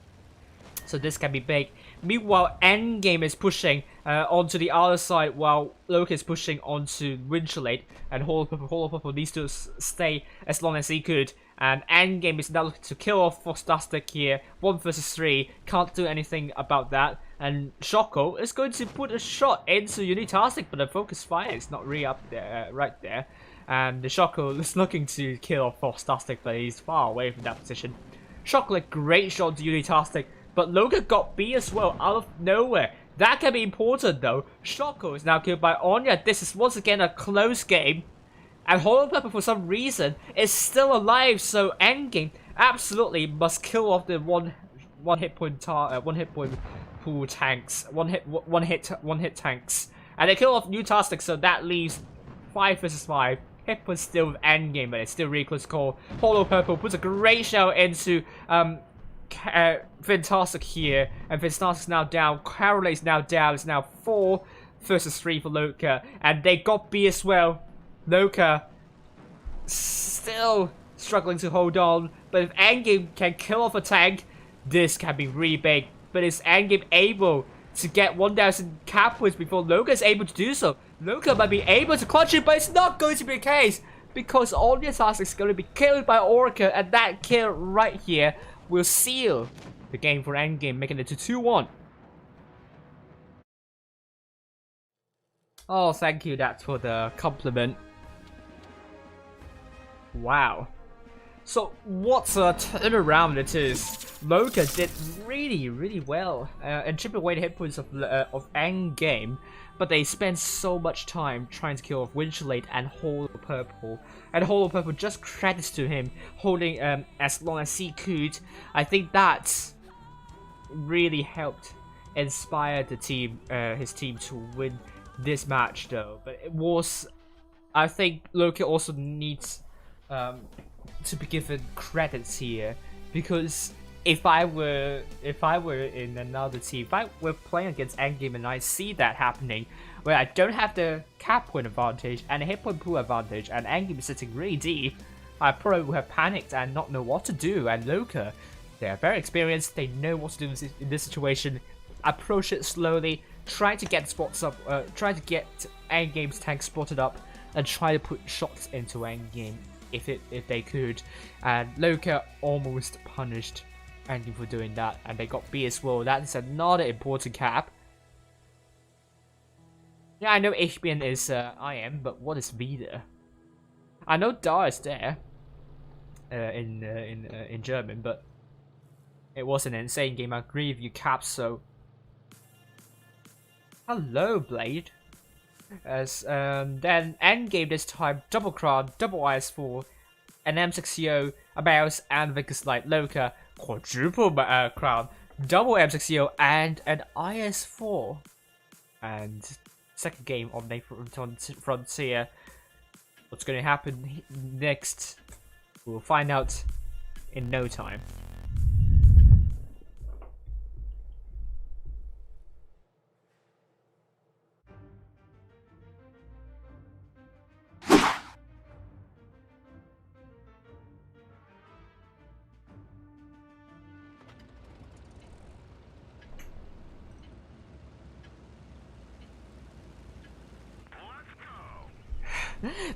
so this can be big. Meanwhile, Endgame is pushing onto the other side while Loka is pushing onto Winchellate, and Holo Purple needs to stay as long as he could. And Endgame is now looking to kill off Frostastic here. 1 versus 3, can't do anything about that. And Shoko is going to put a shot into Unitastic, but the focus fire is not really up there, right there. And the Shoko is looking to kill off Frostastic, but he's far away from that position. Shoko, great shot to Unitastic, but Loka got B as well, out of nowhere. That can be important though. Shoko is now killed by Onya. This is once again a close game. And Holo Purple, for some reason, is still alive, so Endgame absolutely must kill off the one hit point pool tanks. One hit tanks. And they kill off Unitastic, so that leaves 5 versus 5. Hit point still with Endgame, but it's still really close call. Holo Purple puts a great shell into Fantastic here, and Fantastic's now down. Carolay's now down. It's now 4 versus 3 for Loka, and they got B as well. Loka still struggling to hold on, but if Endgame can kill off a tank, this can be really big. But is Endgame able to get 1,000 cap points before Loka is able to do so? Loka might be able to clutch it, but it's not going to be the case, because Unitastic is going to be killed by Orca, and that kill right here will seal the game for Endgame, making it to 2-1. Oh, thank you, that's for the compliment. Wow. So, what a turnaround it is. Loka did really well and chipped away the hit points of Endgame, but they spent so much time trying to kill off Winchellate and Holo Purple. And Holo Purple, just credits to him, holding as long as he could. I think that really helped inspire the team, his team, to win this match though. But it was, I think Loka also needs to be given credits here, because if I were in another team, if I were playing against Endgame and I see that happening, where I don't have the cap point advantage and the hit point pool advantage, and Endgame is sitting really deep, I probably would have panicked and not know what to do. And Loka, they are very experienced, they know what to do in this situation. Approach it slowly, try to get spots up, try to get Endgame's tank spotted up, and try to put shots into Endgame if they could. And Loka almost punished Endgame for doing that, and they got B as well. That is another important cap. Yeah, I know HBN is IM, but what is V there? I know Dar is there in German, but it was an insane game. I agree with you, Cap. So hello, Blade. As then Endgame this time, double crown, double IS4, an M60, a mouse, and Vickers Light. Loka, quadruple crown, double M60, and an IS4. And second game on the Frontier. What's going to happen next? We'll find out in no time.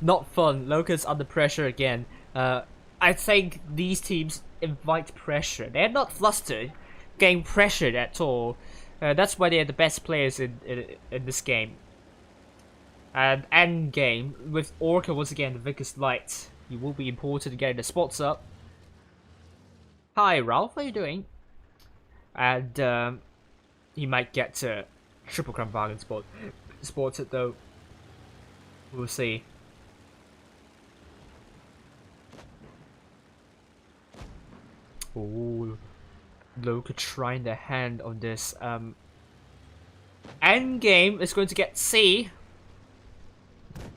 Not fun. Loka's under pressure again. I think these teams invite pressure. They're not flustered, getting pressured at all. That's why they're the best players in this game. And Endgame with Orca once again, the Vickers Light. He will be important to getting the spots up. Hi Ralph, how are you doing? And he might get to triple crown bargain spotted though. We'll see. Oh, Loka trying their hand on this. Endgame is going to get C,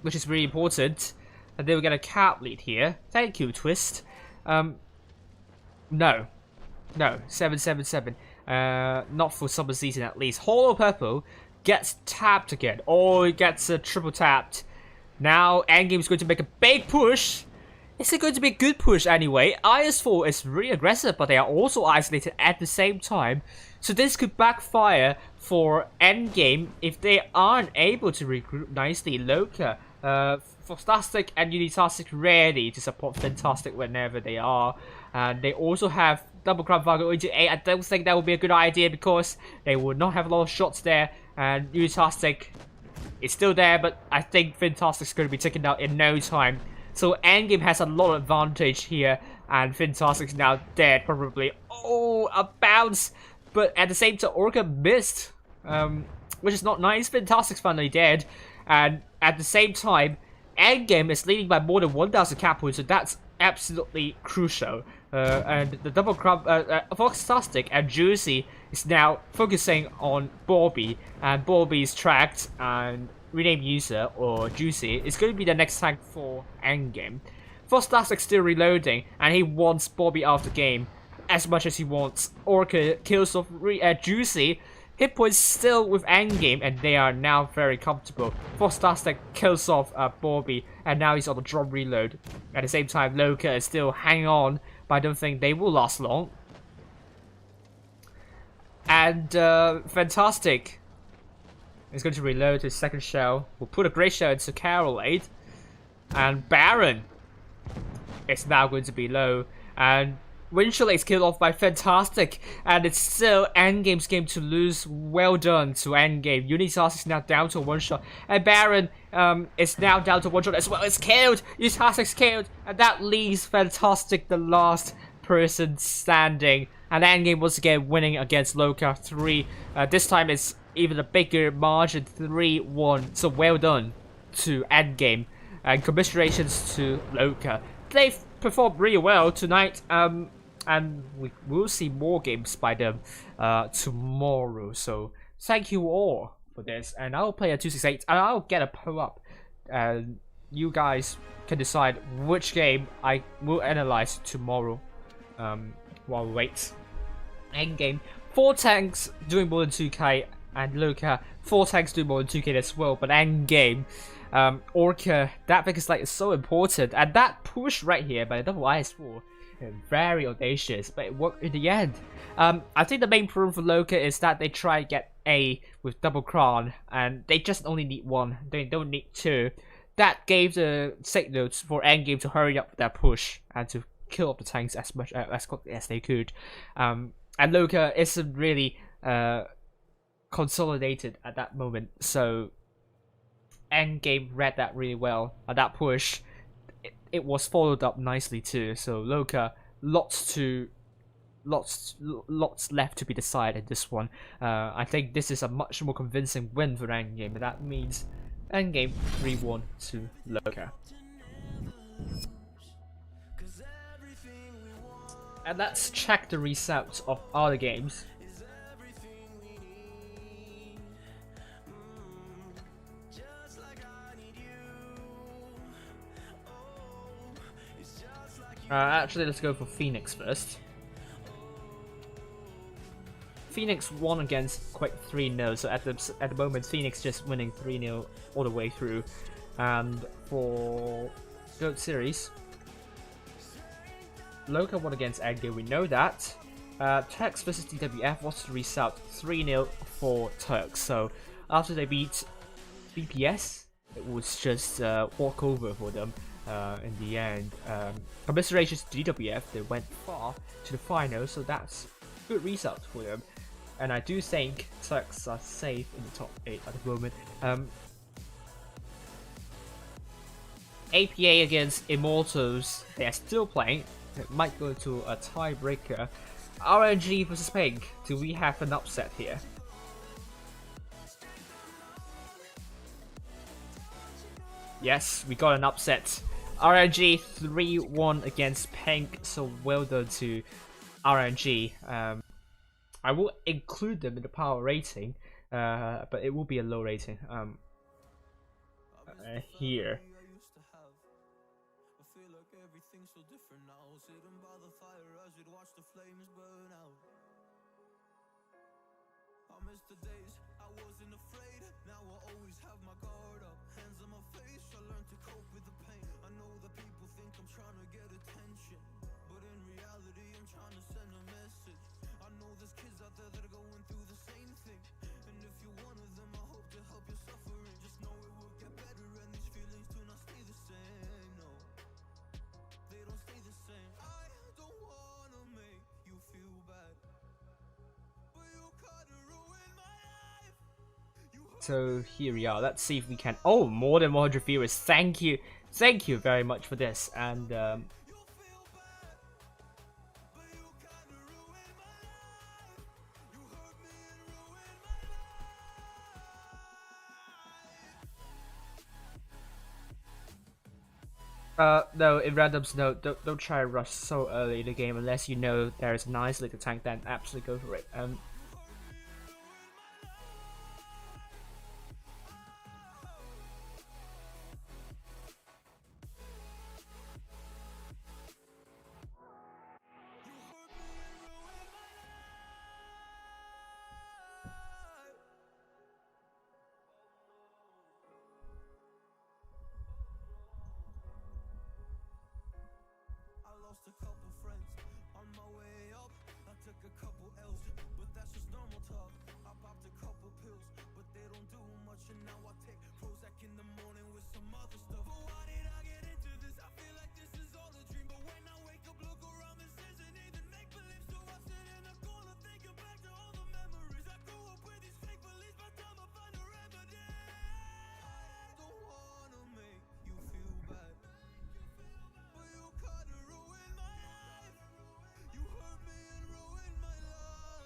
which is really important, and they will get a cap lead here. Thank you, Twist. No, 777. Not for summer season at least. Holo Purple gets tapped again. Oh, he gets a triple tapped. Now Endgame is going to make a big push. Is it going to be a good push anyway? IS4 is really aggressive, but they are also isolated at the same time. So this could backfire for endgame if they aren't able to regroup nicely. Loka, Fantastic and Unitastic ready to support Fantastic whenever they are. And they also have Double Crown Vago into A. I don't think that would be a good idea because they would not have a lot of shots there. And Unitastic is still there, but I think Fantastic's going to be taken out in no time. So endgame has a lot of advantage here, and Fantastic's now dead probably. Oh, a bounce! But at the same time, Orca missed, which is not nice. Fantastic's finally dead, and at the same time, endgame is leading by more than 1,000 cap points, so that's absolutely crucial. And the double crop, Fantastic and Juicy is now focusing on Bobby, and Bobby's tracked and rename user or Juicy is going to be the next tank for endgame. Fantastic still reloading, and he wants Bobby out of the game as much as he wants. Orca kills off Juicy. Hit points still with endgame, and they are now very comfortable. Fantastic kills off Bobby, and now he's on the drop reload. At the same time, Loka is still hanging on, but I don't think they will last long. And Fantastic is going to reload his second shell. We'll put a great shell into Carolade. And Baron is now going to be low. And Winchell is killed off by Fantastic. And it's still endgame's game to lose. Well done to endgame. Unitas is now down to one shot. And Baron is now down to one shot as well. It's killed. Unitastic's killed. And that leaves Fantastic the last person standing. And endgame once again winning against Loka 3. This time it's even a bigger margin, 3-1. So well done to endgame, and commiserations to Loka. They've performed really well tonight, and we will see more games by them tomorrow. So thank you all for this, and I'll play a 268, and I'll get a poll up, and you guys can decide which game I will analyze tomorrow. While we wait. Endgame, 4 tanks doing more than 2k. And Loka, 4 tanks do more than 2k as well, but endgame, Orca, that biggest light is so important, and that push right here by the double IS4, very audacious, but it worked in the end. I think the main problem for Loka is that they try to get A with double crown, and they just only need 1, they don't need 2. That gave the signals for endgame to hurry up that push, and to kill up the tanks as much as quickly as they could. And Loka isn't really consolidated at that moment, so endgame read that really well. That push, it was followed up nicely too. So Loka, lots left to be decided in this one. I think this is a much more convincing win for endgame, and that means endgame 3-1 to Loka. And let's check the results of other games. Actually, let's go for Phoenix first. Phoenix won against Quick 3-0, so at the moment Phoenix just winning 3-0 all the way through. And for GOAT Series, Loka won against endgame, we know that. Turks versus DWF, what's the result? 3-0 for Turks. So after they beat BPS, it was just walkover for them. In the end, commiserations to DWF, they went far to the final, so that's a good result for them. And I do think Turks are safe in the top 8 at the moment. APA against Immortals, they are still playing. It might go to a tiebreaker. RNG versus Pink, do we have an upset here? Yes, we got an upset. RNG 3-1 against Pink, so well done to RNG. I will include them in the power rating, but it will be a low rating here. Hands on my face, I learned to cope with the pain. I know that people think I'm trying to So here we are. Let's see if we can. Oh, more than 100 viewers. Thank you very much for this. And no, in randoms, no, don't try to rush so early in the game unless you know there's a nice little tank. Then absolutely go for it. I lost a couple friends on my way up. I took a couple L's, but that's just normal talk. I popped a couple pills, but they don't do much. And now I take Prozac in the morning with some other stuff. But why did I get into this? I feel like this is all a dream. But when I wake up, look around, this isn't even make believe. So I sit in a corner thinking back to all the memories. I grew up with these fake beliefs, by the time I find a remedy. I don't wanna make you feel bad, but you kinda ruined my life. You hurt me and ruined my life.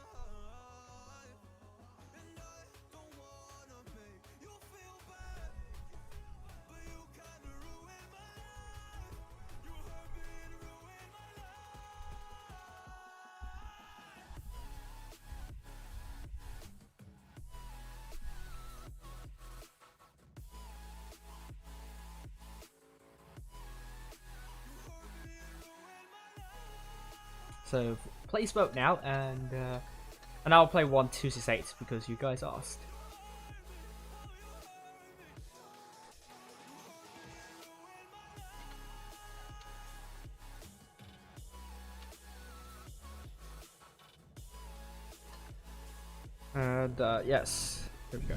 And I don't wanna make you feel bad, but you kinda ruined my life. You hurt me and ruined my life. So place vote now, and I'll play 1-2-6-8 because you guys asked. And yes, here we go.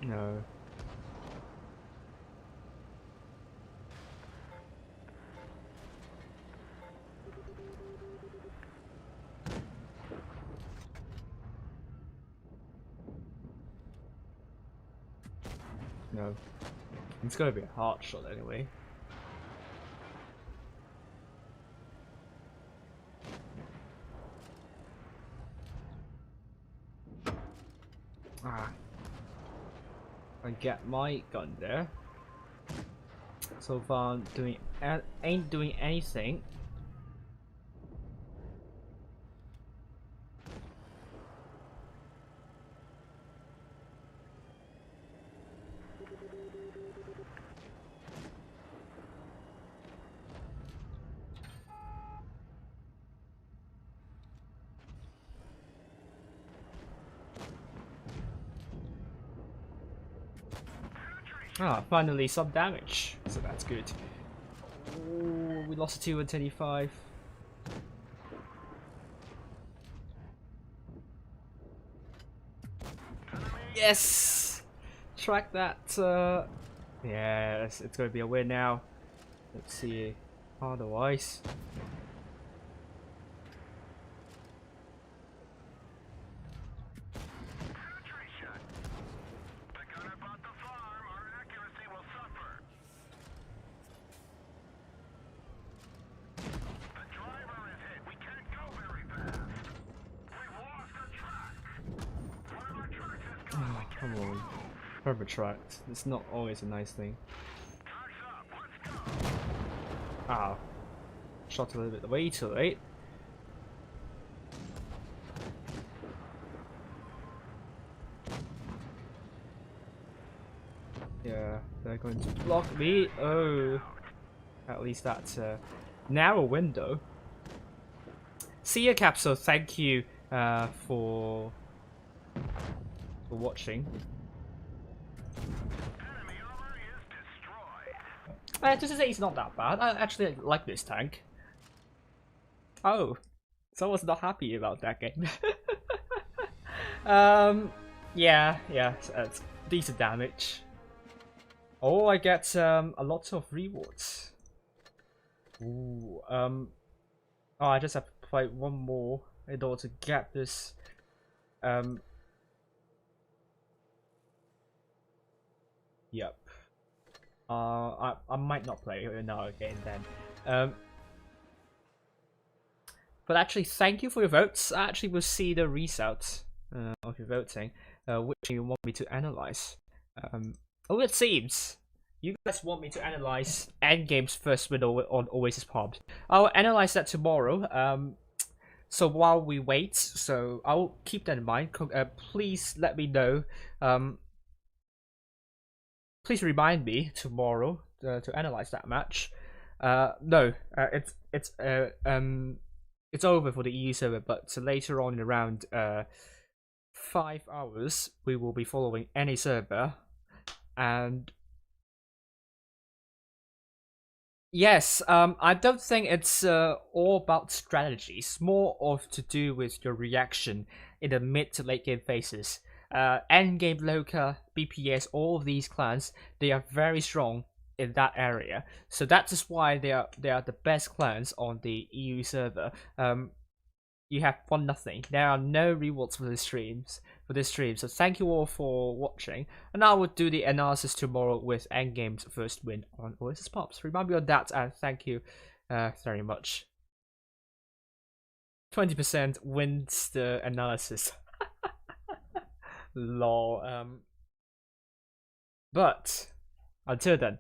No. No. It's gonna be a hard shot anyway. Ah. I get my gun there. So far, ain't doing anything. Ah, finally some damage, so that's good. Ooh, we lost a 2-25. Yes! Track that, yeah, it's gonna be a win now. Let's see, otherwise. come on. Perpetract. It's not always a nice thing. Ow. Shot a little bit way too late. Yeah, they're going to block me. Oh. At least that's a narrow window. See you, Capsule. Thank you for watching. Just to say, it's not that bad. I actually like this tank. Oh, someone's not happy about that game. Yeah, it's decent damage. Oh, I get a lot of rewards. Ooh, oh, I just have to play one more in order to get this. Yep. I might not play now again then. But actually, thank you for your votes. I actually will see the results of your voting, which you want me to analyze. Oh, it seems you guys want me to analyze Endgame's first win on Oasis Pubs. I'll analyze that tomorrow. So while we wait, so I'll keep that in mind. Please let me know. Please remind me tomorrow to analyze that match. No, it's over for the EU server, but later on in around 5 hours, we will be following any server. And yes, I don't think it's all about strategy. It's more of to do with your reaction in the mid to late game phases. Endgame, Loka, BPS, all of these clans, they are very strong in that area. So that's just why they are the best clans on the EU server. You have 1-0. There are no rewards for this stream. So thank you all for watching, and I will do the analysis tomorrow with Endgame's first win on Oasis Pops. Remind me on that, and thank you very much. 20% wins the analysis. Lol. But until then,